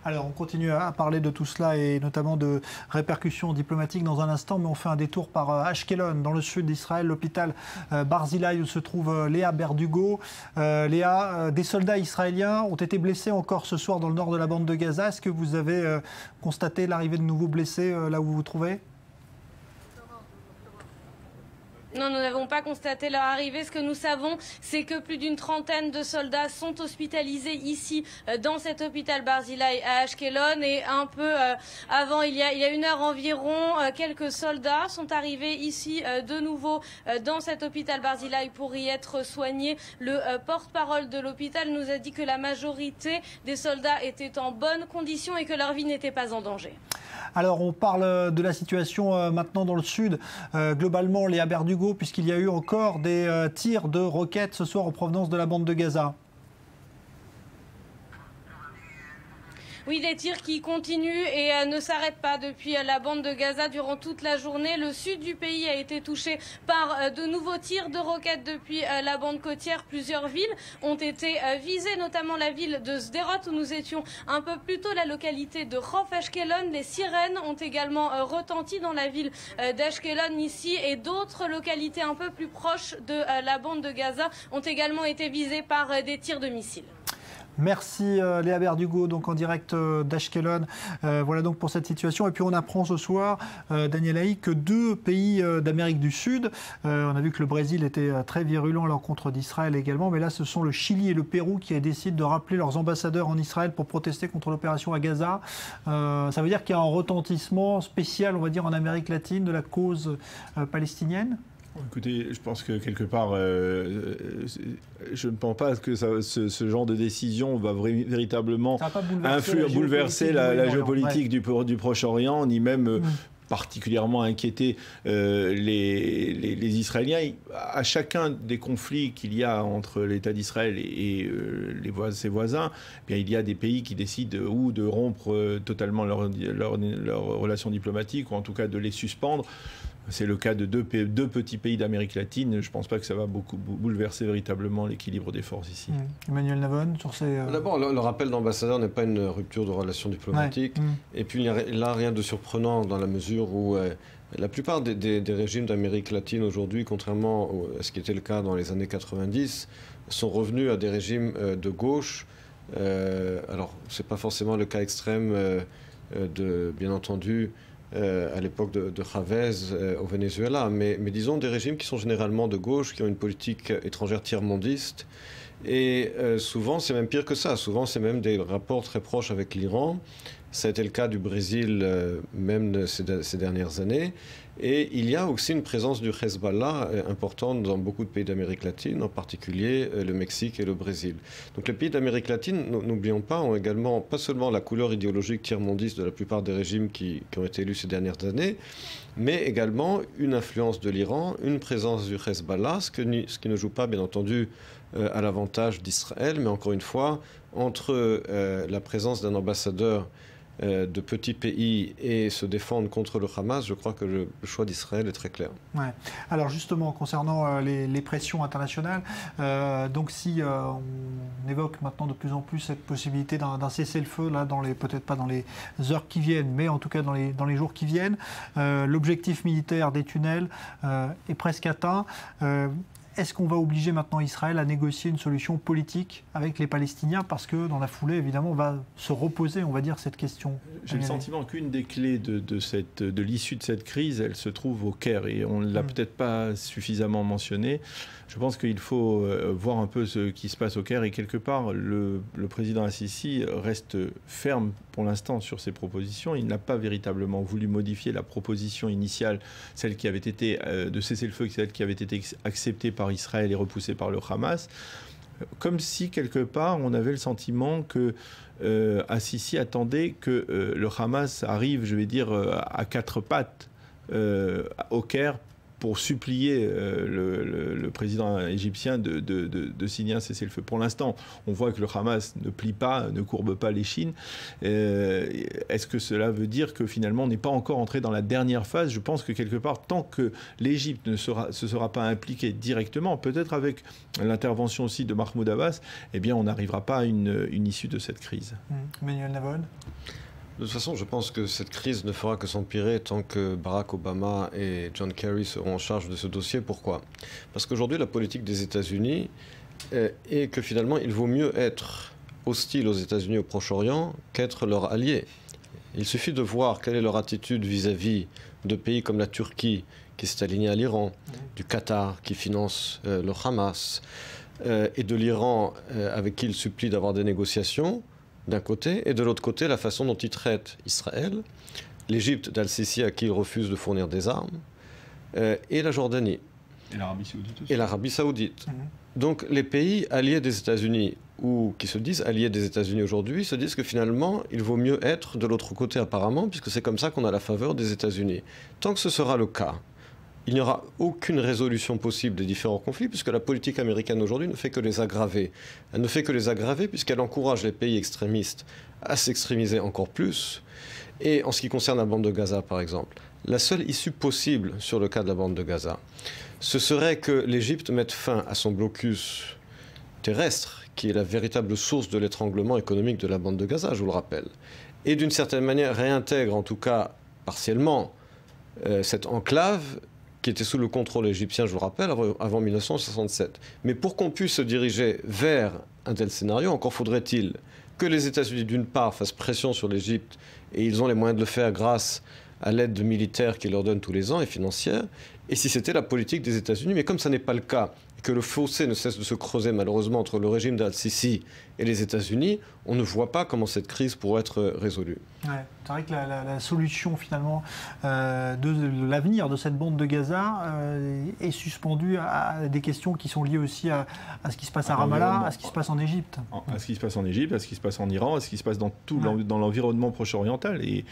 Alors, on continue à parler de tout cela et notamment de répercussions diplomatiques dans un instant, mais on fait un détour par Ashkelon, dans le sud d'Israël, l'hôpital Barzilai où se trouve Léa Berdugo. Léa, des soldats israéliens ont été blessés encore ce soir dans le nord de la bande de Gaza. Est-ce que vous avez constaté l'arrivée de nouveaux blessés là où vous vous trouvez ? Non, nous n'avons pas constaté leur arrivée. Ce que nous savons, c'est que plus d'une trentaine de soldats sont hospitalisés ici, dans cet hôpital Barzilai à Ashkelon. Et un peu avant, il y a une heure environ, quelques soldats sont arrivés ici de nouveau dans cet hôpital Barzilai pour y être soignés. Le porte-parole de l'hôpital nous a dit que la majorité des soldats étaient en bonne condition et que leur vie n'était pas en danger. Alors, on parle de la situation maintenant dans le sud. Globalement, Léa Berdugo, puisqu'il y a eu encore des tirs de roquettes ce soir en provenance de la bande de Gaza. Oui, des tirs qui continuent et ne s'arrêtent pas depuis la bande de Gaza durant toute la journée. Le sud du pays a été touché par de nouveaux tirs de roquettes depuis la bande côtière. Plusieurs villes ont été visées, notamment la ville de Sderot où nous étions un peu plus tôt, la localité de Chof Ashkelon. Les sirènes ont également retenti dans la ville d'Ashkelon ici et d'autres localités un peu plus proches de la bande de Gaza ont également été visées par des tirs de missiles. Merci Léa Berdugo, donc en direct d'Ashkelon. Voilà donc pour cette situation. Et puis on apprend ce soir, Daniel Haï, que deux pays d'Amérique du Sud, on a vu que le Brésil était très virulent à l'encontre d'Israël également, mais là ce sont le Chili et le Pérou qui décident de rappeler leurs ambassadeurs en Israël pour protester contre l'opération à Gaza. Ça veut dire qu'il y a un retentissement spécial, on va dire, en Amérique latine de la cause palestinienne ? Écoutez, je pense que quelque part, je ne pense pas que ce genre de décision va véritablement bouleverser la géopolitique du Proche-Orient, ni même particulièrement inquiéter les Israéliens. À chacun des conflits qu'il y a entre l'État d'Israël et ses voisins, eh bien, il y a des pays qui décident ou de rompre totalement leurs relations diplomatiques, ou en tout cas de les suspendre. C'est le cas de deux petits pays d'Amérique latine. Je ne pense pas que ça va beaucoup bouleverser véritablement l'équilibre des forces ici. Emmanuel Navon, sur ces... D'abord, le rappel d'ambassadeur n'est pas une rupture de relations diplomatiques. Et puis, il n'y a rien de surprenant dans la mesure où la plupart des régimes d'Amérique latine aujourd'hui, contrairement à ce qui était le cas dans les années 90, sont revenus à des régimes de gauche. Alors, ce n'est pas forcément le cas extrême bien entendu, à l'époque de Chavez au Venezuela, mais disons des régimes qui sont généralement de gauche, qui ont une politique étrangère tiers-mondiste. Et souvent, c'est même pire que ça. Souvent, c'est même des rapports très proches avec l'Iran. Ça a été le cas du Brésil même ces dernières années. Et il y a aussi une présence du Hezbollah importante dans beaucoup de pays d'Amérique latine, en particulier le Mexique et le Brésil. Donc les pays d'Amérique latine, n'oublions pas, ont également pas seulement la couleur idéologique tiers-mondiste de la plupart des régimes qui ont été élus ces dernières années, mais également une influence de l'Iran, une présence du Hezbollah, ce qui ne joue pas bien entendu à l'avantage d'Israël, mais encore une fois, entre la présence d'un ambassadeur de petits pays et se défendre contre le Hamas, je crois que le choix d'Israël est très clair. Ouais. Alors justement, concernant les pressions internationales, donc si on évoque maintenant de plus en plus cette possibilité d'un cessez-le-feu, là, peut-être pas dans les heures qui viennent, mais en tout cas dans les jours qui viennent, l'objectif militaire des tunnels est presque atteint. Est-ce qu'on va obliger maintenant Israël à négocier une solution politique avec les Palestiniens? Parce que dans la foulée, évidemment, on va se reposer, on va dire, cette question. J'ai le sentiment qu'une des clés de l'issue de cette crise, elle se trouve au Caire. Et on ne l'a peut-être pas suffisamment mentionné. Je pense qu'il faut voir un peu ce qui se passe au Caire. Et quelque part, le président Al-Sisi reste ferme pour l'instant sur ses propositions. Il n'a pas véritablement voulu modifier la proposition initiale, celle qui avait été de cessez-le-feu, celle qui avait été acceptée par Israël et repoussée par le Hamas. Comme si, quelque part, on avait le sentiment que Al-Sisi attendait que le Hamas arrive, je vais dire, à quatre pattes au Caire pour supplier le président égyptien de signer un cessez-le-feu. Pour l'instant, on voit que le Hamas ne plie pas, ne courbe pas les chines. Est-ce que cela veut dire que finalement on n'est pas encore entré dans la dernière phase? Je pense que quelque part, tant que l'Égypte ne se sera pas impliquée directement, peut-être avec l'intervention aussi de Mahmoud Abbas, eh bien on n'arrivera pas à une issue de cette crise. Emmanuel Navon. De toute façon, je pense que cette crise ne fera que s'empirer tant que Barack Obama et John Kerry seront en charge de ce dossier. Pourquoi? Parce qu'aujourd'hui, la politique des États-Unis est que finalement, il vaut mieux être hostile aux États-Unis au Proche-Orient qu'être leur allié. Il suffit de voir quelle est leur attitude vis-à-vis de pays comme la Turquie, qui s'est alignée à l'Iran, du Qatar, qui finance le Hamas, et de l'Iran, avec qui il supplie d'avoir des négociations, d'un côté, et de l'autre côté, la façon dont il traite Israël, l'Égypte d'Al-Sisi à qui il refuse de fournir des armes, et la Jordanie. Et l'Arabie saoudite aussi. Et l'Arabie saoudite. Donc les pays alliés des États-Unis, ou qui se disent alliés des États-Unis aujourd'hui, se disent que finalement, il vaut mieux être de l'autre côté apparemment, puisque c'est comme ça qu'on a la faveur des États-Unis. Tant que ce sera le cas, il n'y aura aucune résolution possible des différents conflits, puisque la politique américaine aujourd'hui ne fait que les aggraver. Elle ne fait que les aggraver puisqu'elle encourage les pays extrémistes à s'extrémiser encore plus. Et en ce qui concerne la bande de Gaza, par exemple, la seule issue possible sur le cas de la bande de Gaza, ce serait que l'Égypte mette fin à son blocus terrestre, qui est la véritable source de l'étranglement économique de la bande de Gaza, je vous le rappelle, et d'une certaine manière réintègre, en tout cas partiellement, cette enclave qui était sous le contrôle égyptien, je vous rappelle, avant 1967. Mais pour qu'on puisse se diriger vers un tel scénario, encore faudrait-il que les États-Unis, d'une part, fassent pression sur l'Égypte, et ils ont les moyens de le faire grâce à l'aide de militaires qu'ils leur donnent tous les ans et financière, et si c'était la politique des États-Unis. Mais comme ça n'est pas le cas, et que le fossé ne cesse de se creuser malheureusement entre le régime d'Al-Sisi et les États-Unis, on ne voit pas comment cette crise pourrait être résolue. Ouais, c'est vrai que la solution finalement de l'avenir de cette bande de Gaza est suspendue à des questions qui sont liées aussi à ce qui se passe à Ramallah, à ce qui se passe en Égypte. À ce qui se passe en Égypte, à ce qui se passe en Iran, à ce qui se passe dans tout dans l'environnement proche-oriental. Et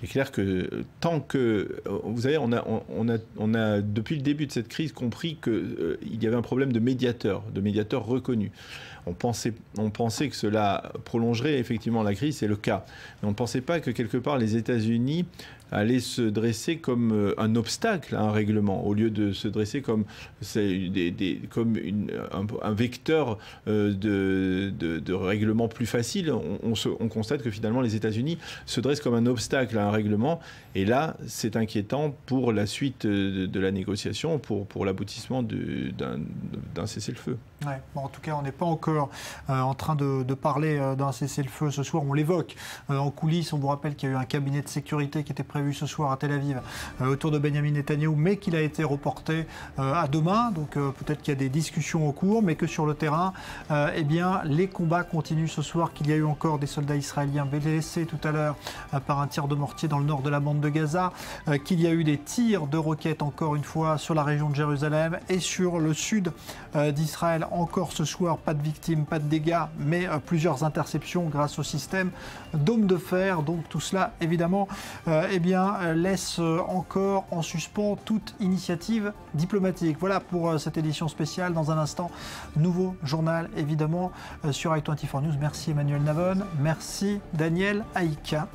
il est clair que tant que... Vous savez, on a depuis le début de cette crise compris qu'il y avait un problème de médiateur reconnu. On pensait que cela prolongerait effectivement la crise, c'est le cas. Mais on ne pensait pas que quelque part les États-Unis allaient se dresser comme un obstacle à un règlement, au lieu de se dresser comme un vecteur de règlement plus facile. On constate que finalement les États-Unis se dressent comme un obstacle à un règlement. Et là, c'est inquiétant pour la suite de la négociation, pour l'aboutissement d'un cessez-le-feu. Ouais. Bon, en tout cas, on n'est pas encore en train de parler d'un cessez-le-feu ce soir. On l'évoque en coulisses. On vous rappelle qu'il y a eu un cabinet de sécurité qui était prévu ce soir à Tel Aviv autour de Benjamin Netanyahou, mais qu'il a été reporté à demain. Donc peut-être qu'il y a des discussions en cours, mais que sur le terrain, eh bien, les combats continuent ce soir, qu'il y a eu encore des soldats israéliens blessés tout à l'heure par un tir de mortier dans le nord de la bande de Gaza, qu'il y a eu des tirs de roquettes encore une fois sur la région de Jérusalem et sur le sud d'Israël. Encore ce soir, pas de victimes, pas de dégâts, mais plusieurs interceptions grâce au système Dôme de fer. Donc tout cela, évidemment, eh bien, laisse encore en suspens toute initiative diplomatique. Voilà pour cette édition spéciale. Dans un instant, nouveau journal, évidemment, sur i24 News. Merci Emmanuel Navon, merci Daniel Aïka.